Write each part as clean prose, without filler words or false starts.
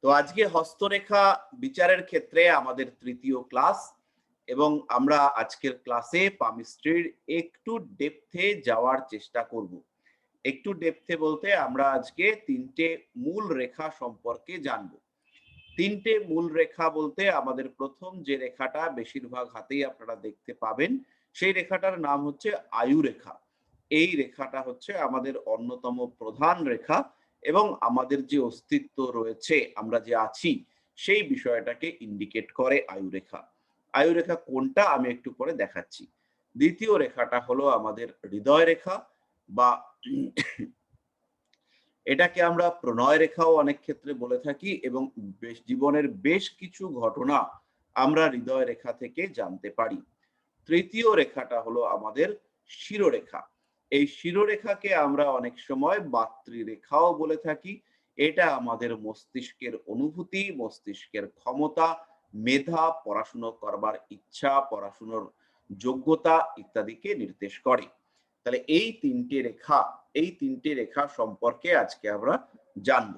তো আজকে হস্তরেখা বিচারের ক্ষেত্রে আমাদের তৃতীয় ক্লাস এবং আমরা আজকের ক্লাসে পামিস্ট্রির একটু ডেপথে যাওয়ার চেষ্টা করব। একটু ডেপথে বলতে আমরা আজকে তিনটে মূল রেখা সম্পর্কে জানব। তিনটে মূল রেখা বলতে আমাদের প্রথম যে রেখাটা বেশিরভাগ হাতেই আপনারা দেখতে পাবেন সেই রেখাটার নাম হচ্ছে আয়ু রেখা। এই রেখাটা হচ্ছে আমাদের অন্যতম প্রধান রেখা এবং আমাদের যে অস্তিত্ব রয়েছে, আমরা যে আছি সেই বিষয়টাকে ইন্ডিকেট করে আয়ু রেখা। আয়ু রেখা কোনটা আমি একটু পরে দেখাচ্ছি। দ্বিতীয় রেখাটা হলো আমাদের হৃদয় রেখা বা এটাকে আমরা প্রণয় রেখাও অনেক ক্ষেত্রে বলে থাকি এবং জীবনের বেশ কিছু ঘটনা আমরা হৃদয় রেখা থেকে জানতে পারি। তৃতীয় রেখাটা হলো আমাদের শিরোরেখা। এই শিরোরেখাকে আমরা অনেক সময় মাতৃরেখাও বলে থাকি। এটা আমাদের মস্তিষ্কের অনুভূতি, মস্তিষ্কের ক্ষমতা, মেধা, পড়াশুনো করবার ইচ্ছা, পড়াশুনোর যোগ্যতা ইত্যাদিকে নির্দেশ করে। তাহলে এই তিনটে রেখা সম্পর্কে আজকে আমরা জানব।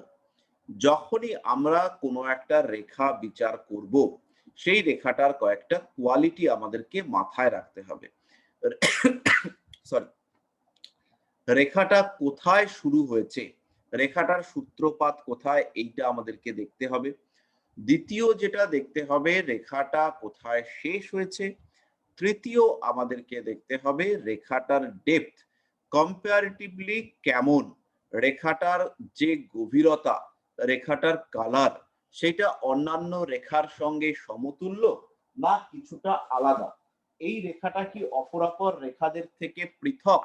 যখনই আমরা কোনো একটা রেখা বিচার করব, সেই রেখাটার কয়েকটা কোয়ালিটি আমাদেরকে মাথায় রাখতে হবে। সরি, রেখাটা কোথায় শুরু হয়েছে, রেখাটার সূত্রপাত কোথায়, এইটা আমাদেরকে দেখতে হবে। দ্বিতীয় যেটা দেখতে হবে, রেখাটা কোথায় শেষ হয়েছে। তৃতীয় আমাদেরকে দেখতে হবে রেখাটার ডেপথ কম্পারেটিভলি কেমন, রেখাটার যে গভীরতা, রেখাটার কালার সেটা অন্যান্য রেখার সঙ্গে সমতুল্য না কিছুটা আলাদা, এই রেখাটা কি অপরাপর রেখাদের থেকে পৃথক,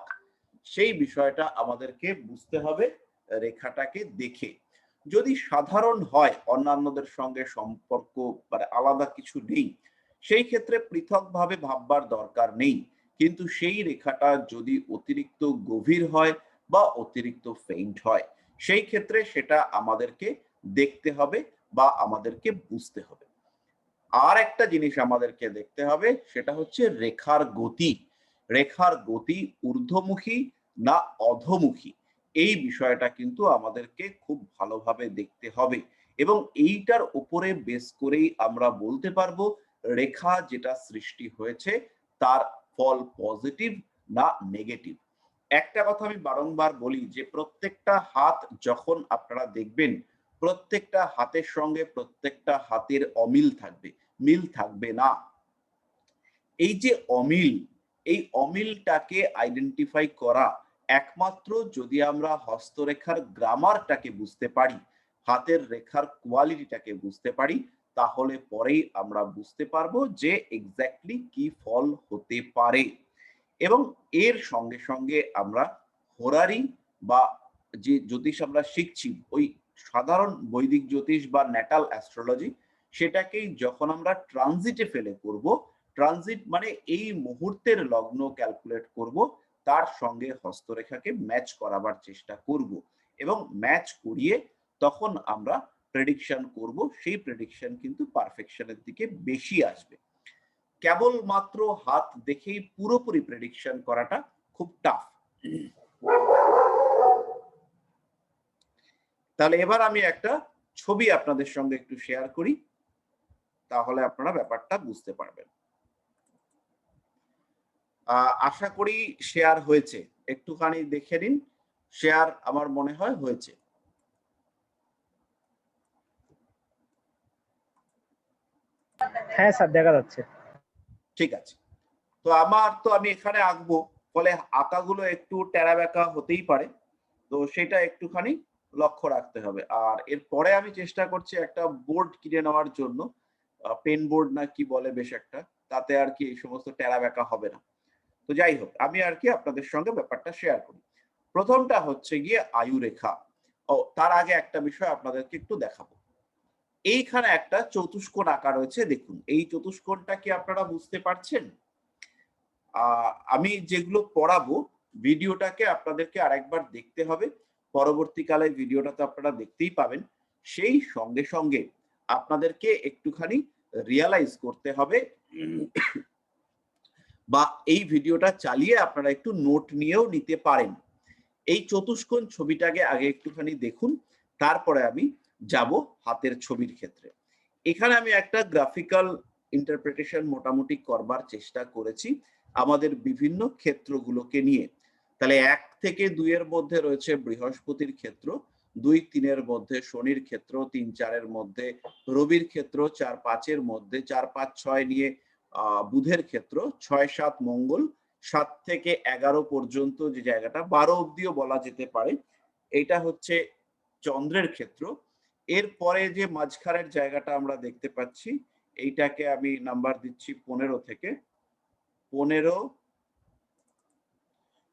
সেই বিষয়টা আমাদেরকে বুঝতে হবে রেখাটাকে দেখে। যদি সাধারণ হয়, অন্যান্যদের সঙ্গে সম্পর্ক আলাদা কিছু নেই, সেই ক্ষেত্রে পৃথকভাবে ভাববার দরকার নেই। কিন্তু সেই রেখাটা যদি অতিরিক্ত গভীর হয় বা অতিরিক্ত ফেইন্ট হয়, সেই ক্ষেত্রে সেটা আমাদেরকে দেখতে হবে বা আমাদেরকে বুঝতে হবে। আর একটা জিনিস আমাদেরকে দেখতে হবে, সেটা হচ্ছে রেখার গতি। রেখার গতি ঊর্ধ্বমুখী না অধোমুখী, এই বিষয়টা কিন্তু আমাদেরকে খুব ভালোভাবে দেখতে হবে এবং এইটার উপরে বেস করেই আমরা বলতে পারবো রেখা যেটা সৃষ্টি হয়েছে তার ফল পজিটিভ না নেগেটিভ। একটা কথা আমি বারংবার বলি যে প্রত্যেকটা হাত যখন আপনারা দেখবেন, প্রত্যেকটা হাতের সঙ্গে প্রত্যেকটা হাতের অমিল থাকবে, মিল থাকবে না। এই যে অমিল, এই অমিলটাকে আইডেন্টিফাই করা একমাত্র যদি আমরা হস্তরেখার গ্রামারটাকে বুঝতে পারি, হাতের রেখার কোয়ালিটিটাকে বুঝতে পারি, তাহলে পরেই আমরা বুঝতে পারবো যে এক্স্যাক্টলি কি ফল হতে পারে। এবং এর সঙ্গে সঙ্গে আমরা হোরারি বা যে জ্যোতিষ আমরা শিখছি, ওই সাধারণ বৈদিক জ্যোতিষ বা ন্যাটাল অ্যাস্ট্রোলজি, সেটাকেই যখন আমরা ট্রানজিটে ফেলে করব, ট্রানজিট মানে এই মুহূর্তের লগ্ন ক্যালকুলেট করব, তার সঙ্গে হস্তরেখাকে ম্যাচ করাবার চেষ্টা করব এবং ম্যাচ করিয়ে তখন আমরা প্রেডিকশন করব। সেই প্রেডিকশন কিন্তু পারফেকশনের দিকে বেশি আসবে। কেবলমাত্র হাত দেখেই পুরোপুরি প্রেডিকশন করাটা খুব টাফ। তাহলে এবার আমি একটা ছবি আপনাদের সঙ্গে একটু শেয়ার করি, তাহলে আপনারা ব্যাপারটা বুঝতে পারবেন। আশা করি শেয়ার হয়েছে, একটুখানি দেখে নিন। শেয়ার আমার মনে হয় হয়েছে। হ্যাঁ স্যার, দেখা যাচ্ছে। ঠিক আছে, তো আমি এখানে আঁকবো, ফলে আঁকাগুলো একটু টেরা বেঁকা হতেই পারে, তো সেটা একটুখানি লক্ষ্য রাখতে হবে। আর এরপরে আমি চেষ্টা করছি একটা বোর্ড কিনে নেওয়ার জন্য, পেন বোর্ড না কি বলে বেশ একটা, তাতে আর কি এই সমস্ত টেরা বেঁকা হবে না। তো যাই হোক, আমি আর কি আপনাদের সঙ্গে ব্যাপারটা শেয়ার করি। প্রথমটা হচ্ছে গিয়ে আয়ু রেখা। তার আগে একটা বিষয় আপনাদেরকে একটু দেখাবো। এইখানে একটা চতুষ্কোণ আঁকা রয়েছে, দেখুন এই চতুষ্কোণটা কি আপনারা বুঝতে পারছেন? আমি যেগুলো পড়াবো ভিডিওটাকে আপনাদেরকে আরেকবার দেখতে হবে, পরবর্তীকালে ভিডিওটা তো আপনারা দেখতেই পাবেন। সেই সঙ্গে সঙ্গে আপনাদেরকে একটুখানি রিয়ালাইজ করতে হবে বা এই ভিডিওটা চালিয়ে আপনারা একটু নোট নিয়েও নিতে পারেন। এই চতুষ্কোণ ছবিটাকে আগে একটুখানি দেখুন, তারপরে আমি যাব হাতের ছবির ক্ষেত্রে। এখানে আমি একটা গ্রাফিক্যাল ইন্টারপ্রিটেশন মোটামুটি করবার চেষ্টা করেছি আমাদের বিভিন্ন ক্ষেত্রগুলোকে নিয়ে। তাহলে ১ থেকে ২ এর মধ্যে রয়েছে বৃহস্পতির ক্ষেত্র, ২-৩ এর মধ্যে শনির ক্ষেত্র, ৩-৪ এর মধ্যে রবির ক্ষেত্র, ৪-৫ এর মধ্যে ৪-৫-৬ নিয়ে বুধের ক্ষেত্র, ৬-৭ মঙ্গল, ৭ থেকে ১১ পর্যন্ত যে জায়গাটা ১২ অব্দিও বলা যেতে পারে, এইটা হচ্ছে চন্দ্রের ক্ষেত্র। এরপরে যে মাঝখানের জায়গাটা আমরা দেখতে পাচ্ছি, এইটাকে আমি নাম্বার দিচ্ছি ১৫ থেকে। ১৫,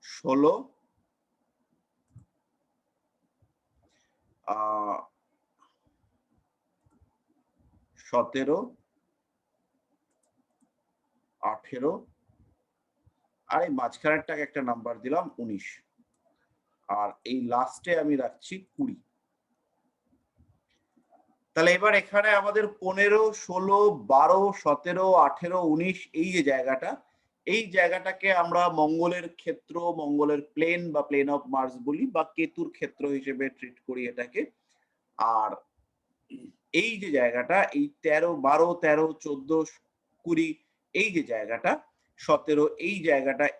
১৬, আ ১৭, ১৮ আর এই মাঝখানেরটাকে একটা নাম্বার দিলাম ১৯। আর এই লাস্টে আমি রাখছি ২০। তাহলে এবার এখানে আমাদের ১৫, ১৬, ১২, ১৭, ১৮, ১৯ এই যে জায়গাটা, এই জায়গাটাকে আমরা মঙ্গলের ক্ষেত্র, মঙ্গলের প্লেন বা প্লেন অফ মার্স বলি বা কেতুর ক্ষেত্র হিসেবে ট্রিট করি এটাকে। আর এই যে জায়গাটা এই ১৩, ১২, ১৩, ১৪, ২০ এই যে জায়গাটা ১৭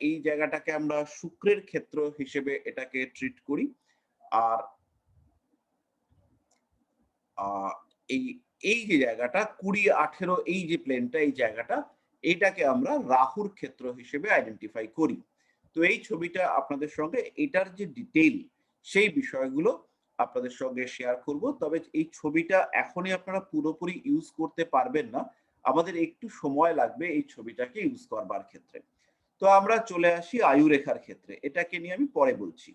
এই জায়গাটাকে আমরা শুক্রের ক্ষেত্র হিসেবে এটাকে ট্রিট করি। আর এই এই যে জায়গাটা ২০, ১৮ এই যে প্লেনটা এই জায়গাটা এইটাকে আমরা রাহুর ক্ষেত্র হিসেবে আইডেন্টিফাই করি। তো এই ছবিটা আপনাদের সঙ্গে এটার যে ডিটেইল সেই বিষয়গুলো আপনাদের সঙ্গে শেয়ার করব। তবে এই ছবিটা এখনই আপনারা পুরোপুরি ইউজ করতে পারবেন না। আমাদের একটু সময় লাগবে এই ছবিটাকে ইউজ করবার ক্ষেত্রে। তো আমরা চলে আসি আয়ুরেখার ক্ষেত্রে। এটাকে নিয়ে আমি পরে বলছি।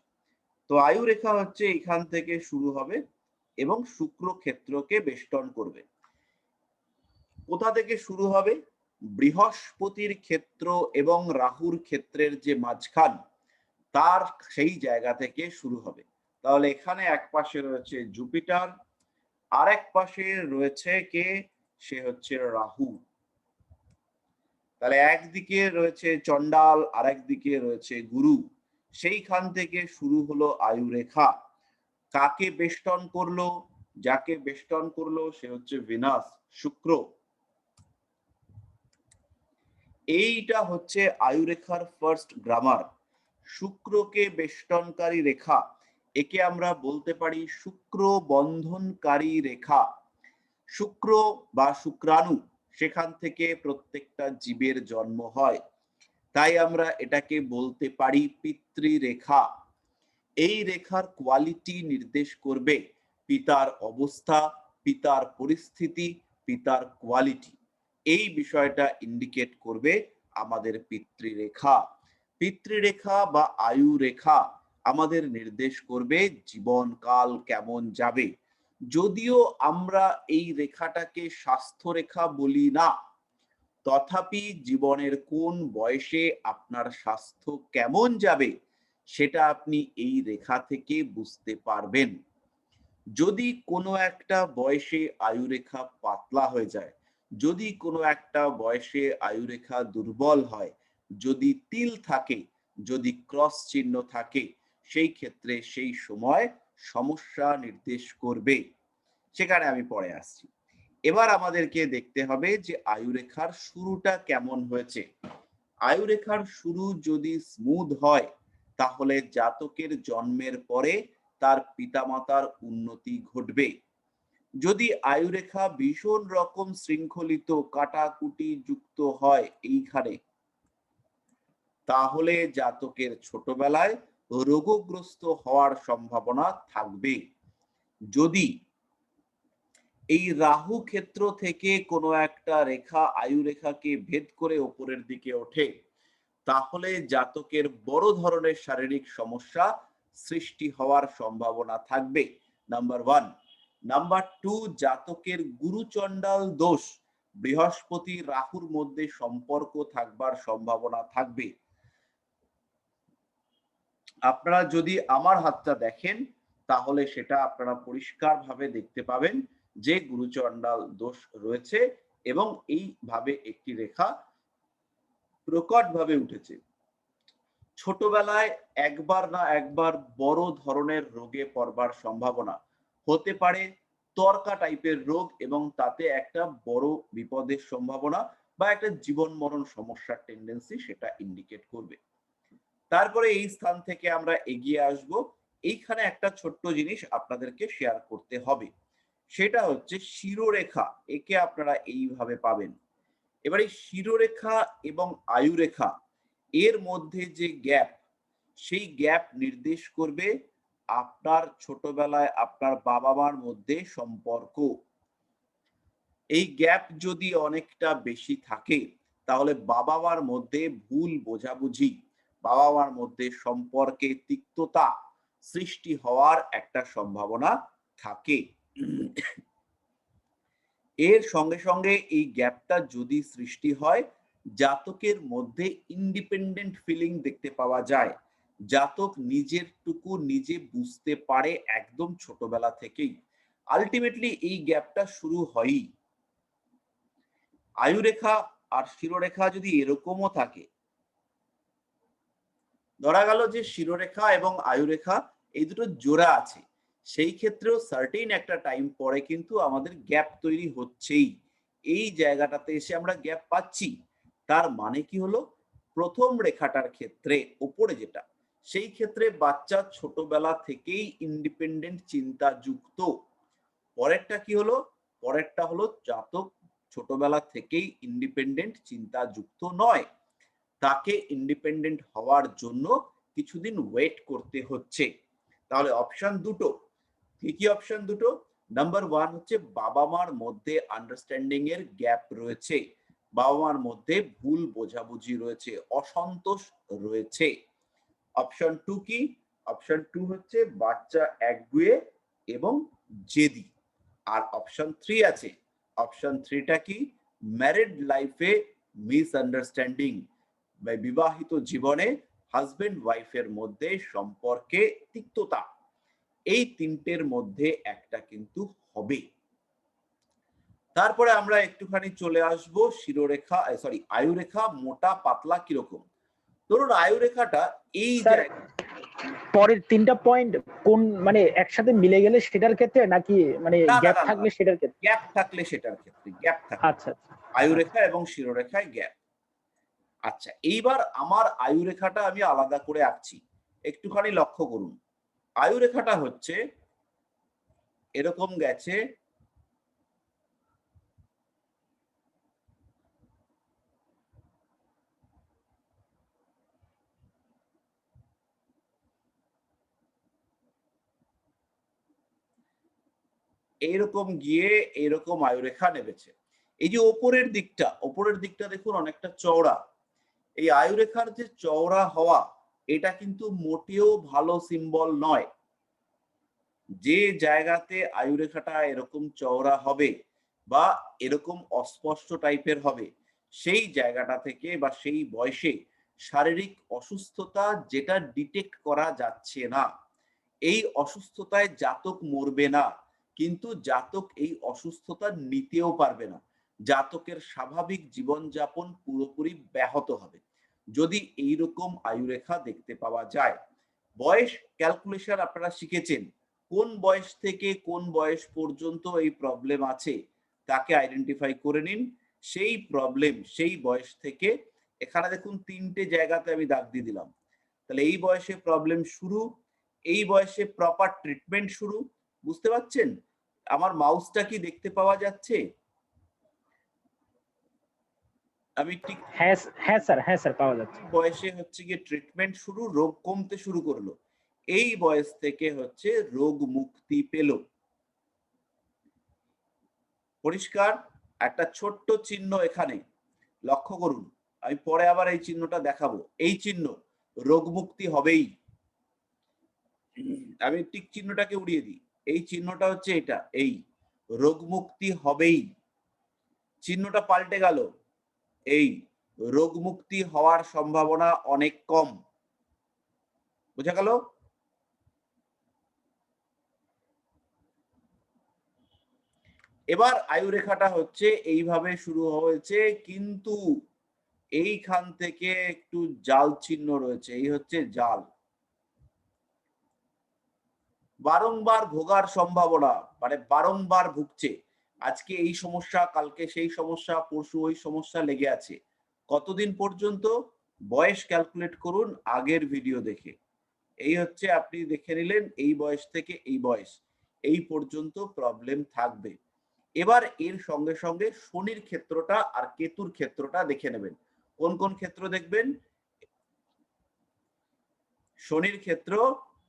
তো আয়ুরেখা হচ্ছে এখান থেকে শুরু হবে এবং শুক্র ক্ষেত্রকে বেষ্টন করবে। কোথা থেকে শুরু হবে? বৃহস্পতির ক্ষেত্র এবং রাহুর ক্ষেত্রের যে মাঝখান তার সেই জায়গা থেকে শুরু হবে। তাহলে এখানে এক পাশে রয়েছে জুপিটার, আরেক পাশে রয়েছে কে? সে হচ্ছে রাহু। তাহলে একদিকে রয়েছে চণ্ডাল, আরেক দিকে রয়েছে গুরু। সেইখান থেকে শুরু হলো আয়ুরেখা। কাকে বেষ্টন করলো? যাকে বেষ্টন করলো সে হচ্ছে ভিনাস, শুক্র। এইটা হচ্ছে আয়ুরেখার ফার্স্ট গ্রামার। শুক্রকে বেষ্টনকারী রেখা, একে আমরা বলতে পারি শুক্র বন্ধনকারী রেখা। শুক্র বা শুক্রাণু, সেখান থেকে প্রত্যেকটা জীবের জন্ম হয়, তাই আমরা এটাকে বলতে পারি পিতৃরেখা। এই রেখার কোয়ালিটি নির্দেশ করবে পিতার অবস্থা, পিতার পরিস্থিতি, পিতার কোয়ালিটি। এই বিষয়টা ইন্ডিকেট করবে আমাদের পিতৃরেখা। পিতৃরেখা বা আয়ু রেখা আমাদের নির্দেশ করবে জীবনকাল কেমন যাবে। যদিও আমরা এই রেখাটাকে স্বাস্থ্য রেখা বলি না, তথাপি জীবনের কোন বয়সে আপনার স্বাস্থ্য কেমন যাবে সেটা আপনি এই রেখা থেকে বুঝতে পারবেন। যদি কোনো একটা বয়সে আয়ুরেখা পাতলা হয়ে যায়, যদি কোনো একটা বয়সে আয়ুরেখা দুর্বল হয়, যদি তিল থাকে, যদি ক্রস চিহ্ন থাকে, সেই ক্ষেত্রে সেই সময় সমস্যা নির্দেশ করবে। সেখানে আমি পরে আসছি। এবার আমাদেরকে দেখতে হবে যে আয়ুরেখার শুরুটা কেমন হয়েছে। আয়ুরেখার শুরু যদি স্মুথ হয় তাহলে জাতকের জন্মের পরে তার পিতামাতার উন্নতি ঘটবে। যদি আয়ুরেখা ভীষণ রকম শৃঙ্খলিত কাটাকুটি যুক্ত হয় এইখানে, তাহলে জাতকের ছোটবেলায় রোগগ্রস্ত হওয়ার সম্ভাবনা থাকবে। যদি এই রাহু ক্ষেত্র থেকে কোনো একটা রেখা আয়ুরেখাকে ভেদ করে ওপরের দিকে ওঠে, তাহলে জাতকের বড় ধরনের শারীরিক সমস্যা সৃষ্টি হওয়ার সম্ভাবনা থাকবে, নাম্বার 1। নাম্বার 2, জাতকের গুরুচণ্ডাল দোষ, বৃহস্পতি রাহুর মধ্যে সম্পর্ক থাকবার সম্ভাবনা থাকবে। আপনারা যদি আমার হাতটা দেখেন তাহলে সেটা আপনারা পরিষ্কারভাবে দেখতে পাবেন যে গুরুচণ্ডাল দোষ রয়েছে এবং এইভাবে একটি রেখা প্রকটভাবে উঠেছে। ছোটবেলায় একবার না একবার বড় ধরনের রোগে পড়বার সম্ভাবনা হতে পারে, তরকা টাইপের রোগ এবং তাতে একটা বড় বিপদের সম্ভাবনা বা একটা জীবন মরণ সমস্যার টেন্ডেন্সি সেটা ইন্ডিকেট করবে। তারপরে এই স্থান থেকে আমরা এগিয়ে আসব। এইখানে একটা ছোট্ট জিনিস আপনাদেরকে শেয়ার করতে হবে। সেটা হচ্ছে শিরোরেখা। একে আপনারা এইভাবে পাবেন। এবার এই শিরোরেখা এবং আয়ুরেখা এর মধ্যে যে গ্যাপ, সেই গ্যাপ নির্দেশ করবে আপনার ছোটবেলায় আপনার বাবা-মার মধ্যে সম্পর্ক। এই গ্যাপ যদি অনেকটা বেশি থাকে তাহলে বাবা-মার মধ্যে ভুল বোঝাবুঝি, বাবা-মার মধ্যে সম্পর্কে তিক্ততা সৃষ্টি হওয়ার একটা সম্ভাবনা থাকে। এর সঙ্গে সঙ্গে এই গ্যাপটা যদি সৃষ্টি হয়, জাতকের মধ্যে ইন্ডিপেন্ডেন্ট ফিলিং দেখতে পাওয়া যায়। জাতক নিজের টুকু নিজে বুঝতে পারে একদম ছোটবেলা থেকেই। আলটিমেটলি এই গ্যাপটা শুরু হয়ই। আয়ুরেখা আর শিরোরেখা যদি এরকমও থাকে, ধরা গেল যে শিরোরেখা এবং আয়ুরেখা এই দুটো জোড়া আছে, সেই ক্ষেত্রেও সার্টেন একটা টাইম পরে কিন্তু আমাদের গ্যাপ তৈরি হচ্ছেই। এই জায়গাটাতে এসে আমরা গ্যাপ পাচ্ছি। তার মানে কি হলো, প্রথম রেখাটার ক্ষেত্রে ওপরে যেটা, সেই ক্ষেত্রে বাচ্চা ছোটবেলা থেকেই ইন্ডিপেন্ডেন্ট চিন্তা যুক্ত। পরেরটা কি হলো, পরেরটা হলো জাতক ছোটবেলা থেকেই ইন্ডিপেন্ডেন্ট চিন্তা যুক্ত নয়, তাকে ইন্ডিপেন্ডেন্ট হওয়ার জন্য কিছুদিন ওয়েট করতে হচ্ছে। তাহলে অপশন দুটো, কি কি অপশন দুটো? নাম্বার ওয়ান হচ্ছে বাবা মার মধ্যে আন্ডারস্ট্যান্ডিং এর গ্যাপ রয়েছে, বাবা মার মধ্যে ভুল বোঝাবুঝি রয়েছে, অসন্তোষ রয়েছে। অপশন টু কি? অপশন টু হচ্ছে বাচ্চা একগুঁয়ে এবং জেদি। আর অপশন থ্রি আছে, অপশন থ্রিটা কি? ম্যারিড লাইফে মিসআন্ডারস্ট্যান্ডিং, বিবাহিত জীবনে হাজবেন্ড ওয়াইফের মধ্যে সম্পর্কে তিক্ততা। এই তিনটের মধ্যে একটা কিন্তু হবে। তারপরে আমরা একটুখানি চলে আসব শিরোরেখা, সরি আয়ুরেখা মোটা পাতলা কিরকম। ধরুন আয়ুরেখাটা এই স্যার পরের তিনটা পয়েন্ট কোন মানে একসাথে মিলে গেলে সেটার ক্ষেত্রে নাকি মানে গ্যাপ থাকলে সেটার ক্ষেত্রে? গ্যাপ থাকলে সেটার ক্ষেত্রে, গ্যাপ থাকলে। আচ্ছা আয়ুরেখা এবং শিরোরেখায় গ্যাপ। আচ্ছা, এইবার আমার আয়ুরেখাটা আমি আলাদা করে আঁকছি, একটুখানি লক্ষ্য করুন। আয়ুরেখাটা হচ্ছে এরকম গেছে, এইরকম গিয়ে এরকম আয়ুরেখা নেমেছে। এই যে ওপরের দিকটা, ওপরের দিকটা দেখুন অনেকটা চওড়া। এই আয়ুরেখার যে চওড়া হওয়া, এটা কিন্তু মোটেও ভালো সিম্বল নয়। যে জায়গাতে আয়ুরেখাটা এরকম চওড়া হবে বা এরকম অস্পষ্ট টাইপের হবে, সেই জায়গাটা থেকে বা সেই বয়সে শারীরিক অসুস্থতা যেটা ডিটেক্ট করা যাচ্ছে না, এই অসুস্থতায় জাতক মরবে না, কিন্তু জাতক এই অসুস্থতা নিতেও পারবে না। জাতকের স্বাভাবিক জীবনযাপন পুরোপুরি ব্যাহত হবে যদি এইরকম আয়ুরেখা দেখতে পাওয়া যায়। বয়স ক্যালকুলেশন আপনারা শিখেছেন, কোন বয়স থেকে কোন বয়স পর্যন্ত এই প্রবলেম আছে তাকে আইডেন্টিফাই করে নিন। সেই প্রবলেম সেই বয়স থেকে, এখানে দেখুন তিনটে জায়গাতে আমি দাগ দিয়ে দিলাম, তাহলে এই বয়সে প্রবলেম শুরু, এই বয়সে প্রপার ট্রিটমেন্ট শুরু। বুঝতে পারছেন আমার মাউসটা কি দেখতে পাওয়া যাচ্ছে? আমি ঠিক হ্যাঁ হ্যাঁ স্যার, হ্যাঁ স্যার পাওয়া যাচ্ছে। বয়সে হচ্ছে গিয়ে ট্রিটমেন্ট শুরু, রোগ কমতে শুরু করলো, এই বয়স থেকে হচ্ছে রোগ মুক্তি পেল। পরিষ্কার? একটা ছোট্ট চিহ্ন এখানে লক্ষ্য করুন, আমি পরে আবার এই চিহ্নটা দেখাবো। এই চিহ্ন রোগ মুক্তি হবেই। আমি টিক চিহ্নটাকে উড়িয়ে দিই, এই চিহ্নটা হচ্ছে এটা, এই রোগ মুক্তি হবেই। চিহ্নটা পাল্টে গেল, এই রোগ মুক্তি হওয়ার সম্ভাবনা অনেক কম। বোঝা গেল? এবার আয়ুরেখাটা হচ্ছে এইভাবে শুরু হয়েছে, কিন্তু এইখান থেকে একটু জাল চিহ্ন রয়েছে, এই হচ্ছে জাল। বারংবার ভোগার সম্ভাবনা, মানে বারংবার ভুগছে, আজকে এই সমস্যা, কালকে সেই সমস্যা, পরশু ওই সমস্যা লেগে আছে। কতদিন পর্যন্ত? বয়স ক্যালকুলেট করুন আগের ভিডিও দেখে। এই হচ্ছে, আপনি দেখে নিলেন এই বয়স থেকে এই বয়স, এই পর্যন্ত প্রবলেম থাকবে। এবার এর সঙ্গে সঙ্গে শনির ক্ষেত্রটা আর কেতুর ক্ষেত্রটা দেখে নেবেন। কোন কোন ক্ষেত্র দেখবেন? শনির ক্ষেত্র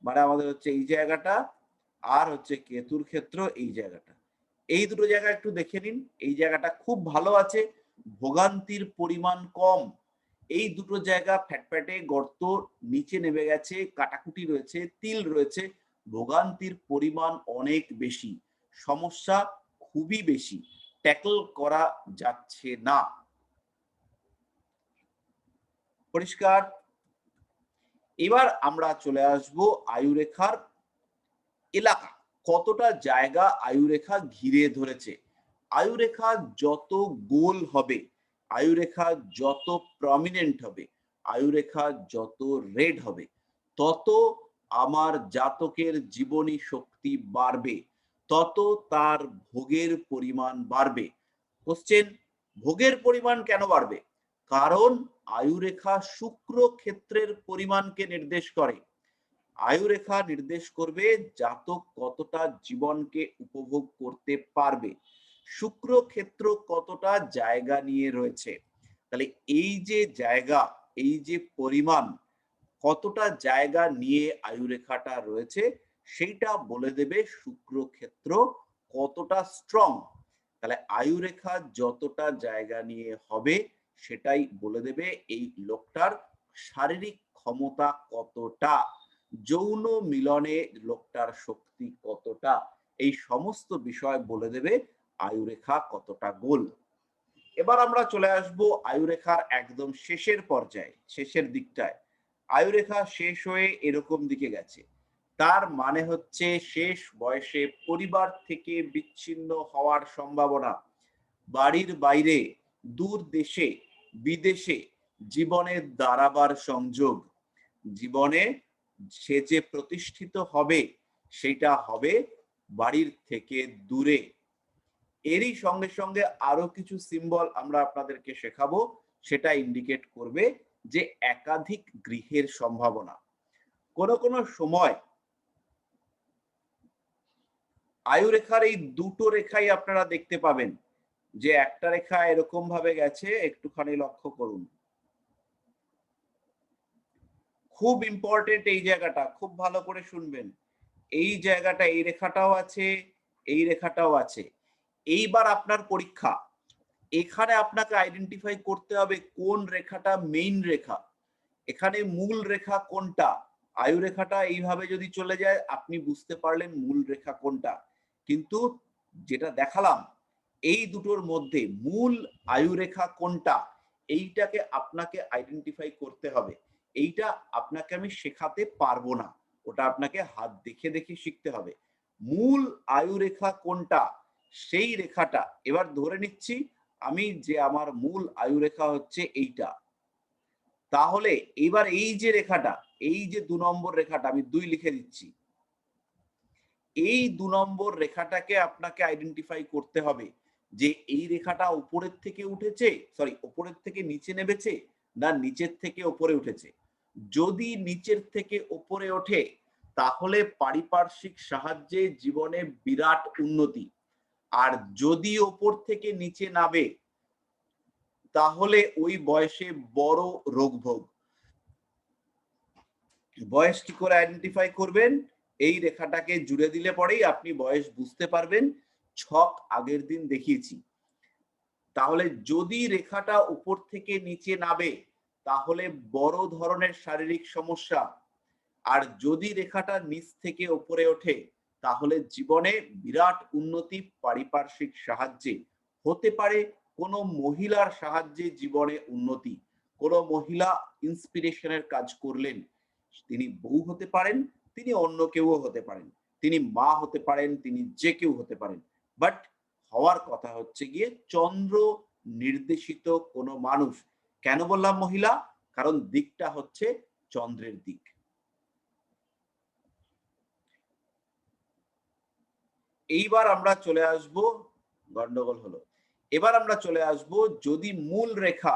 মানে আমাদের হচ্ছে এই জায়গাটা, আর হচ্ছে কেতুর ক্ষেত্র এই জায়গাটা। এই দুটো জায়গা একটু দেখে নিন। এই জায়গাটা খুব ভালো আছে, ভোগান্তির পরিমাণ কম। এই দুটো জায়গা ফ্যাটফ্যাটে গর্ত, নিচে নেমে গেছে, কাটাকুটি রয়েছে, তিল রয়েছে, ভোগান্তির পরিমাণ অনেক বেশি, সমস্যা খুবই বেশি, ট্যাকল করা যাচ্ছে না। পরিষ্কার? এবার আমরা চলে আসব আয়ুরেখার এলাকা, কতটা জায়গা আয়ুরেখা ঘিরে ধরেছে। আয়ুরেখা যত গোল হবে, আয়ুরেখা যত প্রমিনেন্ট হবে, আয়ুরেখা যত রেড হবে, তত আমার জাতকের জীবনী শক্তি বাড়বে, তত তার ভোগের পরিমাণ বাড়বে। কোশ্চেন, ভোগের পরিমাণ কেন বাড়বে? কারণ আয়ুরেখা শুক্র ক্ষেত্রের পরিমাণকে নির্দেশ করে। আয়ুরেখা নির্দেশ করবে জাতক কতটা জীবনকে উপভোগ করতে পারবে, শুক্র ক্ষেত্র কতটা জায়গা নিয়ে রয়েছে। তাহলে এই যে জায়গা, এই যে পরিমাণ, কতটা জায়গা নিয়ে আয়ুরেখাটা রয়েছে, সেইটা বলে দেবে শুক্র ক্ষেত্র কতটা স্ট্রং। তাহলে আয়ুরেখা যতটা জায়গা নিয়ে হবে, সেটাই বলে দেবে এই লোকটার শারীরিক ক্ষমতা কতটা, যৌন মিলনে লোকটার শক্তি কতটা, এই সমস্ত বিষয় বলে দেবে আয়ুরেখা কতটা গোল। এবার আমরা চলে আসব আয়ুরেখার একদম শেষের পর্যায়ে, শেষের দিকটায়। আয়ুরেখা শেষ হয়ে এরকম দিকে গেছে, তার মানে হচ্ছে শেষ বয়সে পরিবার থেকে বিচ্ছিন্ন হওয়ার সম্ভাবনা, বাড়ির বাইরে, দূর দেশে, বিদেশে জীবনের দাঁড়াবার সংযোগ, জীবনে সে যে প্রতিষ্ঠিত হবে, সেটা হবে বাড়ির থেকে দূরে। এরই সঙ্গে সঙ্গে আরো কিছু সিম্বল আমরা আপনাদেরকে শেখাবো, সেটা ইন্ডিকেট করবে যে একাধিক গৃহের সম্ভাবনা। কোন কোন সময় আয়ুরেখার এই দুটো রেখাই আপনারা দেখতে পাবেন, যে একটা রেখা এরকম ভাবে গেছে, একটুখানি লক্ষ্য করুন। খুব ইম্পর্টেন্ট এই জায়গাটা, খুব ভালো করে শুনবেন। এই জায়গাটা, এই রেখাটাও আছে, এই রেখাটাও আছে। এইবার আপনার পরীক্ষা, এখানে আপনাকে আইডেন্টিফাই করতে হবে কোন রেখাটা মেইন রেখা, এখানে মূল রেখা কোনটা। আয়ু রেখাটা এইভাবে যদি চলে যায়, আপনি বুঝতে পারলেন মূল রেখা কোনটা। কিন্তু যেটা দেখালাম, এই দুটোর মধ্যে মূল আয়ু রেখা কোনটা, এইটাকে আপনাকে আইডেন্টিফাই করতে হবে। এইটা আপনাকে আমি শেখাতে পারবো না, ওটা আপনাকে হাত দেখে দেখে শিখতে হবে। মূল আয়ু রেখা কোনটা, সেই রেখাটা এবার ধরে নিচ্ছি আমি, যে আমার মূল আয়ু রেখা হচ্ছে এইটা। তাহলে এবার এই যে রেখাটা, এই যে 2 নম্বর রেখাটা, আমি 2 লিখে দিচ্ছি, এই 2 নম্বর রেখাটাকে আপনাকে আইডেন্টিফাই করতে হবে যে এই রেখাটা উপরের থেকে উঠেছে, সরি উপরের থেকে নিচে নেমেছে, না নিচের থেকে উপরে উঠেছে। যদি নিচের থেকে উপরে ওঠে, তাহলে পারিপার্শ্বিক সাহায্যে জীবনে বিরাট উন্নতি। আর যদি উপর থেকে নিচে নামে, তাহলে ওই বয়সে বড় রোগ ভোগ। বয়স কি করে আইডেন্টিফাই করবেন? এই রেখাটাকে জুড়ে দিলে পরেই আপনি বয়স বুঝতে পারবেন, ছক আগের দিন দেখিয়েছি। তাহলে যদি রেখাটা উপর থেকে নিচে নামে, তাহলে বড় ধরনের শারীরিক সমস্যা। আর যদি রেখাটা নিচ থেকে উপরে ওঠে, তাহলে জীবনে বিরাট উন্নতি পারিপার্শ্বিক সাহায্যে। হতে পারে কোনো মহিলার সাহায্যে জীবনে উন্নতি, কোনো মহিলা ইন্সপিরেশনের কাজ করলেন, তিনি বউ হতে পারেন, তিনি অন্য কেউ হতে পারেন, তিনি মা হতে পারেন, তিনি যে কেউ হতে পারেন। বাট হওয়ার কথা হচ্ছে গিয়ে চন্দ্র নির্দেশিত কোনো মানুষ। কেন বললাম মহিলা? কারণ দিকটা হচ্ছে চন্দ্রের দিক। এইবার আমরা চলে আসব, গন্ডগোল হলো। এবার আমরা চলে আসব যদি মূল রেখা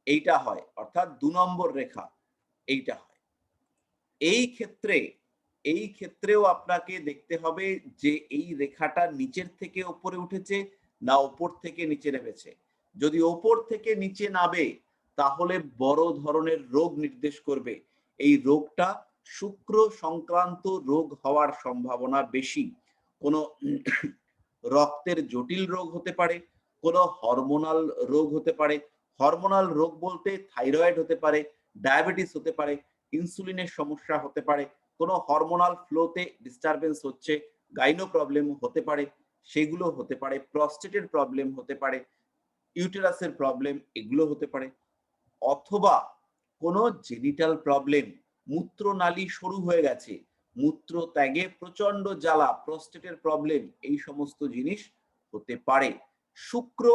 এইটা হয়, অর্থাৎ ২ নম্বর রেখা এইটা হয়। এই ক্ষেত্রেও আপনাকে দেখতে হবে যে এই রেখাটা নিচের থেকে উপরে উঠেছে না উপর থেকে নিচে নেমেছে। যদি উপর থেকে নিচে নামে তাহলে বড় ধরনের রোগ নির্দেশ করবে। এই রোগটা শুক্র সংক্রান্ত রোগ হওয়ার সম্ভাবনা বেশি। কোনো রক্তের জটিল রোগ হতে পারে, কোনো হরমোনাল রোগ হতে পারে। হরমোনাল রোগ বলতে থাইরয়েড হতে পারে, ডায়াবেটিস হতে পারে, ইনসুলিনের সমস্যা হতে পারে, কোনো হরমোনাল ফ্লোতে ডিস্টারবেন্স হচ্ছে, গাইনো প্রবলেম হতে পারে, সেগুলো হতে পারে, প্রস্টেটের প্রবলেম হতে পারে, ইউটেরাসের প্রবলেম এগুলো হতে পারে, অথবা কোনো জেনিটাল প্রবলেম, মূত্রনালী সরু হয়ে গেছে, মূত্র ত্যাগে প্রচন্ড জ্বালা, প্রস্টেটের প্রবলেম, এই সমস্ত জিনিস হতে পারে। শুক্র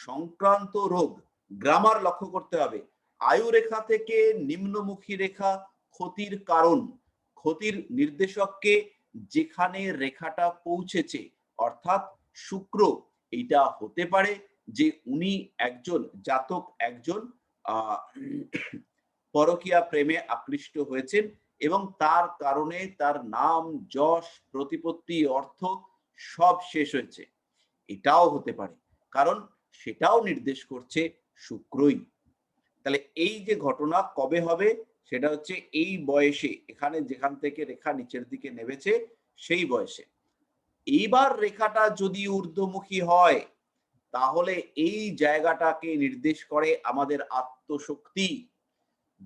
সংক্রান্ত রোগ গ্রামার লক্ষ্য করতে হবে। আয়ু রেখা থেকে নিম্নমুখী রেখা ক্ষতির কারণ, ক্ষতির নির্দেশককে যেখানে রেখাটা পৌঁছেছে, অর্থাৎ শুক্র, এটা হতে পারে যে উনি একজন জাতক একজন পরকীয়া প্রেমে আকৃষ্ট হয়েছেন এবং তার কারণে তার নাম, যশ, প্রতিপত্তি, অর্থ সব শেষ হয়েছে। এটাও হতে পারে, কারণ সেটাও নির্দেশ করছে শুক্রই। তাহলে এই যে ঘটনা কবে হবে সেটা হচ্ছে এই বয়সে, এখানে যেখান থেকে রেখা নিচের দিকে নেমেছে সেই বয়সে। এইবার রেখাটা যদি ঊর্ধ্বমুখী হয় তাহলে এই জায়গাটাকে নির্দেশ করে আমাদের আত্মশক্তি,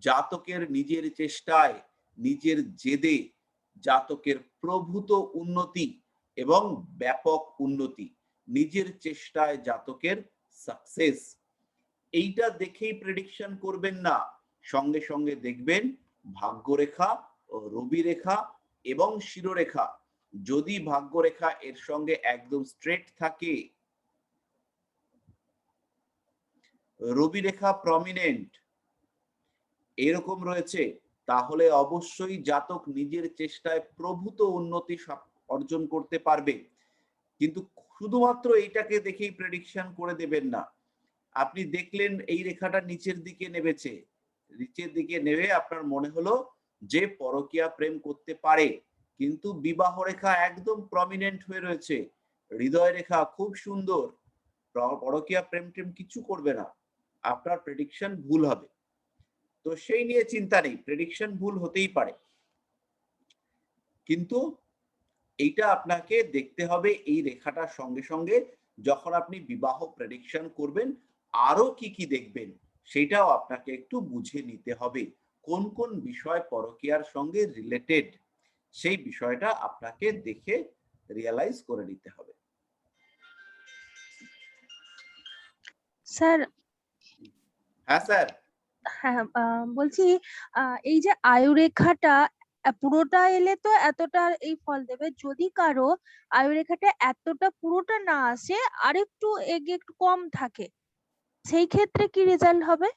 জাতকের নিজের চেষ্টায়, নিজের জেদে জাতকের প্রভূত উন্নতি এবং ব্যাপক উন্নতি, নিজের চেষ্টায় জাতকের সাকসেস। এইটা দেখেই প্রেডিকশন করবেন না, সঙ্গে সঙ্গে দেখবেন ভাগ্যরেখা ও রবি রেখা এবং শিরোরেখা। যদি ভাগ্যরেখা এর সঙ্গে একদম স্ট্রেট থাকে, রবি রেখা প্রমিনেন্ট এরকম রয়েছে, তাহলে অবশ্যই জাতক নিজের চেষ্টায় প্রভূত উন্নতি অর্জন করতে পারবে। কিন্তু শুধুমাত্র এইটাকে দেখেই প্রেডিকশন করে দেবেন না। আপনি দেখলেন এই রেখাটা নিচের দিকে নেমেছে, নিচের দিকে নেমে আপনার মনে হলো যে পরকীয়া প্রেম করতে পারে, কিন্তু বিবাহ রেখা একদম প্রমিনেন্ট হয়ে রয়েছে, হৃদয় রেখা খুব সুন্দর, পরকীয়া প্রেম টেম কিছু করবে না, আপনার প্রেডিকশন ভুল হবে। তো সেই নিয়ে চিন্তা নেই, প্রেডিকশন ভুল হতেই পারে, কিন্তু এইটা আপনাকে দেখতে হবে এই রেখাটার সঙ্গে সঙ্গে যখন আপনি বিবাহ প্রেডিকশন করবেন আরো কি কি দেখবেন সেটাও আপনাকে একটু বুঝে নিতে হবে। কোন কোন বিষয় পরকীয়ার সঙ্গে রিলেটেড সেই বিষয়টা আপনাকে দেখে রিয়ালাইজ করে নিতে হবে। স্যার, হ্যাঁ স্যার। হ্যাঁ, বলছি এই যে আয়ুরেখাটা পুরোটা এলে তো এতটা এই ফল দেবে, যদি কারো আয়ুরেখাটা এতটা পুরোটা না আসে, আর একটু এগিয়ে একটু কম থাকে, সেই ক্ষেত্রে কি রেজাল্ট হবে?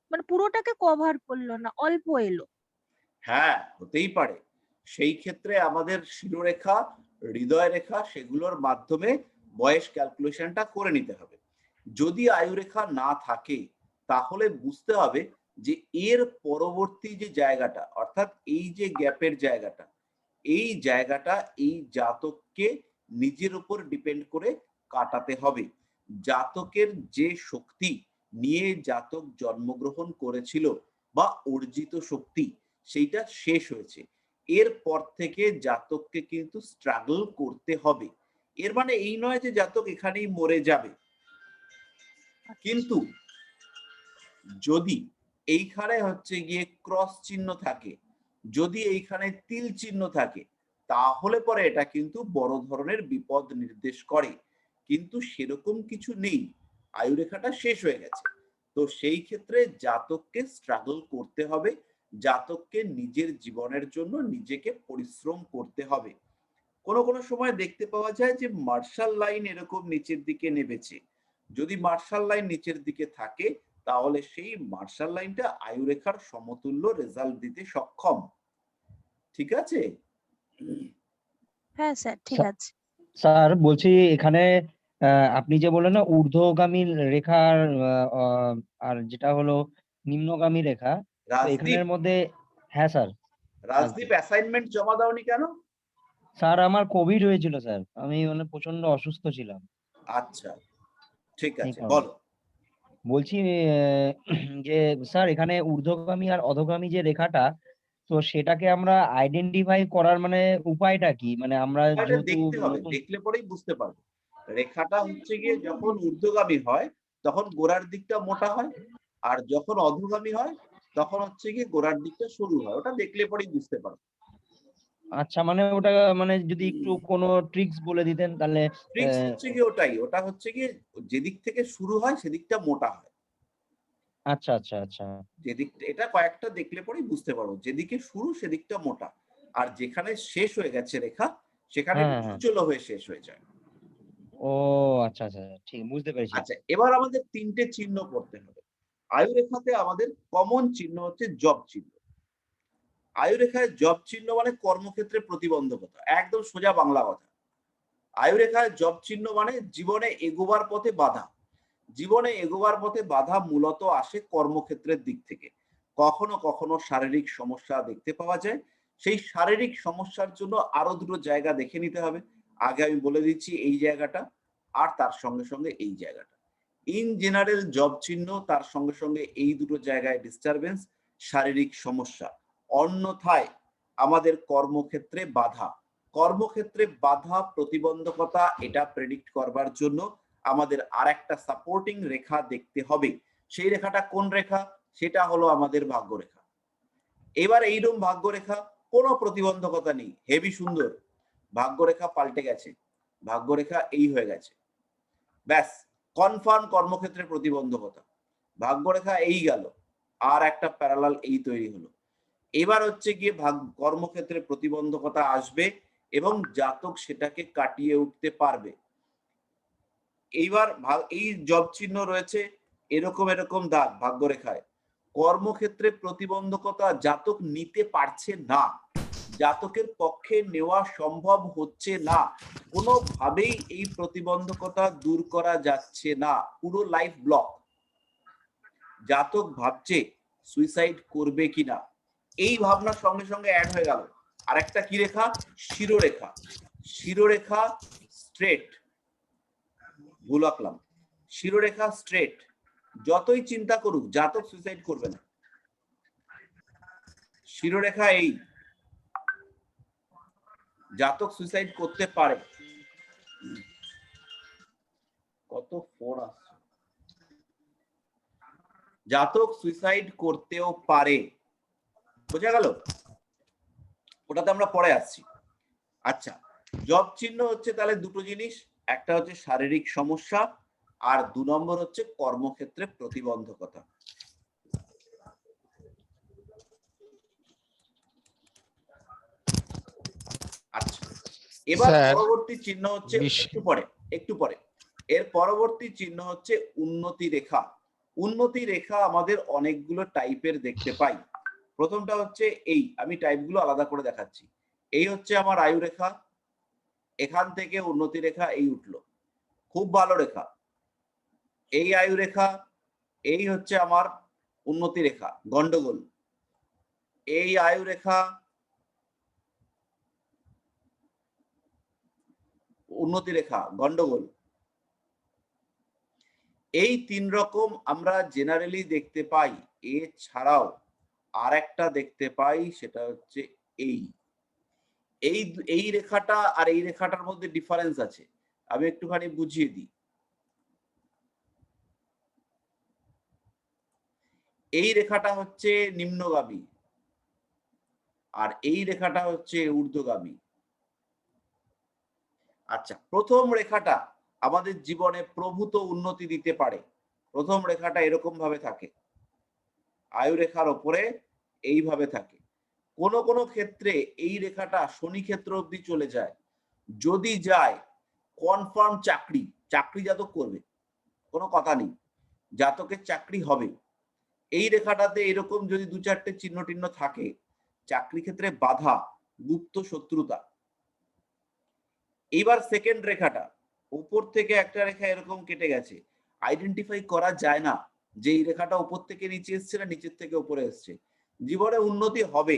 মানে পুরোটাকে কভার করলো না, অল্প এলো। হ্যাঁ, হতেই পারে। সেই ক্ষেত্রে আমাদের শিরোরেখা, হৃদয় রেখা সেগুলোর মাধ্যমে বয়স ক্যালকুলেশনটা করে নিতে হবে। যদি আয়ুরেখা না থাকে তাহলে বুঝতে হবে যে এর পরবর্তী যে জায়গাটা, অর্থাৎ এই যে গ্যাপের জায়গাটা, এই জায়গাটা এই জাতককে নিজের উপর ডিপেন্ড করে কাটাতে হবে। জাতকের যে শক্তি নিয়ে জাতক জন্মগ্রহণ করেছিল বা অর্জিত শক্তি সেইটা শেষ হয়েছে, এরপর থেকে জাতককে কিন্তু স্ট্রাগল করতে হবে। এর মানে এই নয় যে জাতক এখানেই মরে যাবে, কিন্তু যদি এইখানে হচ্ছে গিয়ে ক্রস চিহ্ন থাকে, যদি এইখানে তিল চিহ্ন থাকে, তাহলে পরে এটা কিন্তু বড় ধরনের বিপদ নির্দেশ করে, কিন্তু সেরকম কিছু নেই, আয়ুরেখাটা শেষ হয়ে গেছে। তো সেই ক্ষেত্রে জাতককে স্ট্রাগল করতে হবে, জাতককে নিজের জীবনের জন্য নিজেকে পরিশ্রম করতে হবে। কোনো কোনো সময় দেখতে পাওয়া যায় যে মার্শাল লাইন এরকম নিচের দিকে নেমেছে, যদি মার্শাল লাইন নিচের দিকে থাকে তাহলে সেই মার্শাল লাইনটা আয়ুরেখার সমতুল্য রেজাল্ট দিতে সক্ষম। ঠিক আছে? হ্যাঁ স্যার, ঠিক আছে। স্যার বলছি এখানে আপনি যে বললেন না ঊর্ধ্বগামী রেখার আর যেটা হলো নিম্নগামী রেখা, তো রাজদীপ, এখানের মধ্যে। হ্যাঁ স্যার। রাজদীপ অ্যাসাইনমেন্ট জমা দাওনি কেন? স্যার আমার কোভিড হয়েছিল স্যার, আমি মানে প্রচন্ড অসুস্থ ছিলাম। আচ্ছা, ঠিক এই আছে, কারণে বলো। বলছি যে স্যার এখানে ঊর্ধ্বগামী আর অধোগামী যে রেখাটা, তো সেটাকে আমরা আইডেন্টিফাই করার মানে উপায়টা কি? মানে আমরা এটা যেহেতু দেখতে হবে, নতুন। দেখলে পরেই বুঝতে পারবে। রেখাটা হচ্ছে গিয়ে যখন ঊর্ধ্বগামী হয় তখন গোড়ার দিকটা মোটা হয়, আর যখন অধোগামী হয় তখন হচ্ছে গিয়ে গোড়ার দিকটা সরু হয়। ওটা দেখলে পরেই বুঝতে পারবে। আচ্ছা, মানে ওটা মানে যদি একটু কোনো ট্রিক্স বলে দিতেন তাহলে। ট্রিক্স হচ্ছে গিয়ে ওটাই, ওটা হচ্ছে গিয়ে যেদিক থেকে শুরু হয় সেদিকটা মোটা হয়। আচ্ছা আচ্ছা আচ্ছা। যেদিক, এটা কয়েকটা দেখলে পরেই বুঝতে পারবো, যেদিকে শুরু সেদিকটা মোটা, আর যেখানে শেষ হয়ে গেছে রেখা সেখানে হ্যাঁ হ্যাঁ হ্যাঁ। উজ্জ্বল হয়ে শেষ হয়ে যায়। ও আচ্ছা আচ্ছা, ঠিক বুঝতে পেরেছি। আচ্ছা, এবার আমাদের তিনটে চিহ্ন পড়তে হবে। আয়ুরেখাতে আমাদের কমন চিহ্ন হচ্ছে জব চিহ্ন। আয়ুরেখায় জব চিহ্ন মানে কর্মক্ষেত্রে প্রতিবন্ধকতা, একদম সোজা বাংলা কথা। আয়ুরেখায় জব চিহ্ন মানে জীবনে এগোবার পথে বাধা। জীবনে এগোবার পথে বাধা মূলত আসে কর্মক্ষেত্রের দিক থেকে। কখনো কখনো শারীরিক সমস্যা দেখতে পাওয়া যায়। সেই শারীরিক সমস্যার জন্য আরো দুটো জায়গা দেখে নিতে হবে। আগে আমি বলে দিচ্ছি এই জায়গাটা, আর তার সঙ্গে সঙ্গে এই জায়গাটা। ইন জেনারেল জব চিহ্ন, তার সঙ্গে সঙ্গে এই দুটো জায়গায় ডিস্টারবেন্স, শারীরিক সমস্যা। অন্যথায় আমাদের কর্মক্ষেত্রে বাধা। কর্মক্ষেত্রে বাধা, প্রতিবন্ধকতা, এটা প্রেডিক্ট করবার জন্য আমাদের আর একটা সাপোর্টিং রেখা দেখতে হবে। সেই রেখাটা কোন রেখা? সেটা হলো আমাদের ভাগ্যরেখা। এবার এইরকম ভাগ্যরেখা, কোনো প্রতিবন্ধকতা নেই, হেভি সুন্দর, ভাগ্যরেখা পাল্টে গেছে, ভাগ্যরেখা এই হয়ে গেছে, ব্যাস কনফার্ম কর্মক্ষেত্রে প্রতিবন্ধকতা। ভাগ্যরেখা এই গেল, আর একটা প্যারালাল এই তৈরি হলো। এবার হচ্ছে গিয়ে কর্মক্ষেত্রে প্রতিবন্ধকতা আসবে এবং জাতক সেটাকে কাটিয়ে উঠতে পারবে। এইবার এই জব চিহ্ন রয়েছে, এরকম এরকম দাগ ভাগ্যরেখায়। কর্মক্ষেত্রে প্রতিবন্ধকতা জাতক নিতে পারছে না, জাতকের পক্ষে নেওয়া সম্ভব হচ্ছে না, কোনোভাবেই এই প্রতিবন্ধকতা দূর করা যাচ্ছে না, পুরো লাইফ ব্লক। জাতক ভাবছে সুইসাইড করবে কিনা, এই ভাবনার সঙ্গে সঙ্গে অ্যাড হয়ে গেল আরেকটা কি রেখা? শিরোরেখা। শিরোরেখা স্ট্রেট, ভুল আঁকলাম, শিরোরেখা স্ট্রেট। যতই চিন্তা করুক জাতক সুইসাইড করবে না। শিরোরেখা এই, জাতক সুইসাইড করতে পারে। কত ফোন আসছে, জাতক সুইসাইড করতেও পারে, বোঝা গেল? ওটাতে আমরা পরে আসছি। আচ্ছা, জব চিহ্ন হচ্ছে তাহলে দুটো জিনিস, একটা হচ্ছে শারীরিক সমস্যা, আর 2 নম্বর হচ্ছে কর্মক্ষেত্রে প্রতিবন্ধকতা। আচ্ছা, এবার পরবর্তী চিহ্ন হচ্ছে, একটু পরে এর পরবর্তী চিহ্ন হচ্ছে উন্নতি রেখা। উন্নতি রেখা আমাদের অনেকগুলো টাইপের দেখতে পাই। প্রথমটা হচ্ছে এই, আমি টাইপগুলো আলাদা করে দেখাচ্ছি। এই হচ্ছে আমার আয়ু রেখা, এখান থেকে উন্নতি রেখা এই উঠলো, খুব ভালো রেখা। এই আয়ু রেখা, এই হচ্ছে আমার উন্নতি রেখা, গন্ডগোল। এই আয়ু রেখা, উন্নতি রেখা, গন্ডগোল। এই 3 রকম আমরা জেনারেলি দেখতে পাই। এছাড়াও আর একটা দেখতে পাই, সেটা হচ্ছে এই এই রেখাটা আর এই রেখাটার মধ্যে ডিফারেন্স আছে, আমি একটুখানি বুঝিয়ে দিই। এই রেখাটা হচ্ছে নিম্নগামী আর এই রেখাটা হচ্ছে ঊর্ধ্বগামী। আচ্ছা, প্রথম রেখাটা আমাদের জীবনে প্রভূত উন্নতি দিতে পারে। প্রথম রেখাটা এরকম ভাবে থাকে, আয়ু রেখার ওপরে এইভাবে থাকে। কোন কোন ক্ষেত্রে এই রেখাটা শনি ক্ষেত্র অবধি চলে যায়। যদি যায়, কনফার্ম চাকরি, চাকরি জাতক করবে, কোনো কথা নেই, জাতকের চাকরি হবে। এই রেখাটাতে এরকম যদি 2-4টে চিহ্ন টিহ্ন থাকে, চাকরি ক্ষেত্রে বাধা, গুপ্ত শত্রুতা, এইবার সেকেন্ড রেখাটা, উপর থেকে একটা রেখা এরকম কেটে গেছে, আইডেন্টিফাই করা যায় না যে এই রেখাটা উপর থেকে নিচে এসছে না নিচের থেকে উপরে এসছে। জীবনে উন্নতি হবে,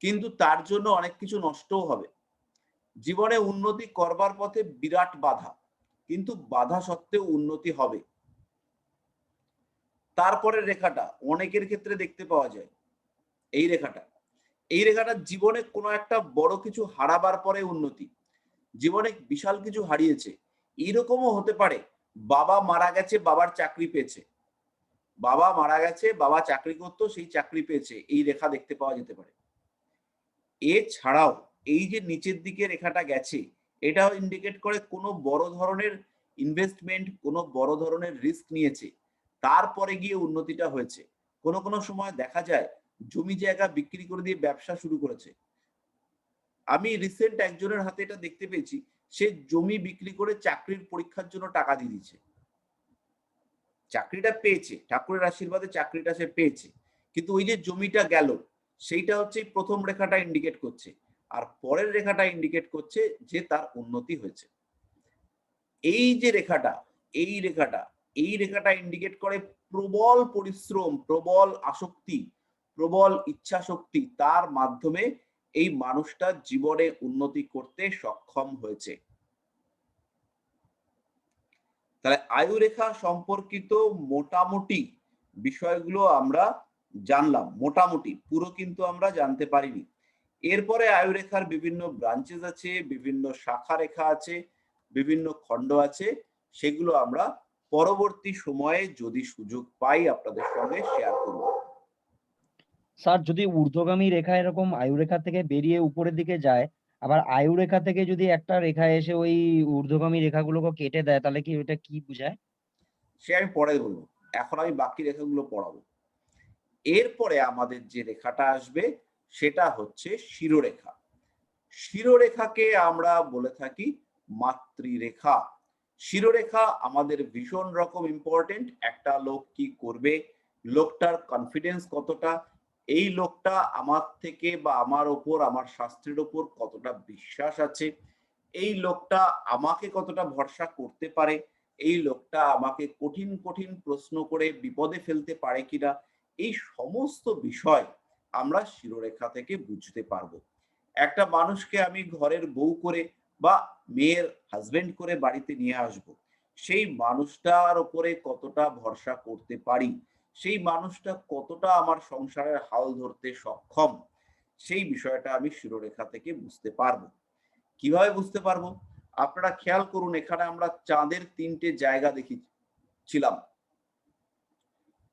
কিন্তু তার জন্য অনেক কিছু নষ্টও হবে। জীবনে উন্নতি করবার পথে বিরাট বাধা, কিন্তু বাধা সত্ত্বেও উন্নতি হবে। তারপরের রেখাটা অনেকের ক্ষেত্রে দেখতে পাওয়া যায়, এই রেখাটা জীবনে কোনো একটা বড় কিছু হারাবার পরে উন্নতি, জীবনে বিশাল কিছু হারিয়েছে। এরকমও হতে পারে বাবা মারা গেছে, বাবার চাকরি পেয়েছে, বাবা মারা গেছে, বাবা চাকরি করতো, সেই চাকরি পেয়েছে, এই রেখা দেখতে পাওয়া যেতে পারে। এছাড়াও এই যে নিচের দিকে রেখাটা গেছে, এটাও ইন্ডিকেট করে কোনো বড় ধরনের ইনভেস্টমেন্ট, কোনো বড় ধরনের রিস্ক নিয়েছে, তারপরে গিয়ে উন্নতিটা হয়েছে। কোনো কোনো সময় দেখা যায় জমি জায়গা বিক্রি করে দিয়ে ব্যবসা শুরু করেছে। আমি রিসেন্ট একজনের হাতে এটা দেখতে পেয়েছি, সে জমি বিক্রি করে চাকরির পরীক্ষার জন্য টাকা দিয়ে দিচ্ছে, চাকরিটা পেয়েছে, ঠাকুরের আশীর্বাদে চাকরিটা সে পেয়েছে, কিন্তু ওই যে জমিটা গেল, সেইটা হচ্ছে প্রথম রেখাটা ইন্ডিকেট করছে, আর পরের রেখাটা ইন্ডিকেট করছে যে তার উন্নতি হয়েছে। এই যে রেখাটা, এই রেখাটা ইন্ডিকেট করে প্রবল পরিশ্রম, প্রবল আসক্তি, প্রবল ইচ্ছা শক্তি, তার মাধ্যমে এই মানুষটা জীবনে উন্নতি করতে সক্ষম হয়েছে। তাহলে আয়ু রেখা সম্পর্কিত মোটামুটি বিষয়গুলো আমরা জানলাম, মোটামুটি, পুরো কিন্তু আমরা জানতে পারিনি। এরপরে আয়ু রেখার বিভিন্ন ব্রাঞ্চেস আছে, বিভিন্ন শাখা রেখা আছে, বিভিন্ন খণ্ড আছে, সেগুলো আমরা পরবর্তী সময়ে যদি সুযোগ পাই আপনাদের সঙ্গে শেয়ার করব। স্যার যদি ঊর্ধ্বগামী রেখা এরকম আয়ু রেখা থেকে বেরিয়ে উপরের দিকে যায়, আবার আয়ু রেখা থেকে যদি একটা রেখা এসে ওই ঊর্ধ্বগামী রেখাগুলোকে কেটে দেয়, তাহলে কি ওটা কি বোঝায়? সে আমি পরে বলবো, এখন আমি বাকি রেখাগুলো পড়াবো। এরপরে আমাদের যে রেখাটা আসবে সেটা হচ্ছে শিরোরেখা। শিরোরেখাকে আমরা বলে থাকি মাতৃরেখা। শিরোরেখা আমাদের ভীষণ রকম ইম্পর্টেন্ট। একটা লোক কি করবে, লোকটার কনফিডেন্স কতটা, এই লোকটা আমার থেকে বা আমার ওপর, আমার শাস্ত্রের ওপর কতটা বিশ্বাস আছে, এই লোকটা আমাকে কতটা ভরসা করতে পারে, এই লোকটা আমাকে কঠিন কঠিন প্রশ্ন করে বিপদে ফেলতে পারে কিনা, এই সমস্ত বিষয় আমরা শিরোরেখা থেকে বুঝতে পারবো। একটা মানুষকে আমি ঘরের বউ করে বা মেয়ের হাজবেন্ড করে বাড়িতে নিয়ে আসব, সেই মানুষটার উপরে কতটা ভরসা করতে পারি, সেই মানুষটা কতটা আমার সংসারের হাল ধরতে সক্ষম, সেই বিষয়টা আমি শিরোরেখা থেকে বুঝতে পারবো। কিভাবে বুঝতে পারবো? আপনারা খেয়াল করুন, এখানে আমরা চাঁদের 3টে জায়গা দেখিছিলাম।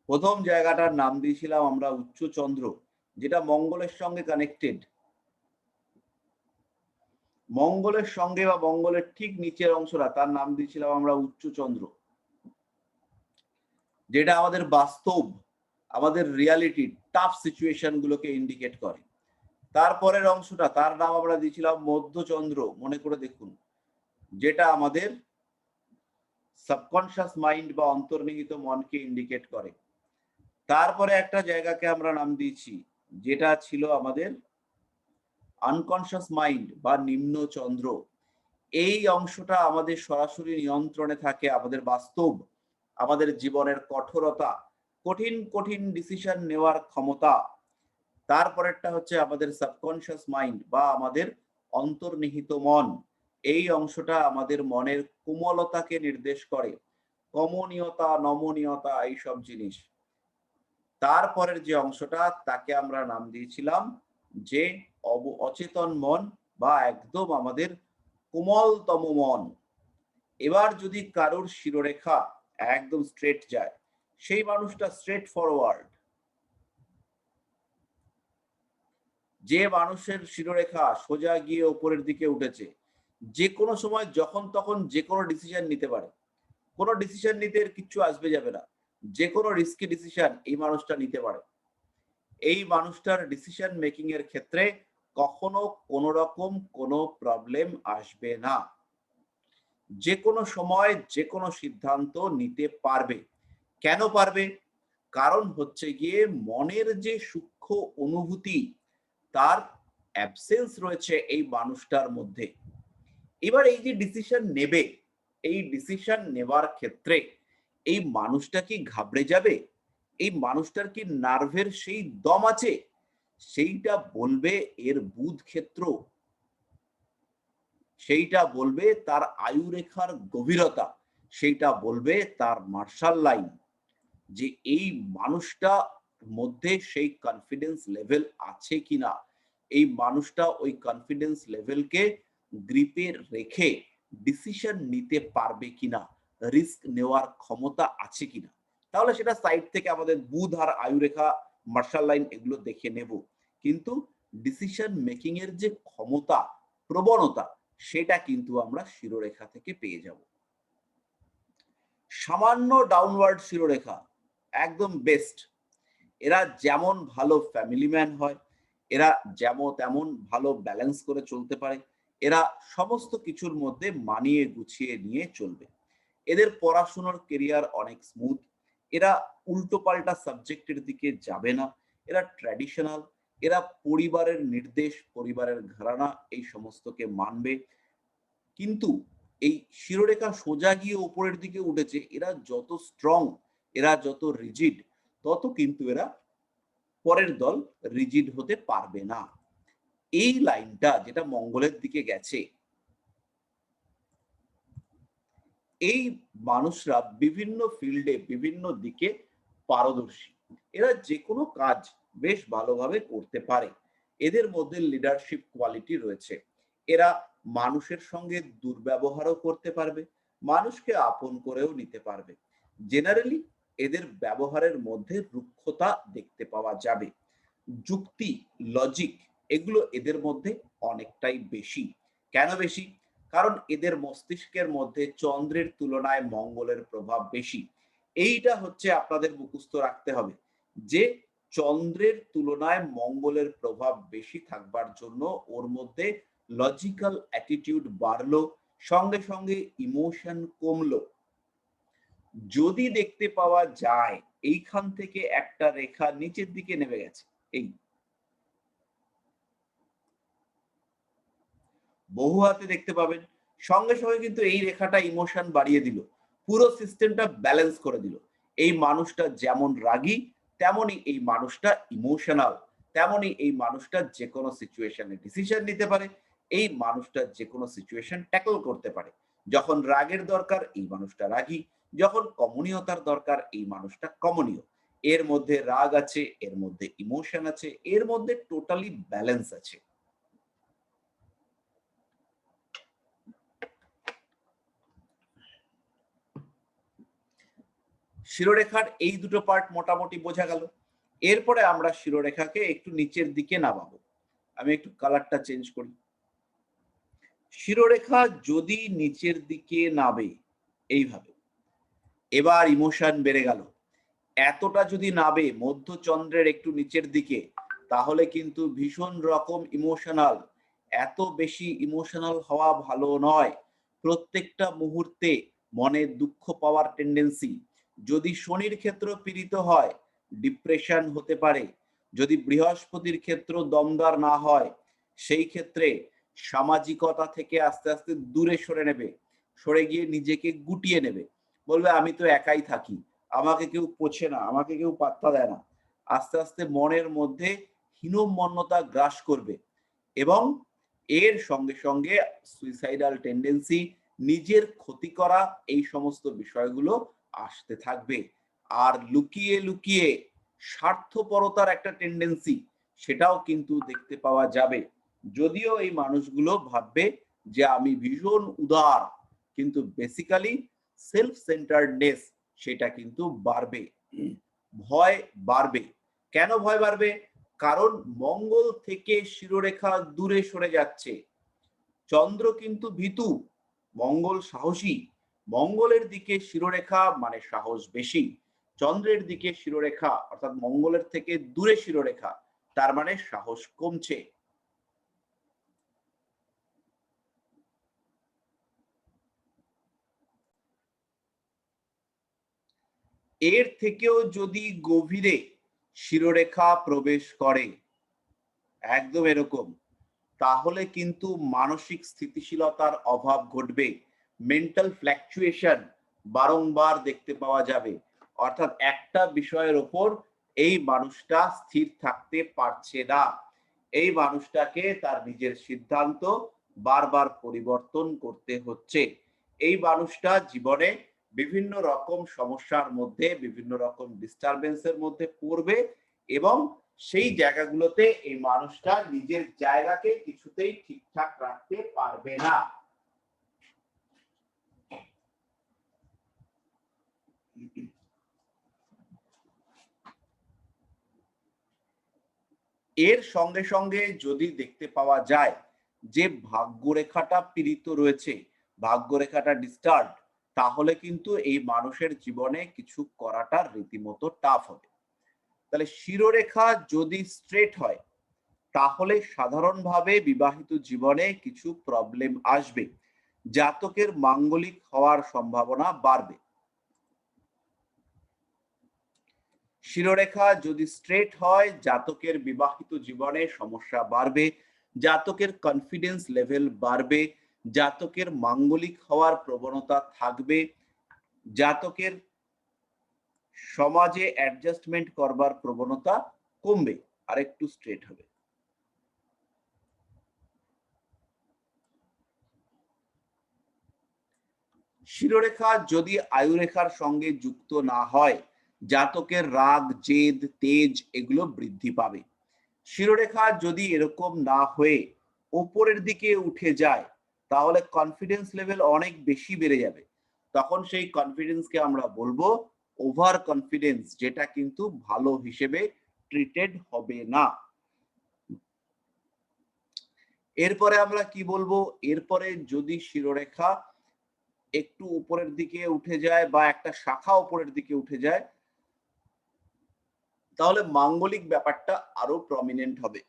প্রথম জায়গাটার নাম দিয়েছিলাম আমরা উচ্চ চন্দ্র, যেটা মঙ্গলের সঙ্গে কানেক্টেড। মঙ্গলের সঙ্গে বা মঙ্গলের ঠিক নিচের অংশটা, তার নাম দিয়েছিলাম আমরা উচ্চ চন্দ্র, যেটা আমাদের বাস্তব, আমাদের রিয়ালিটি, টাফ সিচুয়েশন গুলোকে ইন্ডিকেট করে। তারপরের অংশটা, তার নাম আমরা দিয়েছিলাম মধ্যচন্দ্র, মনে করে দেখুন, যেটা আমাদের সাবকনশিয়াস মাইন্ড বা অন্তর্নিহিত মনকে ইন্ডিকেট করে। তারপরে একটা জায়গাকে আমরা নাম দিয়েছি যেটা ছিল আমাদের আনকনশিয়াস মাইন্ড বা নিম্ন চন্দ্র। এই অংশটা আমাদের সরাসরি নিয়ন্ত্রণে থাকে, আমাদের বাস্তব, আমাদের জীবনের কঠোরতা, কঠিন কঠিন ডিসিশন নেওয়ার ক্ষমতা। তারপরেরটা হচ্ছে আমাদের সাবকনশিয়াস মাইন্ড বা আমাদের অন্তর্নিহিত মন। এই অংশটা আমাদের মনের কোমলতাকে নির্দেশ করে, কমনীয়তা, নমনীয়তা, এইসব জিনিস। তারপরের যে অংশটা, তাকে আমরা নাম দিয়েছিলাম যে অচেতন মন বা একদম আমাদের কোমলতম মন। এবার যদি কারোর শিরোরেখা একদম স্ট্রেট যায়, সেই মানুষটা স্ট্রেট ফরওয়ার্ড। যে মানুষের শিরোরেখা সোজা গিয়ে উপরের দিকে উঠেছে, যে কোনো সময় যখন তখন যে কোনো ডিসিশন নিতে পারে, কোনো ডিসিশন নিতে কিচ্ছু আসবে যাবে না, যে কোনো রিস্কি ডিসিশন এই মানুষটা নিতে পারে। এই মানুষটার ডিসিশন মেকিং এর ক্ষেত্রে কখনো কোনো রকম কোনো প্রবলেম আসবে না, যে কোনো সময় যে কোনো সিদ্ধান্ত নিতে পারবে। কেন পারবে? কারণ হচ্ছে গিয়ে মনের যে সূক্ষ্ম অনুভূতি, তার অ্যাবসেন্স রয়েছে এই মানুষটার মধ্যে। এবার এই যে ডিসিশন নেবে, এই ডিসিশন নেওয়ার ক্ষেত্রে এই মানুষটা কি ঘাবড়ে যাবে, এই মানুষটার কি নার্ভের সেই দম আছে, সেইটা বলবে এর বুধ ক্ষেত্র, সেইটা বলবে তার আয়ু রেখার গভীরতা, সেইটা বলবে তার মার্শাল লাইন, যে এই মানুষটা মধ্যে সেই কনফিডেন্স লেভেল আছে কিনা, এই মানুষটা ওই কনফিডেন্স লেভেলকে গ্রিপে রেখে ডিসিশন নিতে পারবে কিনা, রিস্ক নেওয়ার ক্ষমতা আছে কিনা। তাহলে সেটা সাইড থেকে আমাদের বুধ আর আয়ুরেখা মার্শাল লাইন এগুলো দেখে নেব, কিন্তু ডিসিশন মেকিং এর যে ক্ষমতা, প্রবণতা, সেটা কিন্তু আমরা শিরোরেখা থেকে পেয়ে যাব। সামান্য ডাউনওয়ার্ড শিরোরেখা একদম বেস্ট। এরা যেমন ভালো ফ্যামিলি ম্যান হয়, এরা যেমন তেমন ভালো ব্যালেন্স করে চলতে পারে, এরা সমস্ত কিছুর মধ্যে মানিয়ে গুছিয়ে নিয়ে চলবে। এদের পড়াশোনার কেরিয়ার অনেক স্মুথ, এরা উল্টো পাল্টা সাবজেক্টের দিকে যাবে না, এরা ট্র্যাডিশনাল, এরা পরিবারের নির্দেশ, পরিবারের ঘরানা এই সমস্তকে মানবে। কিন্তু এই শিরোরেখা সোজা গিয়ে উপরের দিকে উঠেছে, এরা যত স্ট্রং, এরা যত রিজিড, তত কিন্তু এরা পরের দল রিজিড হতে পারবে না। এই লাইনটা যেটা মঙ্গলের দিকে গেছে, এই মানুষরা বিভিন্ন ফিল্ডে বিভিন্ন দিকে পারদর্শী, এরা যে কোনো কাজ বেশ ভালোভাবে করতে পারে, এদের মধ্যে লিডারশিপ কোয়ালিটি রয়েছে, এরা মানুষের সঙ্গে দুর্ব্যবহারও করতে পারবে, মানুষকে আপন করেও নিতে পারবে। জেনারেলি এদের ব্যবহারের মধ্যে রুক্ষতা দেখতে পাওয়া যাবে, যুক্তি, লজিক এগুলো এদের মধ্যে অনেকটাই বেশি। কেন বেশি? কারণ এদের মস্তিষ্কের মধ্যে চন্দ্রের তুলনায় মঙ্গলের প্রভাব বেশি। এইটা হচ্ছে আপনাদের মুখস্থ রাখতে হবে, যে চন্দ্রের তুলনায় মঙ্গলের প্রভাব বেশি থাকবার জন্য ওর মধ্যে লজিক্যাল অ্যাটিটিউড বাড়লো, সঙ্গে সঙ্গে ইমোশন কমলো। যদি দেখতে পাওয়া যায় এইখান থেকে একটা রেখা নিচের দিকে নেমে গেছে, এই বহু হাতে দেখতে পাবেন, সঙ্গে সঙ্গে কিন্তু এই রেখাটা ইমোশন বাড়িয়ে দিল, পুরো সিস্টেমটা ব্যালেন্স করে দিল। এই মানুষটা যেমন রাগী, তেমনি এই মানুষটা ইমোশনাল, তেমনি এই মানুষটা যে কোনো সিচুয়েশনে ডিসিশন নিতে পারে, এই মানুষটা যে কোনো সিচুয়েশন ট্যাকল করতে পারে। যখন রাগের দরকার এই মানুষটা রাগী, যখন কমনীয়তার দরকার এই মানুষটা কমনীয়। এর মধ্যে রাগ আছে, এর মধ্যে ইমোশন আছে, এর মধ্যে টোটালি ব্যালেন্স আছে। শিরোরেখার এই দুটো পার্ট মোটামুটি বোঝা গেল। এরপরে আমরা শিরোরেখাকে একটু নিচের দিকে নামাবো। আমি একটু কালারটা চেঞ্জ করি। শিরোরেখা যদি নিচের দিকে নাবে এইভাবে, এবার ইমোশন বেড়ে গেল, এতটা যদি নাবে মধ্যচন্দ্রের একটু নিচের দিকে, তাহলে কিন্তু ভীষণ রকম ইমোশনাল। এত বেশি ইমোশনাল হওয়া ভালো নয়। প্রত্যেকটা মুহূর্তে মনে দুঃখ পাওয়ার টেন্ডেন্সি। যদি শনির ক্ষেত্র পীড়িত হয় ডিপ্রেশন হতে পারে, যদি বৃহস্পতির ক্ষেত্র দমদার না হয় সেই ক্ষেত্রে সামাজিকতা থেকে আস্তে আস্তে দূরে সরে নেবে, সরে গিয়ে নিজেকে গুটিয়ে নেবে, বলবে আমি তো একাই থাকি, আমাকে কেউ পোছে না, আমাকে কেউ পাত্তা দেয় না। আস্তে আস্তে মনের মধ্যে হীনমন্যতা গ্রাস করবে এবং এর সঙ্গে সঙ্গে সুইসাইডাল টেন্ডেন্সি, নিজের ক্ষতি করা, এই সমস্ত বিষয়গুলো আসতে থাকবে। আর লুকিয়ে লুকিয়ে স্বার্থপরতার একটা টেন্ডেন্সি, সেটাও কিন্তু দেখতে পাওয়া যাবে। যদিও এই মানুষগুলো ভাববে যে আমি ভীষণ উদার, কিন্তু বেসিক্যালি সেলফ সেন্টার্ডনেস সেটা কিন্তু বাড়বে, ভয় বাড়বে। কেন ভয় বাড়বে? কারণ মঙ্গল থেকে শিরোরেখা দূরে সরে যাচ্ছে। চন্দ্র কিন্তু ভীতু, মঙ্গল সাহসী। মঙ্গলের দিকে শিরোরেখা মানে সাহস বেশি, চন্দ্রের দিকে শিরোরেখা অর্থাৎ মঙ্গলের থেকে দূরে শিরোরেখা তার মানে সাহস কমছে। এর থেকেও যদি গভীরে শিরোরেখা প্রবেশ করে, একদম এরকম, তাহলে কিন্তু মানসিক স্থিতিশীলতার অভাব ঘটবে, মেন্টাল ফ্ল্যাকচুয়েশন বারংবার দেখতে পাওয়া যাবে। অর্থাৎ একটা বিষয়ের ওপর এই মানুষটা স্থির থাকতে পারছে না, এই মানুষটাকে তার নিজের সিদ্ধান্ত বারবার পরিবর্তন করতে হচ্ছে। এই মানুষটা জীবনে বিভিন্ন রকম সমস্যার মধ্যে, বিভিন্ন রকম ডিস্টারবেন্সের মধ্যে পড়বে এবং সেই জায়গাগুলোতে এই মানুষটা নিজের জায়গাকে কিছুতেই ঠিকঠাক রাখতে পারবে না। এর সঙ্গে সঙ্গে যদি দেখতে পাওয়া যায় যে ভাগ্যরেখাটা পীড়িত রয়েছে, ভাগ্যরেখাটা ডিস্টার্ব, তাহলে কিন্তু এই মানুষের জীবনে কিছু করাটা রীতিমতো টাফ হবে। তাহলে শিরোরেখা যদি স্ট্রেট হয় তাহলে সাধারণভাবে বিবাহিত জীবনে কিছু প্রবলেম আসবে, জাতকের মাঙ্গলিক হওয়ার সম্ভাবনা বাড়বে। শিরোরেখা যদি স্ট্রেট হয় জাতকের বিবাহিত জীবনে সমস্যা বাড়বে, জাতকের কনফিডেন্স লেভেল বাড়বে, জাতকের মাঙ্গলিক হওয়ার প্রবণতা থাকবে, জাতকের সমাজে অ্যাডজাস্টমেন্ট করবার প্রবণতা কমবে, আর একটু স্ট্রেট হবে। শিরোরেখা যদি আয়ুরেখার সঙ্গে যুক্ত না হয় জাতকের রাগ, জেদ, তেজ এগুলো বৃদ্ধি পাবে। শিরোরেখা যদি এরকম না হয়ে ওপরের দিকে উঠে যায় তাহলে কনফিডেন্স লেভেল অনেক বেশি বেড়ে যাবে। তখন সেই কনফিডেন্সকে আমরা বলবো ওভার কনফিডেন্স, যেটা কিন্তু ভালো হিসেবে ট্রিটেড হবে না। এরপরে আমরা কি বলবো, এরপরে যদি শিরোরেখা একটু উপরের দিকে উঠে যায় বা একটা শাখা উপরের দিকে উঠে যায় তাহলে মাঙ্গলিক ব্যাপারটা আরো প্রমিনেন্ট হবে।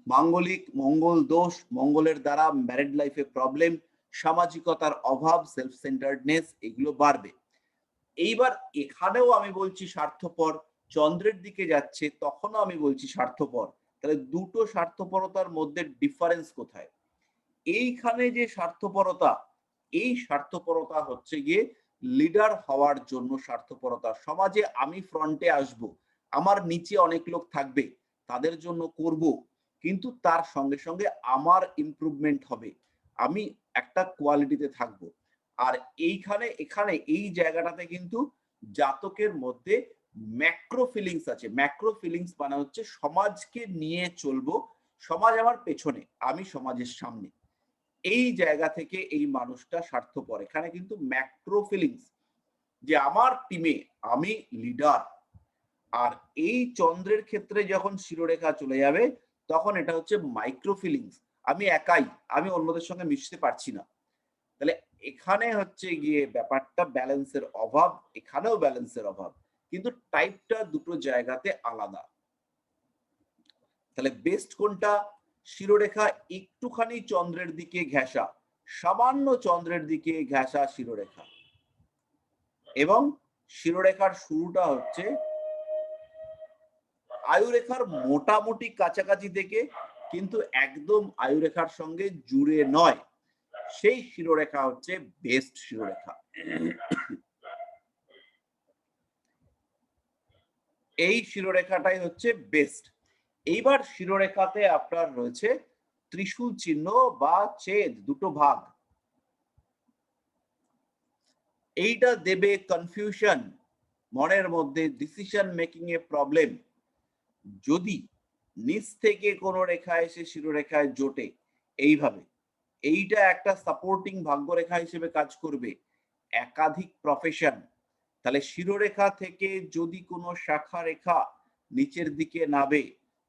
মাঙ্গলিক, মঙ্গল দোষ, মঙ্গলের দ্বারা ম্যারিড লাইফে প্রবলেম, সামাজিকতার অভাব, সেলফ সেন্টার্ডনেস এগুলো বাড়বে। এইবার এখানেও আমি বলছি স্বার্থপর, চন্দ্রের দিকে যাচ্ছে তখনও আমি বলছি স্বার্থপর। তাহলে দুটো স্বার্থপরতার মধ্যে ডিফারেন্স কোথায়? এইখানে যে স্বার্থপরতা, এই স্বার্থপরতা হচ্ছে গিয়ে লিডার হওয়ার জন্য স্বার্থপরতা। সমাজে আমি ফ্রন্টে আসব, আমার নিচে অনেক লোক থাকবে, তাদের জন্য করব, কিন্তু তার সঙ্গে সঙ্গে আমার ইমপ্রুভমেন্ট হবে, আমি একটা কোয়ালিটিতে থাকব। আর এখানে এই জায়গাটাতে কিন্তু জাতকের মধ্যে ম্যাক্রো ফিলিংস আছে। ম্যাক্রো ফিলিংস মানে হচ্ছে সমাজকে নিয়ে চলবো, সমাজ আমার পেছনে, আমি সমাজের সামনে। এই জায়গা থেকে এই মানুষটা স্বার্থপর। এখানে কিন্তু ম্যাক্রো ফিলিংস যে আমার টিমে আমি লিডার। আর এই চন্দ্রের ক্ষেত্রে যখন শিরোরেখা চলে যাবে তখন এটা হচ্ছে মাইক্রো ফিলিংস, আমি একাই, আমি অন্যদের সঙ্গে মিশতে পারছি না। তাহলে এখানে হচ্ছে গিয়ে ব্যাপারটা ব্যালেন্সের অভাব, এখানেও ব্যালেন্সের অভাব, কিন্তু টাইপটা দুটো জায়গাতে আলাদা। তাহলে বেস্ট কোনটা? শিরোরেখা একটুখানি চন্দ্রের দিকে ঘেঁষা, সামান্য চন্দ্রের দিকে ঘেঁষা শিরোরেখা, এবং শিরোরেখার শুরুটা হচ্ছে আয়ুরেখার মোটামুটি কাছাকাছি থেকে, কিন্তু একদম আয়ুরেখার সঙ্গে জুড়ে নয়, সেই শিরোরেখা হচ্ছে বেস্ট শিরোরেখা। এই শিরোরেখাটাই হচ্ছে বেস্ট। এইবার শিরোরেখাতে আপনার রয়েছে ত্রিশূল চিহ্ন বা ছেদ, দুটো ভাগ। এইটা দেবে কনফিউশন, মনের মধ্যে ডিসিশন মেকিং এ প্রবলেম। যদি নিচ থেকে কোনো রেখা এসে শিরোরেখায় জোটে এইভাবে, এইটা একটা সাপোর্টিং ভাগ্যরেখা হিসেবে কাজ করবে। একাধিক প্রফেশন, তাহলে শিরোরেখা থেকে যদি কোনো শাখা রেখা নিচের দিকে নাবে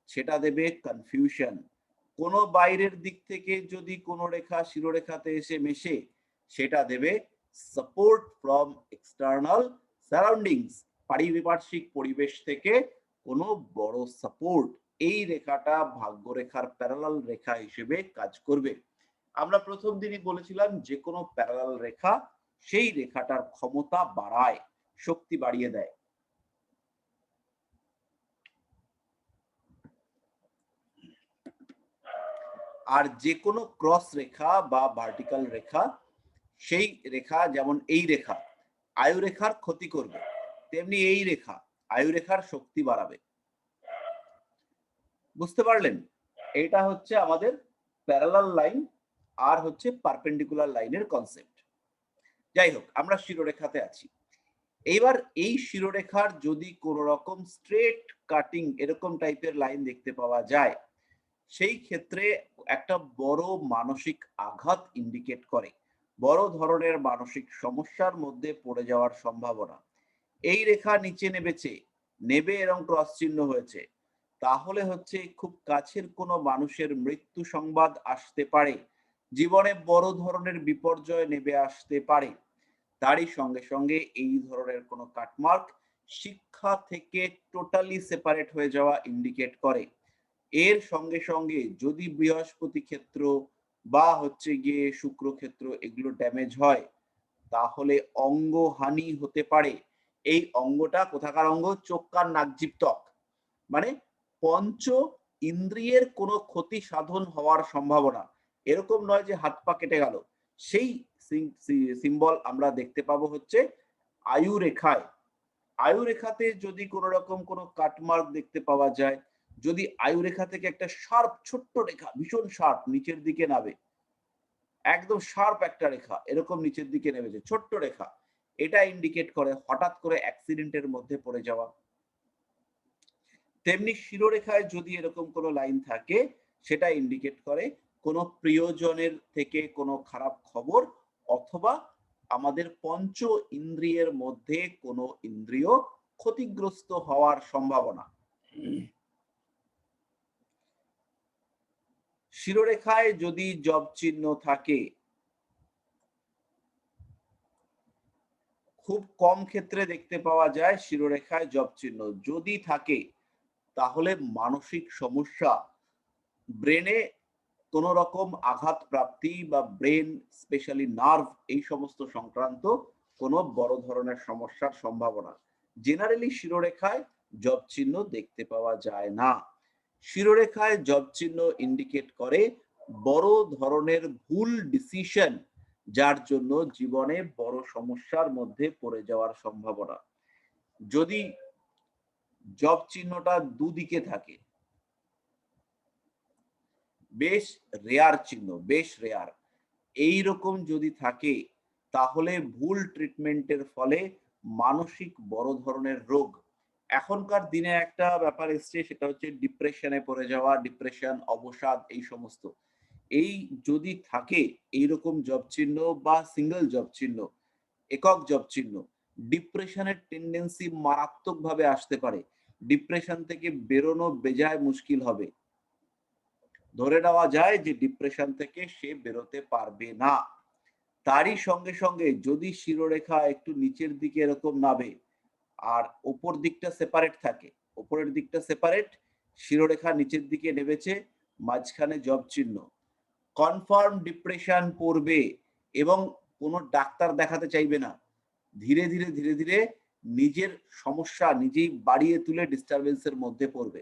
সেটা দেবে কনফিউশন। কোনো বাইরের দিক থেকে যদি কোনো রেখা শিরোরেখাতে এসে মেশে সেটা দেবে সাপোর্ট ফ্রম এক্সটার্নাল সারাউন্ডিংস, পারিপার্শ্বিক পরিবেশ থেকে কোনো বড় সাপোর্ট। এই রেখাটা ভাগ্যরেখার প্যারালাল রেখা হিসেবে কাজ করবে। আমরা প্রথম দিনই বলেছিলাম যে কোনো প্যারালাল রেখা সেই রেখাটার ক্ষমতা বাড়ায়, শক্তি বাড়িয়ে দেয়। আর যে কোনো ক্রস রেখা বা ভার্টিক্যাল রেখা, সেই রেখা যেমন এই রেখা আয়ুরেখার ক্ষতি করবে, তেমনি এই রেখা আয়ুরেখার শক্তি বাড়াবে। বুঝতে পারলেন? এটা হচ্ছে আমাদের প্যারালাল লাইন আর হচ্ছে পারপেন্ডিকুলার লাইনের কনসেপ্ট। যাই হোক, আমরা শিরোরেখাতে আছি। এইবার এই শিরোরেখার যদি কোনো রকম স্ট্রেট কাটিং এরকম টাইপের লাইন দেখতে পাওয়া যায়, সেই ক্ষেত্রে একটা বড় মানসিক আঘাত ইন্ডিকেট করে, বড় ধরনের মানসিক সমস্যার মধ্যে পড়ে যাওয়ার সম্ভাবনা। এই রেখা নিচে নেবে এরকম ক্রস চিহ্ন হয়েছে, তাহলে হচ্ছে খুব কাছের কোনো মানুষের মৃত্যু সংবাদ আসতে পারে, জীবনে বড় ধরনের বিপর্যয় নেমে আসতে পারে। তারই সঙ্গে সঙ্গে এই ধরনের কোনো কাটমার্ক শিক্ষা থেকে টোটালি সেপারেট হয়ে যাওয়া ইন্ডিকেট করে। এর সঙ্গে সঙ্গে যদি বৃহস্পতি ক্ষেত্র বা হচ্ছে গিয়ে শুক্র ক্ষেত্র এগুলো ড্যামেজ হয়, তাহলে অঙ্গহানি হতে পারে। এই অঙ্গটা কোথাকার অঙ্গ? চোখ কান নাক জিভ ত্বক, মানে পঞ্চ ইন্দ্রিয়ের কোনো ক্ষতি সাধন হওয়ার সম্ভাবনা। এরকম নয় যে হাত পা কেটে গেল। সেই সিম্বল আমরা দেখতে পাবো হচ্ছে আয়ু রেখায়। আয়ু রেখাতে যদি কোনো রকম কোনো কাটমার্ক দেখতে পাওয়া যায়, যদি আয়ু রেখা থেকে একটা শার্প ছোট্ট রেখা, ভীষণ শার্প নিচের দিকে নামে, একদম শার্প একটা রেখা এরকম নিচের দিকে নেমেছে, ছোট্ট রেখা, এটা ইন্ডিকেট করে হঠাৎ করে অ্যাক্সিডেন্টের মধ্যে পড়ে যাওয়া। তেমনি শিরোরেখায় যদি এরকম কোনো লাইন থাকে, সেটা ইন্ডিকেট করে কোনো প্রিয়জনের থেকে কোনো খারাপ খবর, অথবা আমাদের পঞ্চ ইন্দ্রিয়ের মধ্যে কোনো ইন্দ্রিয় ক্ষতিগ্রস্ত হওয়ার সম্ভাবনা। শিরোরেখায় যদি জব চিহ্ন থাকে, খুব কম ক্ষেত্রে দেখতে পাওয়া যায় শিরোরেখায় জব চিহ্ন যদি থাকে, তাহলে মানসিক সমস্যা, ব্রেনে কোন রকম আঘাত প্রাপ্তি বা ব্রেন স্পেশালি নার্ভ এই সমস্ত সংক্রান্ত কোনো বড় ধরনের সমস্যার সম্ভাবনা। জেনারেলি শিরোরেখায় জব চিহ্ন দেখতে পাওয়া যায় না। শিরোরেখায় জব চিহ্ন ইন্ডিকেট করে বড় ধরনের ভুল ডিসিশন, যার জন্য জীবনে বড় সমস্যার মধ্যে পড়ে যাওয়ার সম্ভাবনা। যদি জব চিহ্নটা দুদিকে থাকে, বেশ রেয়ার চিহ্ন, বেশ রেয়ার, এইরকম যদি থাকে, তাহলে ভুল ট্রিটমেন্টের ফলে মানসিক বড় ধরনের রোগ। এখনকার দিনে একটা ব্যাপার এসছে, সেটা হচ্ছে ডিপ্রেশনে পড়ে যাওয়া, ডিপ্রেশন, অবসাদ, এই সমস্ত। এই যদি থাকে এইরকম জব চিহ্ন বা সিঙ্গেল জব চিহ্ন, একক জব চিহ্ন, ডিপ্রেশনের টেন্ডেন্সি মারাত্মকভাবে আসতে পারে। ডিপ্রেশন থেকে বেরোনো বেজায় মুশকিল হবে। ধরে নেওয়া যায় যে ডিপ্রেশন থেকে সে বেরোতে পারবে না। তারই সঙ্গে সঙ্গে যদি শিরোরেখা একটু নিচের দিকে এরকম নামে আর উপর দিকটা সেপারেট থাকে, উপরের দিকটা সেপারেট, শিরোরেখা নিচের দিকে নেমেছে, মাঝখানে জব চিহ্ন, কনফার্ম ডিপ্রেশন পড়বে এবং কোনো ডাক্তার দেখাতে চাইবে না। ধীরে ধীরে ধীরে ধীরে নিজের সমস্যা নিজেই বাড়িয়ে তুলে ডিস্টারবেন্সের মধ্যে পড়বে।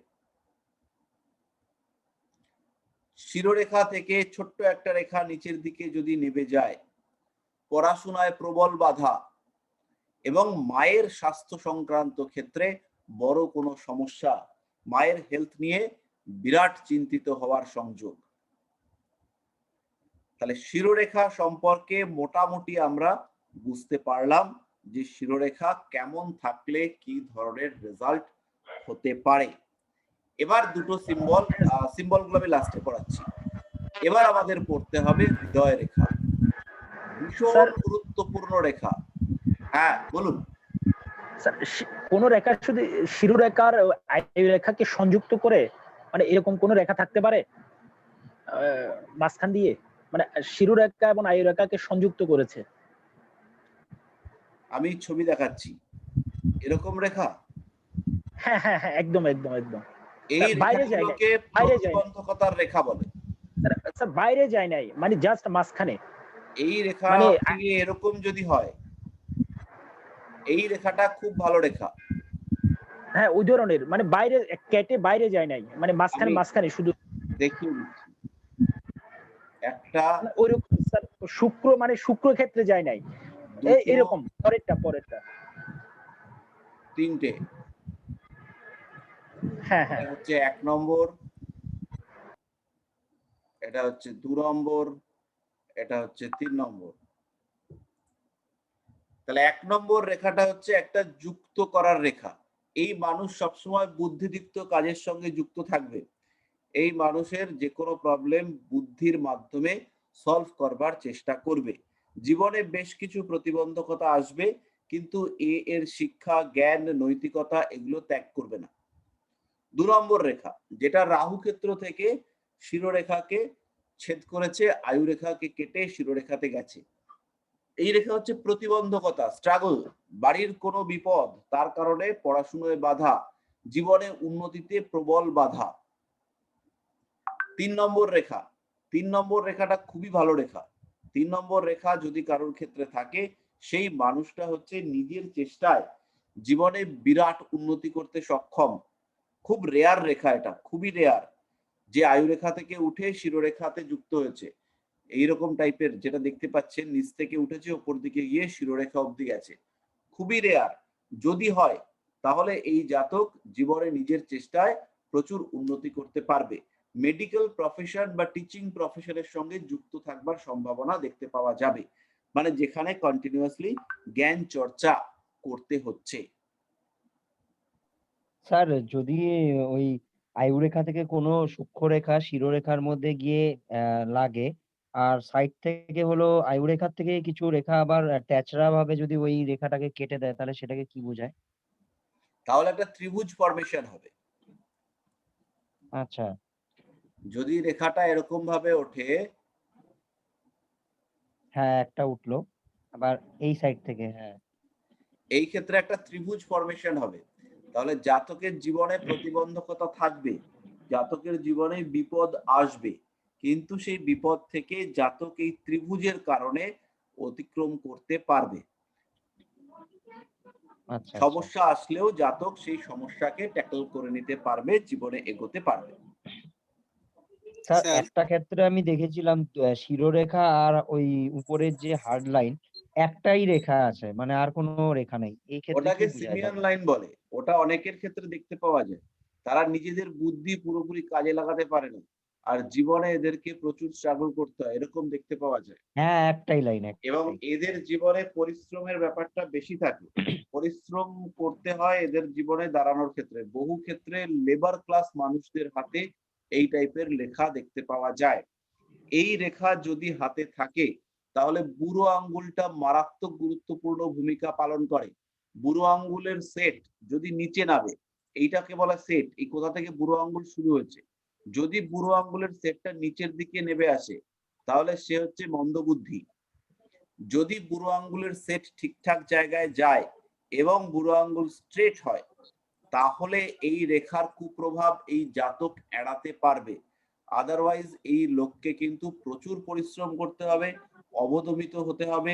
শিরোরেখা থেকে ছোট্ট একটা রেখা নিচের দিকে যদি নেমে যায়, পড়াশোনায় প্রবল বাধা এবং মায়ের স্বাস্থ্য সংক্রান্ত ক্ষেত্রে বড় কোনো সমস্যা, মায়ের হেলথ নিয়ে বিরাট চিন্তিত হওয়ার সংযোগ। তাহলে শিরোরেখা সম্পর্কে মোটামুটি আমরা বুঝতে পারলাম যে শিরোরেখা কেমন থাকলে কি ধরনের রেজাল্ট হতে পারে। এবার দুটো সিম্বলগুলো আমি লাস্টে পড়াচ্ছি। এবার আমাদের পড়তে হবে হৃদয় রেখা, ভীষণ গুরুত্বপূর্ণ রেখা। হ্যাঁ বলুন। কোন রেখা শুধু শিরোরেখার আয়ু রেখাকে সংযুক্ত করে, মানে এরকম কোন রেখা থাকতে পারে মাঝখান দিয়ে, মানে শিরোরেখা এবং আয়ু রেখাকে সংযুক্ত করেছে? আমি ছবি দেখাচ্ছি, এরকম রেখা। হ্যাঁ হ্যাঁ হ্যাঁ, একদম একদম একদম। এই রেখাগুলোকে প্রতিবন্ধকতার রেখা বলে। স্যার বাইরে যায় নাই, মানে জাস্ট মাঝখানে। এই রেখা থেকে এরকম যদি হয়, এই রেখাটা খুব ভালো রেখা। হ্যাঁ ওই ধরনের, মানে বাইরে কেটে বাইরে যায় নাই, মানে মাঝখানে মাঝখানে শুধু দেখিয়ে দিচ্ছি। একটা, মানে ওইরকম স্যার, শুক্র মানে শুক্র ক্ষেত্রে যায় নাই, দুটো, এরকম পরেরটা। তিনটে। হ্যাঁ এটা হ্যাঁ হচ্ছে 1 নম্বর, এটা হচ্ছে 2 নম্বর, এটা হচ্ছে 3 নম্বর। তাহলে 1 নম্বর রেখাটা হচ্ছে একটা যুক্ত করার রেখা। এই মানুষ সবসময় বুদ্ধিদীপ্ত কাজের সঙ্গে যুক্ত থাকবে। এই মানুষের যে কোনো প্রবলেম বুদ্ধির মাধ্যমে সলভ করবার চেষ্টা করবে। জীবনে বেশ কিছু প্রতিবন্ধকতা আসবে, কিন্তু এর শিক্ষা, জ্ঞান, নৈতিকতা এগুলো ত্যাগ করবে না। 2 নম্বর রেখা, যেটা রাহু ক্ষেত্র থেকে শিরোরেখাকে ছেদ করেছে, আয়ুরেখাকে কেটে শিরোরেখাতে গেছে। এই রেখা হচ্ছে প্রতিবন্ধকতা, স্ট্রাগল, বাড়ির কোনো বিপদ, তার কারণে পড়াশোনায় বাধা, জীবনে উন্নতিতে প্রবল বাধা। 3 নম্বর রেখা, 3 নম্বর রেখাটা খুবই ভালো রেখা। 3 নম্বর রেখা যদি কারোর ক্ষেত্রে থাকে, সেই মানুষটা হচ্ছে নিজের চেষ্টায় জীবনে বিরাট উন্নতি করতে সক্ষম। খুব রেয়ার রেখা, এটা খুবই রেয়ার, যে আয়ুরেখা থেকে উঠে শিরোরেখাতে যুক্ত হয়েছে। এইরকম টাইপের যেটা দেখতে পাচ্ছেন, নিচ থেকে উঠেছে ওপর দিকে গিয়ে শিরোরেখা অবধি গেছে, খুবই রেয়ার। যদি হয় তাহলে এই জাতক জীবনে নিজের চেষ্টায় প্রচুর উন্নতি করতে পারবে। মেডিকেল প্রফেশন বা টিচিং প্রফেশনের সঙ্গে যুক্ত থাকবার সম্ভাবনা দেখতে পাওয়া যাবে, মানে যেখানে কন্টিনিউয়াসলি জ্ঞান চর্চা করতে হচ্ছে। স্যার যদি ওই আয়ুরেখা থেকে কোনো সূক্ষ্মরেখা শিরোরেখার মধ্যে গিয়ে লাগে, আর সাইড থেকে হলো আয়ুরেখার থেকে কিছু রেখা আবার ট্যাচরা ভাবে যদি ওই রেখাটাকে কেটে দেয়, তাহলে সেটাকে কি বোঝায়? তাহলে একটা ত্রিভুজ ফরমেশন হবে। আচ্ছা। যদি রেখাটা এরকম ভাবে ওঠে, হ্যাঁ, একটা উঠলো, আবার এই সাইড থেকে। হ্যাঁ, এই ক্ষেত্রে একটা ত্রিভুজ ফরমেশন হবে। তাহলে জাতকের জীবনে প্রতিবন্ধকতা থাকবে, জাতকের জীবনে বিপদ আসবে, কিন্তু সেই বিপদ থেকে জাতক এই ত্রিভুজের কারণে অতিক্রম করতে পারবে। আচ্ছা আচ্ছা। সমস্যা আসলেও জাতক সেই সমস্যাকে ট্যাকল করে নিতে পারবে, জীবনে এগোতে পারবে। স্যার স্যার একটা ক্ষেত্রে আমি দেখেছিলাম শিরোরেখা আর ওই উপরের যে হার্ড লাইন একটাই রেখা আছে, মানে আর কোনো রেখা নেই। এই ক্ষেত্রে কি ওটাকে বোঝায় সিমিয়ান তাহলে? লাইন বলে। ওটা অনেকের ক্ষেত্রে দেখতে পাওয়া যায়, তারা নিজেদের বুদ্ধি পুরোপুরি কাজে লাগাতে পারে না, আর জীবনে এদেরকে প্রচুর স্ট্রাগল করতে হয়, এরকম দেখতে পাওয়া যায়। হ্যাঁ, একটাই লাইন, এবং একটাই। এদের জীবনে পরিশ্রমের ব্যাপারটা বেশি থাকে, পরিশ্রম করতে হয় এদের জীবনে দাঁড়ানোর ক্ষেত্রে। বহু ক্ষেত্রে লেবার ক্লাস মানুষদের হাতে এই টাইপের লেখা দেখতে পাওয়া যায়। এই রেখা যদি হাতে থাকে, তাহলে বুড়ো আঙ্গুলটা মারাত্মক গুরুত্বপূর্ণ ভূমিকা পালন করে। বুড়ো আঙ্গুলের সেট যদি নিচে নামে, এইটাকে বলা সেট, এই কোথা থেকে বুড়ো আঙ্গুল শুরু হয়েছে, যদি বুড়ো আঙ্গুলের সেটটা নিচের দিকে নেমে আসে, তাহলে সে হচ্ছে মন্দবুদ্ধি। যদি বুড়ো আঙ্গুলের সেট ঠিকঠাক জায়গায় যায় এবং বুড়ো আঙ্গুল স্ট্রেট হয়, তাহলে এই রেখার কুপ্রভাব এই জাতক এড়াতে পারবে। আদারওয়াইজ এই লোককে কিন্তু প্রচুর পরিশ্রম করতে হবে, অবদমিত হতে হবে,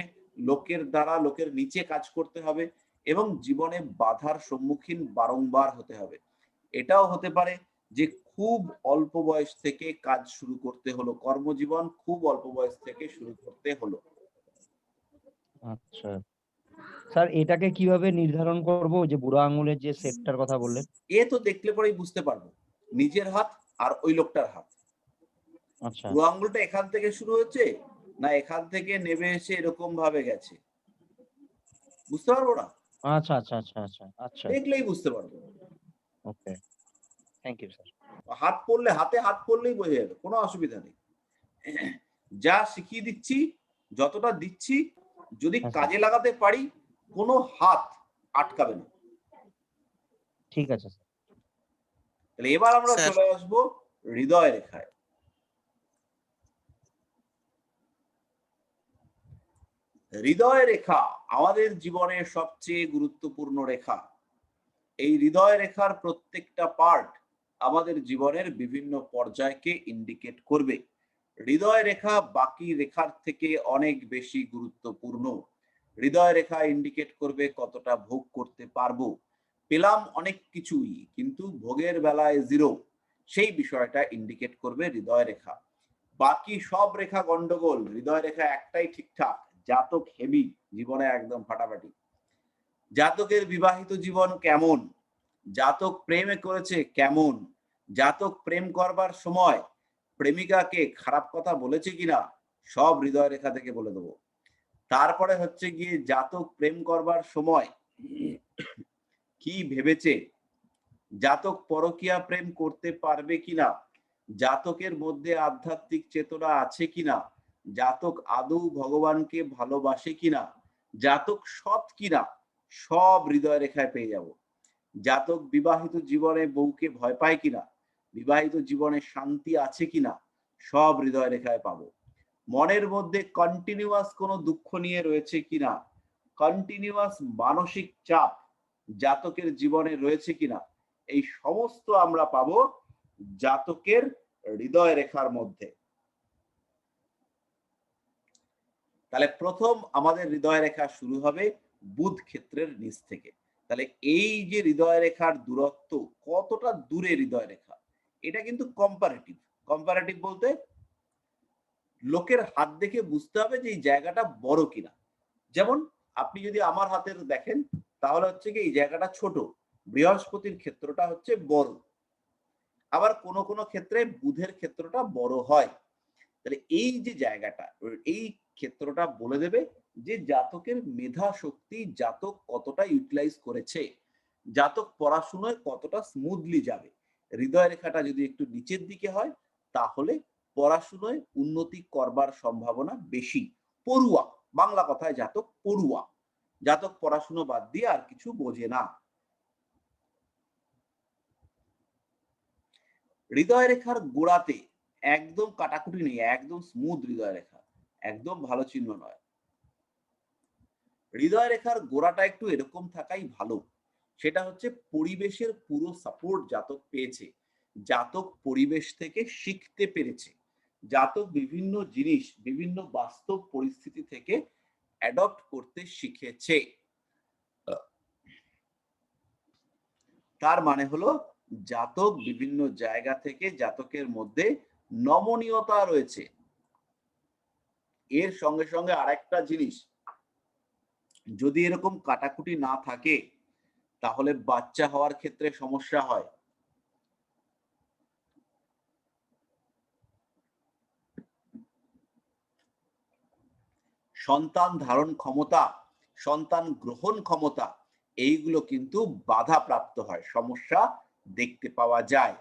লোকের দ্বারা লোকের নিচে কাজ করতে হবে, এবং জীবনে বাধার সম্মুখীন বারংবার হতে হবে। এটাও হতে পারে যে খুব অল্প বয়স থেকে কাজ শুরু করতে হলো, কর্মজীবন খুব অল্প বয়স থেকে শুরু করতে হলো। আচ্ছা স্যার, এটাকে কিভাবে নির্ধারণ করব, যে বুড়ো আঙুলের যে সেটটার কথা বললেন? এ তো দেখলে পরেই বুঝতে পারবো, নিজের হাত আর ওই লোকটার হাত। আচ্ছা বুড়ো আঙ্গুলটা এখান থেকে শুরু হচ্ছে, না এখান থেকে নেমে এসে এরকম ভাবে গেছে, বুঝতে পারবো না, আচ্ছা আচ্ছা আচ্ছা আচ্ছা আচ্ছা। দেখলেই বুঝতে পারবো। ওকে, থ্যাংক ইউ স্যার। হাত পড়লে, হাতে হাত পড়লেই বোঝা যাবে, কোনো অসুবিধা নেই। যা শিখিয়ে দিচ্ছি, যতটা দিচ্ছি, যদি হ্যাঁ স্যার, কাজে লাগাতে পারি, কোনো হাত আটকাবে না। ঠিক আছে স্যার। তাহলে এবার আমরা স্যার চলে আসবো হৃদয় রেখায়। হৃদয় রেখা আমাদের জীবনের সবচেয়ে গুরুত্বপূর্ণ রেখা। এই হৃদয় রেখার প্রত্যেকটা পার্ট আমাদের জীবনের বিভিন্ন পর্যায়কে ইন্ডিকেট করবে। হৃদয় রেখা বাকি রেখার থেকে অনেক বেশি গুরুত্বপূর্ণ। হৃদয় রেখা ইন্ডিকেট করবে কতটা ভোগ করতে পারবো। পেলাম অনেক কিছুই, কিন্তু ভোগের বেলায় জিরো, সেই বিষয়টা ইন্ডিকেট করবে হৃদয় রেখা। বাকি সব রেখা গন্ডগোল, হৃদয় রেখা একটাই ঠিকঠাক, জাতক হেভি, জীবনে একদম ফাটাফাটি। জাতকের বিবাহিত জীবন কেমন, জাতক প্রেমে করেছে কেমন, জাতক প্রেম করবার সময় প্রেমিকাকে খারাপ কথা বলেছে কিনা, সব হৃদয় রেখা থেকে বলে দেবো। তারপরে হচ্ছে গিয়ে জাতক প্রেম করবার সময় কি ভেবেছে, জাতক পরকীয়া প্রেম করতে পারবে কিনা, জাতকের মধ্যে আধ্যাত্মিক চেতনা আছে কিনা, জাতক আদৌ ভগবানকে ভালোবাসে কিনা, জাতক সৎ কিনা, সব হৃদয় রেখায় পেয়ে যাব। জাতক বিবাহিত জীবনে বউকে ভয় পায় কিনা, বিবাহিত জীবনে শান্তি আছে কিনা, সব হৃদয় রেখায় পাবো। মনের মধ্যে কন্টিনিউয়াস কোনো দুঃখ নিয়ে রয়েছে কিনা, কন্টিনিউয়াস মানসিক চাপ জাতকের জীবনে রয়েছে কিনা, এই সমস্ত আমরা পাবো জাতকের হৃদয় রেখার মধ্যে। তাহলে প্রথম আমাদের হৃদয় রেখা শুরু হবে বুধ ক্ষেত্রের নিচ থেকে। তাহলে এই যে হৃদয় রেখার দূরত্ব, কতটা দূরে হৃদয় রেখা, এটা কিন্তু কম্পারেটিভ। কম্পারেটিভ বলতে লোকের হাত দেখে বুঝতে হবে যে এই জায়গাটা বড় কিনা। যেমন আপনি যদি আমার হাতের দেখেন তাহলে হচ্ছে কি এই জায়গাটা ছোট, বৃহস্পতির ক্ষেত্রটা হচ্ছে বড়, আবার কোন কোন ক্ষেত্রে বুধের ক্ষেত্রটা বড় হয়। তাহলে এই যে জায়গাটা, এই ক্ষেত্রটা বলে দেবে যে জাতকের মেধা শক্তি জাতক কতটা ইউটিলাইজ করেছে, জাতক পড়াশোনায় কতটা স্মুথলি যাবে। হৃদয় রেখাটা যদি একটু নিচের দিকে হয় তাহলে পড়াশোনায় উন্নতি করবার সম্ভাবনা বেশি। পড়ুয়া, বাংলা কথায় জাতক পড়ুয়া, জাতক পড়াশুনো বাদ দিয়ে আর কিছু বোঝে না। হৃদয় রেখার গোড়াতে একদম কাটাকুটি নেই, একদম স্মুথ হৃদয় রেখা, একদম ভালো চিহ্ন নয়। হৃদয় রেখার গোড়াটা একটু এরকম থাকাই ভালো। সেটা হচ্ছে পরিবেশের পুরো সাপোর্ট জাতক পেয়েছে, জাতক পরিবেশ থেকে শিখতে পেরেছে, জাতক বিভিন্ন জিনিস বিভিন্ন বাস্তব পরিস্থিতি থেকে অ্যাডপ্ট করতে শিখেছে। তার মানে হলো জাতক বিভিন্ন জায়গা থেকে জাতকের মধ্যে নমনীয়তা রয়েছে। এর সঙ্গে সঙ্গে আরেকটা জিনিস, যদি এরকম কাটাকুটি না থাকে তাহলে বাচ্চা হওয়ার ক্ষেত্রে সমস্যা হয়। সন্তান ধারণ ক্ষমতা, সন্তান গ্রহণ ক্ষমতা, এইগুলো কিন্তু বাধা প্রাপ্ত হয়, সমস্যা দেখতে পাওয়া যায়।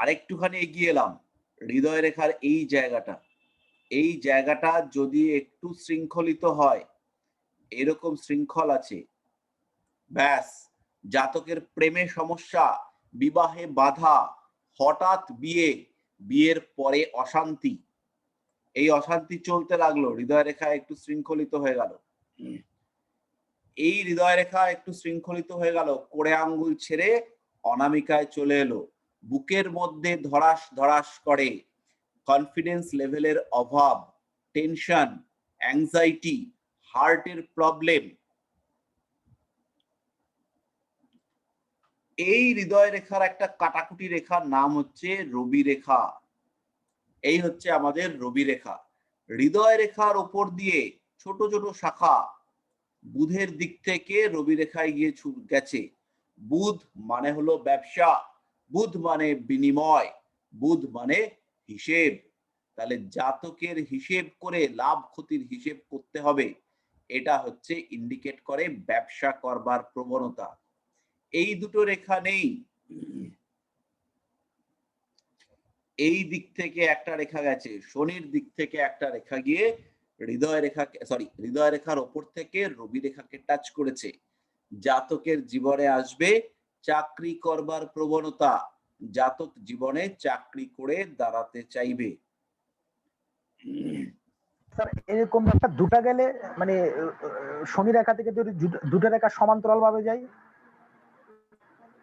আরেকটুখানি এগিয়ে এলাম, হৃদয় রেখার এই জায়গাটা, এই জায়গাটা যদি একটু শৃঙ্খলিত হয়, এরকম শৃঙ্খল আছে, ব্যাস জাতকের প্রেমে সমস্যা, বিবাহে বাধা, হঠাৎ বিয়ে, বিয়ের পরে অশান্তি, এই অশান্তি চলতে লাগলো, হৃদয় রেখা একটু শৃঙ্খলিত হয়ে গেল। এই হৃদয় রেখা একটু শৃঙ্খলিত হয়ে গেল, কোড়ে আঙ্গুল ছেড়ে অনামিকায় চলে এলো, বুকের মধ্যে ধড়াস ধড়াস করে, কনফিডেন্স লেভেলের অভাব, টেনশন, অ্যাংজাইটি, হার্টের প্রবলেম, এই হৃদয় রেখার একটা কাটাকুটি রেখার নাম হচ্ছে রবি রেখা। এই হচ্ছে আমাদের রবি রেখা। হৃদয় রেখার উপর দিয়ে ছোট ছোট শাখা বুধের দিক থেকে রবি রেখায় গিয়ে গেছে। বুধ মানে হলো ব্যবসা, বুধ মানে বিনিময়, বুধ মানে হিসেব। তাহলে জাতকের হিসেব করে লাভ ক্ষতির হিসেব করতে হবে, এটা হচ্ছে ইন্ডিকেট করে ব্যবসা করবার প্রবণতা। এই দুটো রেখা নেই, এই দিক থেকে একটা রেখা গেছে, শনির দিক থেকে একটা রেখা গিয়ে হৃদয় রেখাকে হৃদয় রেখার ওপর থেকে রবি রেখাকে টাচ করেছে। জাতকের জীবনে আসবে চাকরি করবার প্রবণতা, জাতক জীবনে চাকরি করে দাঁড়াতে চাইবে। স্যার এরকম একটা দুটা গেলে মানে শনি রেখা থেকে যদি দুটো রেখা সমান্তরাল ভাবে যায়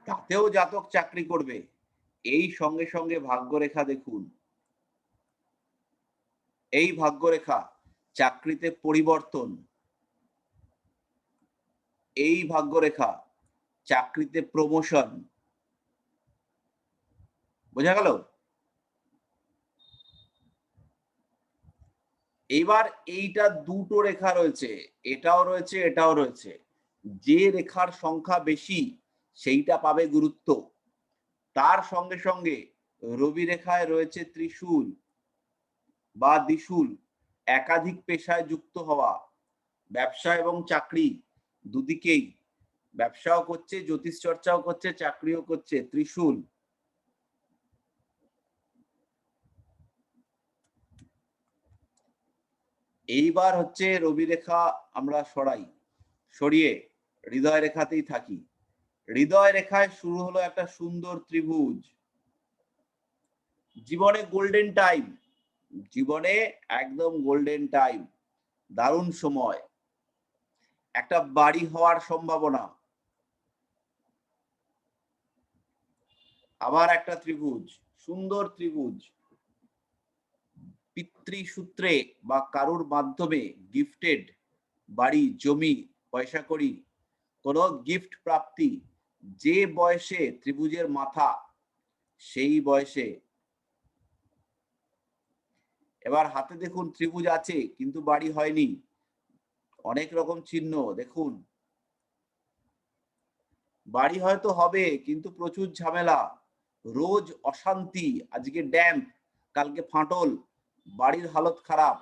তাতেও জাতক চাকরি করবে। এই সঙ্গে সঙ্গে ভাগ্যরেখা দেখুন, এই ভাগ্যরেখা চাকরিতে পরিবর্তন, এই ভাগ্যরেখা চাকরিতে প্রমোশন। বোঝা গেল? এইবার এইটা দুটো রেখা রয়েছে, এটাও রয়েছে এটাও রয়েছে। যে রেখার সংখ্যা বেশি সেইটা পাবে গুরুত্ব। তার সঙ্গে সঙ্গে রবি রেখায় রয়েছে ত্রিশূল বা দ্বিশূল, একাধিক পেশায় যুক্ত হওয়া, ব্যবসা এবং চাকরি দুদিকেই, ব্যবসাও করছে, জ্যোতিষ চর্চাও করছে, চাকরিও করছে, ত্রিশূল। এইবার হচ্ছে রবি রেখা আমরা সরিয়ে হৃদয় রেখাতেই থাকি। হৃদয় রেখায় শুরু হলো একটা সুন্দর ত্রিভুজ। জীবনে গোল্ডেন টাইম, জীবনে একদম গোল্ডেন টাইম, দারুণ সময়, একটা বাড়ি হওয়ার সম্ভাবনা। আবার একটা ত্রিভুজ, সুন্দর ত্রিভুজ, পিতৃসূত্রে বা কারুর মাধ্যমে গিফটেড বাড়ি, জমি, পয়সা কড়ি, কোনো গিফট প্রাপ্তি। যে বয়সে ত্রিভুজের মাথা সেই বয়সে। এবার হাতে দেখুন ত্রিভুজ আছে কিন্তু বাড়ি হয়নি, অনেক রকম চিহ্ন দেখুন। বাড়ি হয়তো হবে কিন্তু প্রচুর ঝামেলা, রোজ অশান্তি, আজকে ড্যাম্প, কালকে ফাটল, বাড়ির হালত খারাপ,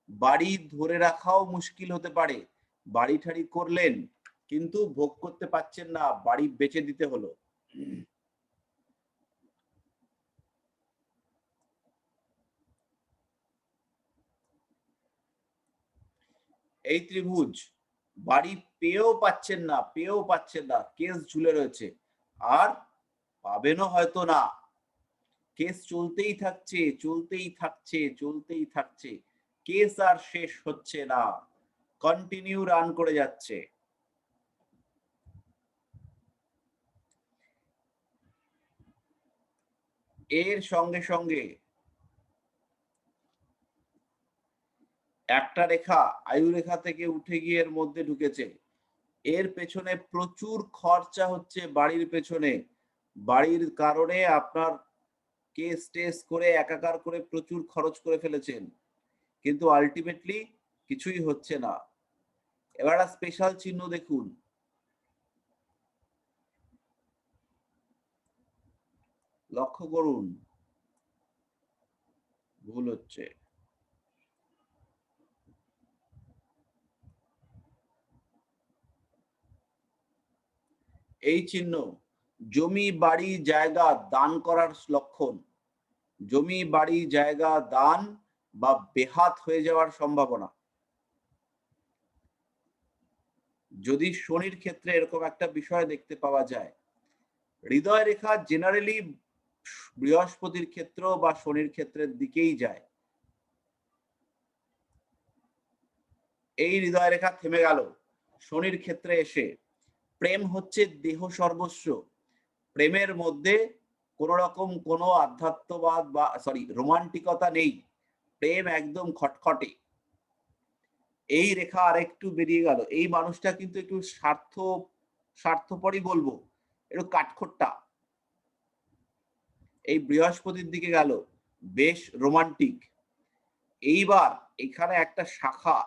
বাড়ি ধরে রাখাও মুশকিল হতে পারে। বাড়ি ঠাড়ি করলেন কিন্তু ভোগ করতে পারছেন না, বাড়ি বেচে দিতে হলো। এই ত্রিভুজ, বাড়ি পেয়েও পাচ্ছেন না, কেস ঝুলে রয়েছে, আর পাবেনও হয়তো না। কেস চলতেই থাকছে, কেস আর শেষ হচ্ছে না, কন্টিনিউ রান করে যাচ্ছে। এর সঙ্গে সঙ্গে একটা রেখা আয়ু রেখা থেকে উঠে গিয়ে এর মধ্যে ঢুকেছে। এর পেছনে প্রচুর খরচা হচ্ছে, বাড়ির পেছনে, বাড়ির কারণে আপনার কেস টেস করে একাকার করে প্রচুর খরচ করে ফেলেছেন, কিন্তু আলটিমেটলি কিছুই হচ্ছে না। এবার স্পেশাল চিহ্ন দেখুন, লক্ষ্য করুন, ভুল হচ্ছে। এই চিহ্ন জমি বাড়ি জায়গা দান করার লক্ষণ, জমি বাড়ি জায়গা দান বা বেহাত হয়ে যাওয়ার সম্ভাবনা। যদি শনির ক্ষেত্রে এরকম একটা বিষয় দেখতে পাওয়া যায়। হৃদয় রেখা জেনারেলি বৃহস্পতির ক্ষেত্র বা শনির ক্ষেত্রের দিকেই যায়। এই হৃদয় রেখা থেমে গেল শনির ক্ষেত্রে এসে। প্রেম হচ্ছে দেহ সর্বস্ব, প্রেমের মধ্যে কোন রকম কোনো আধ্যাত্মবাদ বা রোমান্টিকতা নেই, প্রেম একদম খটখটে। এই রেখা আরেকটু বেরিয়ে গেল, এই মানুষটা কিন্তু একটু স্বার্থপরই বলবো, একটু কাঠখোট্টা। এই বৃহস্পতির দিকে গেল, বেশ রোমান্টিক। এইবার এখানে একটা শাখা,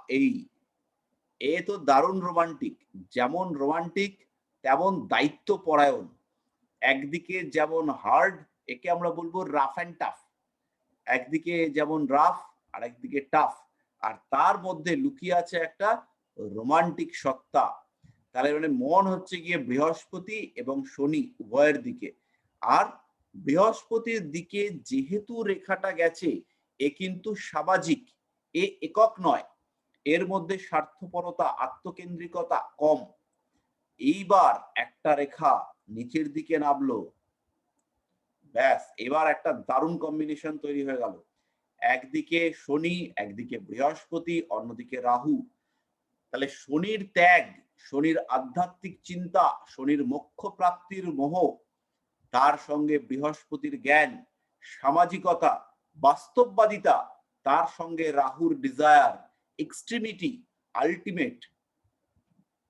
এ তো দারুণ রোমান্টিক, যেমন রোমান্টিক তেমন দায়িত্ব পরায়ণ। একদিকে যেমন হার্ড, একে আমরা বলবো রাফ অ্যান্ড টাফ, একদিকে যেমন রাফ আর একদিকে টাফ, আর তার মধ্যে লুকিয়ে আছে একটা রোমান্টিক সত্তা। তাহলে মানে মন হচ্ছে গিয়ে বৃহস্পতি এবং শনি উভয়ের দিকে। আর বৃহস্পতির দিকে যেহেতু রেখাটা গেছে, এ কিন্তু সামাজিক, এ একক নয়, এর মধ্যে স্বার্থপরতা, আত্মকেন্দ্রিকতা কম। এইবার একটা রেখা নিচের দিকে নামলো, ব্যাস এবার একটা দারুণ কম্বিনেশন তৈরি হয়ে গেল। একদিকে শনি, একদিকে বৃহস্পতি, অন্যদিকে রাহু। তাহলে শনির ত্যাগ, শনির আধ্যাত্মিক চিন্তা, শনির মোক্ষ প্রাপ্তির মোহ, তার সঙ্গে বৃহস্পতির জ্ঞান, সামাজিকতা, বাস্তববাদিতা, তার সঙ্গে রাহুর desire, extremity, ultimate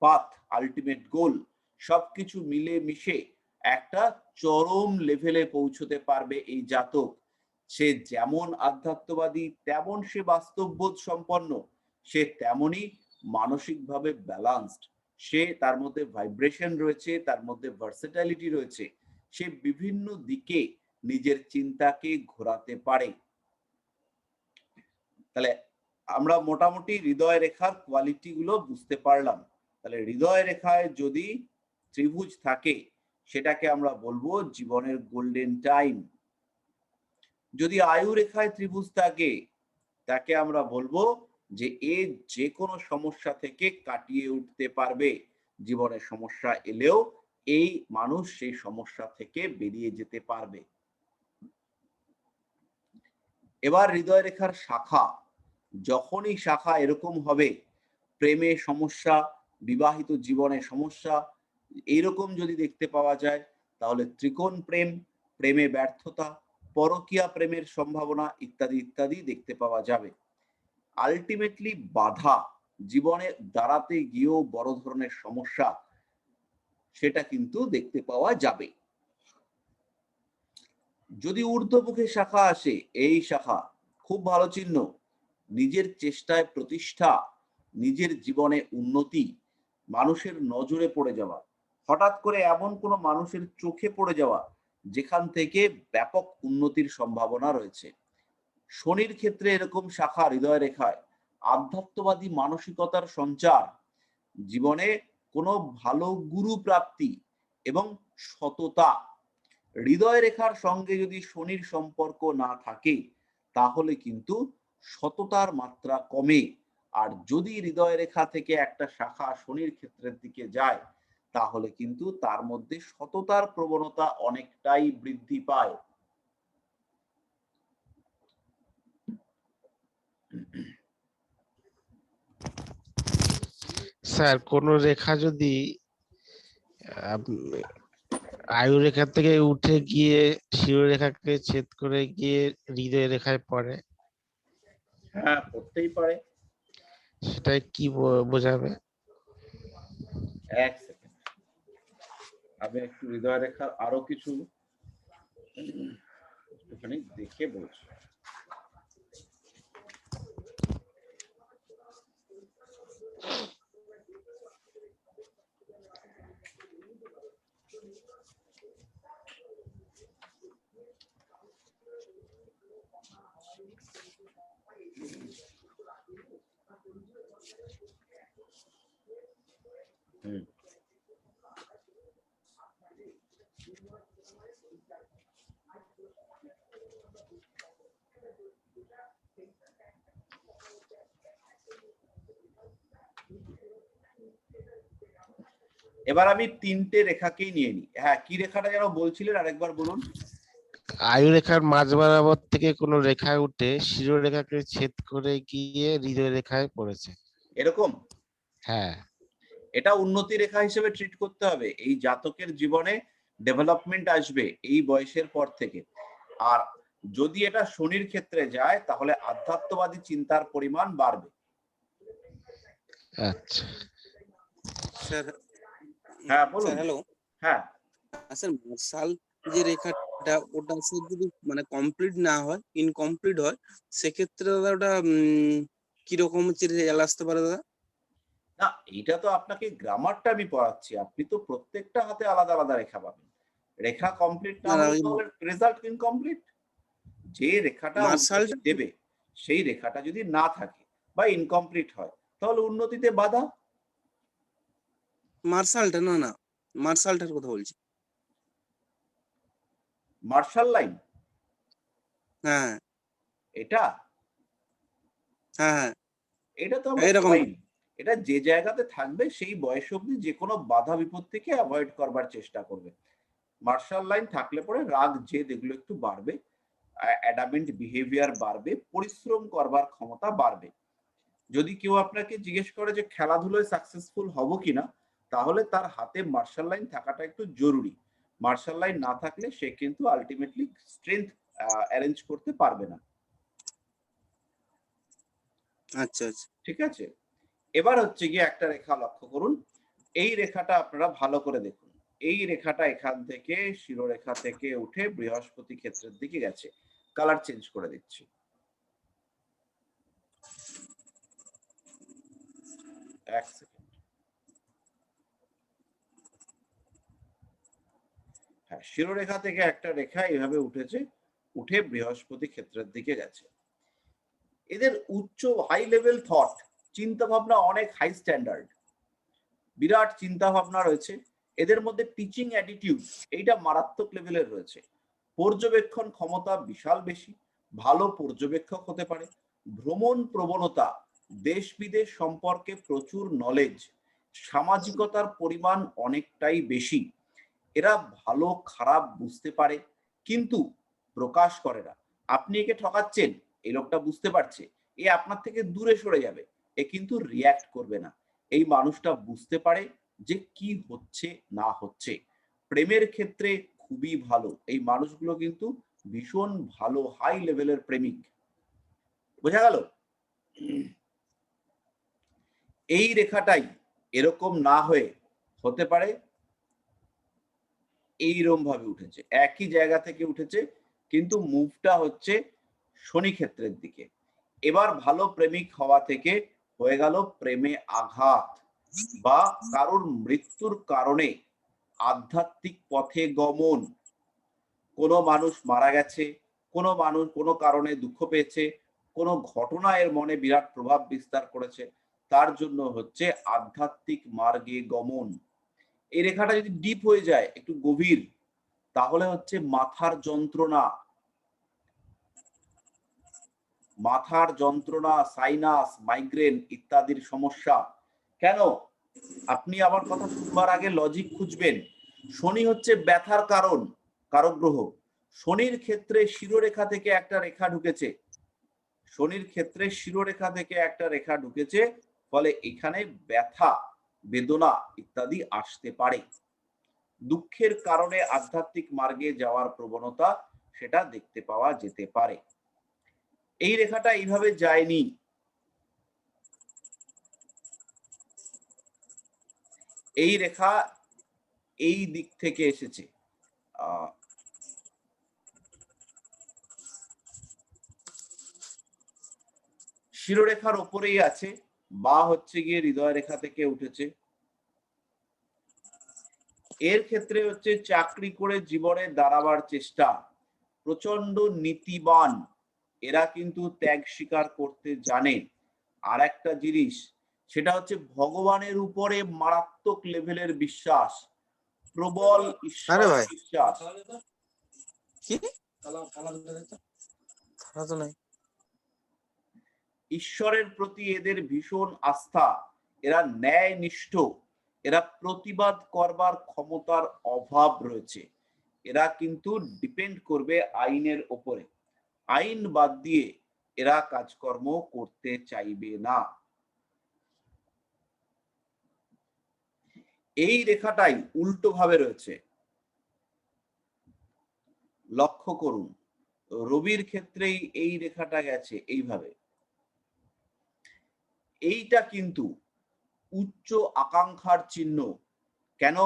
path, ultimate goal, সবকিছু মিলে মিশে একটা চরম লেভেলে পৌঁছতে পারবে এই জাতক। সে যেমন আধ্যাত্মবাদী তেমন সে বাস্তববোধ সম্পন্ন, সে তেমনই মানসিকভাবে ব্যালান্সড, সে তার মধ্যে ভাইব্রেশন রয়েছে, তার মধ্যে ভার্সেটাইলিটি রয়েছে, সে বিভিন্ন দিকে নিজের চিন্তাকে ঘোরাতে পারে। তাহলে আমরা মোটামুটি হৃদয় রেখার কোয়ালিটি গুলো বুঝতে পারলাম। তাহলে হৃদয় রেখায় যদি ত্রিভুজ থাকে সেটাকে আমরা বলবো জীবনের গোল্ডেন টাইম। যদি আয়ু রেখায় ত্রিভুজ থাকে তাকে আমরা বলবো যে এ যে কোনো সমস্যা থেকে কাটিয়ে উঠতে পারবে, জীবনের সমস্যা এলেও এই মানুষ সেই সমস্যা থেকে বেরিয়ে যেতে পারবে। এবার হৃদয় রেখার শাখা, যখনই শাখা এরকম হবে, প্রেমে সমস্যা, বিবাহিত জীবনে সমস্যা এইরকম যদি দেখতে পাওয়া যায় তাহলে ত্রিকোণ প্রেম, প্রেমে ব্যর্থতা, পরকীয়া প্রেমের সম্ভাবনা ইত্যাদি ইত্যাদি দেখতে পাওয়া যাবে। আলটিমেটলি বাধা, জীবনে দাঁড়াতে গিয়েও বড় ধরনের সমস্যা, সেটা কিন্তু দেখতে পাওয়া যাবে। যদি ঊর্ধ্বমুখী শাখা আসে, এই শাখা খুব ভালো চিহ্ন, নিজের চেষ্টায় প্রতিষ্ঠা, নিজের জীবনে উন্নতি, মানুষের নজরে পড়ে যাওয়া, হঠাৎ করে এমন কোনো মানুষের চোখে পড়ে যাওয়া যেখান থেকে ব্যাপক উন্নতির সম্ভাবনা রয়েছে। শনির ক্ষেত্রে এরকম শাখা হৃদয় রেখায় আধ্যাত্মবাদী মানসিকতার সঞ্চার, জীবনে কোনো ভালো গুরু প্রাপ্তি এবং সততা। হৃদয় রেখার সঙ্গে যদি শনির সম্পর্ক না থাকে তাহলে কিন্তু সততার মাত্রা কমে, আর যদি হৃদয় রেখা থেকে একটা শাখা শনির ক্ষেত্রের দিকে যায় তাহলে কিন্তু তার মধ্যে সততার প্রবণতা অনেকটাই বৃদ্ধি পায়। স্যার কোন রেখা যদি আয়ু রেখা থেকে উঠে গিয়ে শিরোরেখাকে ছেদ করে গিয়ে হৃদয় রেখায় পড়ে, হ্যাঁ পড়তেই পারে। সেটাই কি বোঝাবে? এক সেকেন্ড, আমি একটু হৃদয় রেখার আরো কিছু একটুখানি দেখে বলছি। এবার আমি তিনটে রেখাকেই নিয়ে নিই। হ্যাঁ, কি রেখাটা যেন বলছিলেন আরেকবার বলুন। আয়ু রেখার মাঝ বরাবর থেকে কোন রেখায় উঠে শিরোরেখাকে ছেদ করে গিয়ে হৃদয় রেখায় পড়েছে, এরকম? হ্যাঁ। এটা উন্নতি রেখা হিসেবে ট্রিট করতে হবে। এই জাতকের জীবনে ডেভেলপমেন্ট আসবে এই বয়সের পর থেকে। আর যদি এটা শনির ক্ষেত্রে যায় তাহলে আধ্যাত্মবাদী চিন্তার পরিমাণ বাড়বে। আচ্ছা স্যার, হ্যাঁ বলুন। হ্যালো হ্যাঁ স্যার, মার্শাল যে রেখাটা ওটা স্যার যদি মানে কমপ্লিট না হয়, ইনকমপ্লিট হয়, সেক্ষেত্রে দাদা ওটা কিরকম হচ্ছে রেজাল্ট আসতে পারে দাদা? না, এটা তো আপনাকে গ্রামারটা আমি পড়াচ্ছি, আপনি তো প্রত্যেকটা হাতে আলাদা আলাদা রেখা পাবেন। রেখা কমপ্লিট না না, হলে ওই তাহলে রেজাল্ট ইনকমপ্লিট। যে রেখাটা মার্শাল উন্নতি দেবে সেই রেখাটা যদি না থাকে বা ইনকমপ্লিট হয় তাহলে উন্নতিতে বাধা। মার্শালটা না মার্শালটার কথা বলছি। মার্শাল লাইন হ্যাঁ এটা, হ্যাঁ, এটা তো আমরা এরকম পাইনি। এটা যে জায়গাতে থাকবে সেই বয়স অবধি যে কোনো বাধা বিপত্তিকে অ্যাভয়েড করবার চেষ্টা করবে। মার্শাল লাইন থাকলে পরে রাগ জেদ এগুলো একটু বাড়বে, অ্যাডামেন্ট বিহেভিয়ার বাড়বে, পরিশ্রম করবার ক্ষমতা বাড়বে। যদি কেউ আপনাকে জিজ্ঞেস করে যে খেলাধুলায় সাকসেসফুল হব কিনা, তাহলে তার হাতে মার্শাল লাইন থাকাটা একটু জরুরি। মার্শাল লাইন না থাকলে সে কিন্তু আলটিমেটলি স্ট্রেংথ অ্যারেঞ্জ করতে পারবে না। আচ্ছা আচ্ছা ঠিক আছে, এবার হচ্ছে গিয়ে একটা রেখা লক্ষ্য করুন। এই রেখাটা আপনারা ভালো করে দেখুন। এই রেখাটা এখান থেকে শিরোরেখা থেকে উঠে বৃহস্পতি ক্ষেত্রের দিকে গেছে। কালার চেঞ্জ করে দিচ্ছি। এক সেকেন্ড। হ্যাঁ, শিরোরেখা থেকে একটা রেখা এভাবে উঠেছে, উঠে বৃহস্পতি ক্ষেত্রের দিকে গেছে। এদের উচ্চ হাই লেভেল থট, চিন্তা ভাবনা অনেক হাই স্ট্যান্ডার্ড, বিরাট চিন্তা ভাবনা রয়েছে এদের মধ্যে। টিচিং অ্যাটিটিউড এইটা মারাত্মক লেভেলের রয়েছে। পর্যবেক্ষণ ক্ষমতা বিশাল বেশি, ভালো পর্যবেক্ষক হতে পারে। ভ্রমণ প্রবণতা, দেশ বিদেশ সম্পর্কে প্রচুর নলেজ, সামাজিকতার পরিমাণ অনেকটাই বেশি। এরা ভালো খারাপ বুঝতে পারে কিন্তু প্রকাশ করে না। আপনি একে ঠকাচ্ছেন, এই লোকটা বুঝতে পারছে, এ আপনার থেকে দূরে সরে যাবে, এ কিন্তু রিয়্যাক্ট করবে না। এই মানুষটা বুঝতে পারে যে কি হচ্ছে না হচ্ছে। প্রেমের ক্ষেত্রে খুবই ভালো, এই মানুষগুলো কিন্তু ভীষণ ভালো হাই লেভেলের প্রেমিক। বোঝা গেল? এই রেখাটাই এরকম না হয়ে হতে পারে এইরকম ভাবে উঠেছে, একই জায়গা থেকে উঠেছে কিন্তু মুভটা হচ্ছে শনি ক্ষেত্রের দিকে। এবার ভালো প্রেমিক হওয়া থেকে হয়ে গেল প্রেমে আঘাত বা কারোর মৃত্যুর কারণে আধ্যাত্মিক পথে গমন। কোনো মানুষ মারা গেছে, কোনো মানুষ কোনো কারণে দুঃখ পেয়েছে, কোনো ঘটনা এর মনে বিরাট প্রভাব বিস্তার করেছে, তার জন্য হচ্ছে আধ্যাত্মিক মার্গে গমন। এই রেখাটা যদি ডিপ হয়ে যায়, একটু গভীর, তাহলে হচ্ছে মাথার যন্ত্রণা, মাথার যন্ত্রণা, সাইনাস, মাইগ্রেন ইত্যাদির সমস্যা। কেন? আপনি আমার কথা শুনবার আগে লজিক খুঁজবেন। শনি হচ্ছে ব্যথার কারণ, কারক গ্রহ। শনির ক্ষেত্রে শিরোরেখা থেকে একটা রেখা ঢুকেছে, শনির ক্ষেত্রে শিরোরেখা থেকে একটা রেখা ঢুকেছে, ফলে এখানে ব্যথা, বেদনা ইত্যাদি আসতে পারে। দুঃখের কারণে আধ্যাত্মিক মার্গে যাওয়ার প্রবণতা সেটা দেখতে পাওয়া যেতে পারে। এই রেখাটা এইভাবে যায়নি, এই রেখা এই দিক থেকে এসেছে। শিরোরেখার ওপরেই আছে, বা হচ্ছে গিয়ে হৃদয় রেখা থেকে উঠেছে। এর ক্ষেত্রে হচ্ছে চাকরি করে জীবনে দাঁড়াবার চেষ্টা, প্রচন্ড নীতিবান, এরা কিন্তু ত্যাগ স্বীকার করতে জানে। আর একটা জিনিস, সেটা হচ্ছে ভগবানের উপরে মারাত্মক লেভেলের বিশ্বাস, প্রবল ঈশ্বর বিশ্বাস। ঈশ্বরের প্রতি এদের ভীষণ আস্থা, এরা ন্যায়নিষ্ঠ, এরা প্রতিবাদ করবার ক্ষমতার অভাব রয়েছে। এরা কিন্তু ডিপেন্ড করবে আইনের ওপরে, আইন বাদ দিয়ে এরা কাজকর্ম করতে চাইবে না। এই রেখাটাই উল্টো ভাবে রয়েছে, লক্ষ্য করুন। রবির ক্ষেত্রেই এই রেখাটা গেছে এইভাবে। এইটা কিন্তু উচ্চ আকাঙ্ক্ষার চিহ্ন। কেন?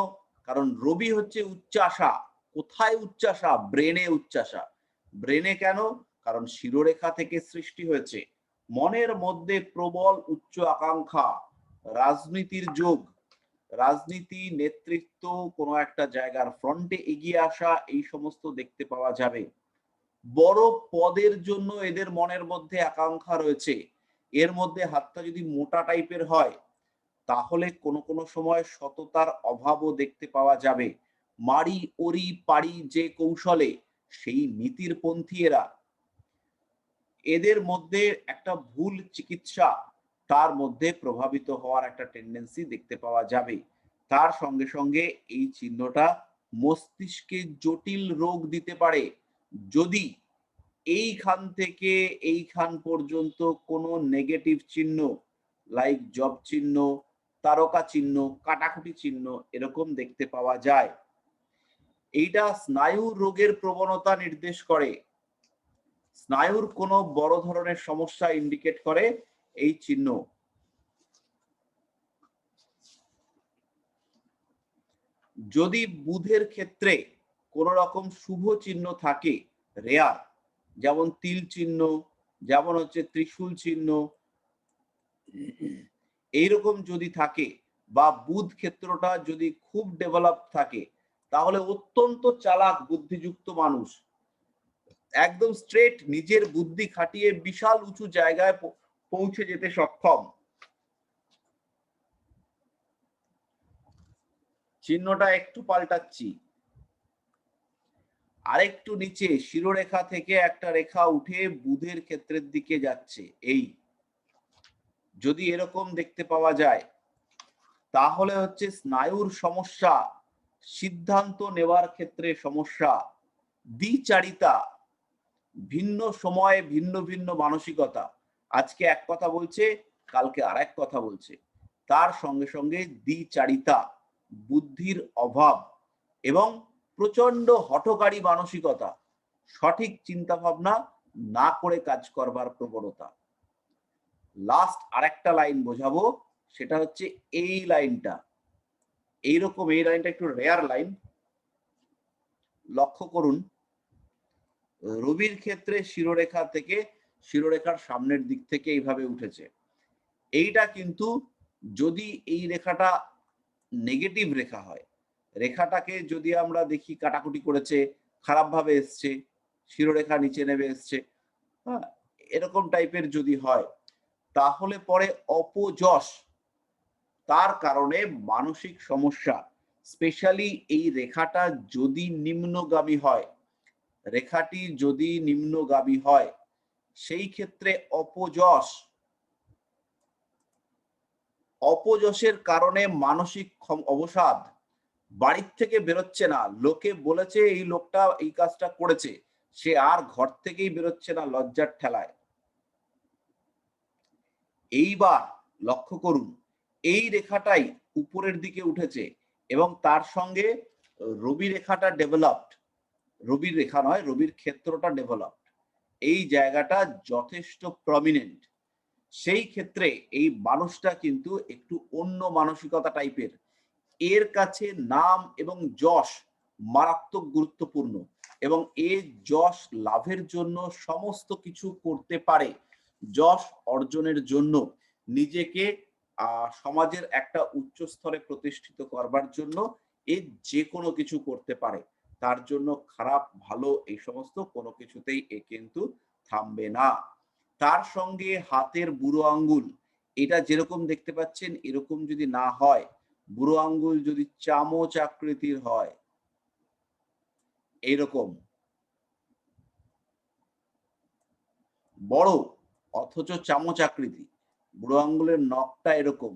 কারণ রবি হচ্ছে উচ্চাশা। কোথায় উচ্চাশা? ব্রেনে উচ্চাশা। ব্রেনে কেন? কারণ শিরোরেখা থেকে সৃষ্টি হয়েছে। মনের মধ্যে প্রবল উচ্চ আকাঙ্ক্ষা, রাজনীতির যোগ, রাজনীতি, নেতৃত্ব, কোনো একটা জায়গার ফ্রন্টে এগিয়ে আসা, এই সমস্ত দেখতে পাওয়া যাবে। বড় পদের জন্য এদের মনের মধ্যে আকাঙ্ক্ষা রয়েছে। এর মধ্যে হাতটা যদি মোটা টাইপের হয়, তাহলে কোনো কোনো সময় সততার অভাবও দেখতে পাওয়া যাবে। মারি ওরি পারি যে কৌশলে, সেই নীতির পন্থী এরা। এদের মধ্যে একটা ভুল চিকিৎসা, তার মধ্যে প্রভাবিত হওয়ার একটা টেন্ডেন্সি দেখতে পাওয়া যাবে। তার সঙ্গে সঙ্গে এই চিহ্নটা মস্তিষ্কে জটিল রোগ দিতে পারে। যদি এইখান থেকে এইখান পর্যন্ত কোনো নেগেটিভ চিহ্ন, লাইক জব চিহ্ন, তারকা চিহ্ন, কাটাকুটি চিহ্ন এরকম দেখতে পাওয়া যায়, এইটা স্নায়ুর রোগের প্রবণতা নির্দেশ করে। স্নায়ুর কোনো বড় ধরনের সমস্যা ইন্ডিকেট করে এই চিহ্ন। যদি বুধের ক্ষেত্রে কোন রকম শুভ চিহ্ন থাকে, রেয়ার, যেমন তিল চিহ্ন, যেমন হচ্ছে ত্রিশূল চিহ্ন, এইরকম যদি থাকে বা বুধ ক্ষেত্রটা যদি খুব ডেভেলপ থাকে, তাহলে অত্যন্ত চালাক বুদ্ধিযুক্ত মানুষ, একদম স্ট্রেট নিজের বুদ্ধি খাটিয়ে বিশাল উঁচু জায়গায় পৌঁছে যেতে সক্ষম। চিহ্নটা একটু পাল্টাচ্ছি, আরেকটু নিচে শিরোরেখা থেকে একটা রেখা উঠে বুধের ক্ষেত্রের দিকে যাচ্ছে। এই যদি এরকম দেখতে পাওয়া যায়, তাহলে হচ্ছে স্নায়ুর সমস্যা, সিদ্ধান্ত নেওয়ার ক্ষেত্রে সমস্যা, দ্বিচারিতা, ভিন্ন সময়ে ভিন্ন ভিন্ন মানসিকতা, আজকে এক কথা বলছে, কালকে আর এক কথা বলছে, তার সঙ্গে সঙ্গে দ্বিচারিতা, বুদ্ধির অভাব এবং প্রচন্ড হঠকারী মানসিকতা, সঠিক চিন্তা ভাবনা না করে কাজ করবার প্রবণতা। লাস্ট আরেকটা লাইন বোঝাবো, সেটা হচ্ছে এই লাইনটা, এইরকম এই লাইনটা একটু রেয়ার লাইন, লক্ষ্য করুন। রবির ক্ষেত্রে শিরোরেখা থেকে, শিরোরেখার সামনের দিক থেকে এইভাবে উঠেছে। এইটা কিন্তু যদি এই রেখাটা নেগেটিভ রেখা হয়, রেখাটাকে যদি আমরা দেখি কাটাকুটি করেছে, খারাপ ভাবে এসছে, শিরোরেখা নিচে নেমে এসছে, হ্যাঁ, এরকম টাইপের যদি হয়, তাহলে পরে অপযশ, তার কারণে মানসিক সমস্যা, স্পেশালি এই রেখাটা যদি নিম্নগামী হয়, রেখাটি যদি নিম্নগামী হয়, সেই ক্ষেত্রে অপযশ, অপযশের কারণে মানসিক অবসাদ, বাড়ির থেকে বেরোচ্ছে না, লোকে বলেছে এই লোকটা এই কাজটা করেছে, সে আর ঘর থেকেই বেরোচ্ছে না লজ্জার ঠেলায়। এইবার লক্ষ্য করুন, এই রেখাটাই উপরের দিকে উঠেছে এবং তার সঙ্গে রবি রেখাটা ডেভেলপড, রবির রেখা নয়, রবির ক্ষেত্রটা ডেভেলপড, এই জায়গাটা যথেষ্ট প্রমিনেন্ট। সেই ক্ষেত্রে এই মানুষটা কিন্তু একটু অন্য মানসিকতা টাইপের, এর কাছে নাম এবং যশ মারাত্মক গুরুত্বপূর্ণ এবং এই যশ লাভের জন্য সমস্ত কিছু করতে পারে। যশ অর্জনের জন্য নিজেকে সমাজের একটা উচ্চ স্তরে প্রতিষ্ঠিত করবার জন্য এ যে কোনো কিছু করতে পারে। তার জন্য খারাপ ভালো এই সমস্ত কোনো কিছুতেই এ কিন্তু থামবে না। তার সঙ্গে হাতের বুড়ো আঙ্গুল, এটা যেরকম দেখতে পাচ্ছেন এরকম যদি না হয়, বুড়ো আঙ্গুল যদি চামচ আকৃতির হয়, এইরকম বড় অথচ চামচ আকৃতি, বুড়ো আঙ্গুলের নখটা এরকম,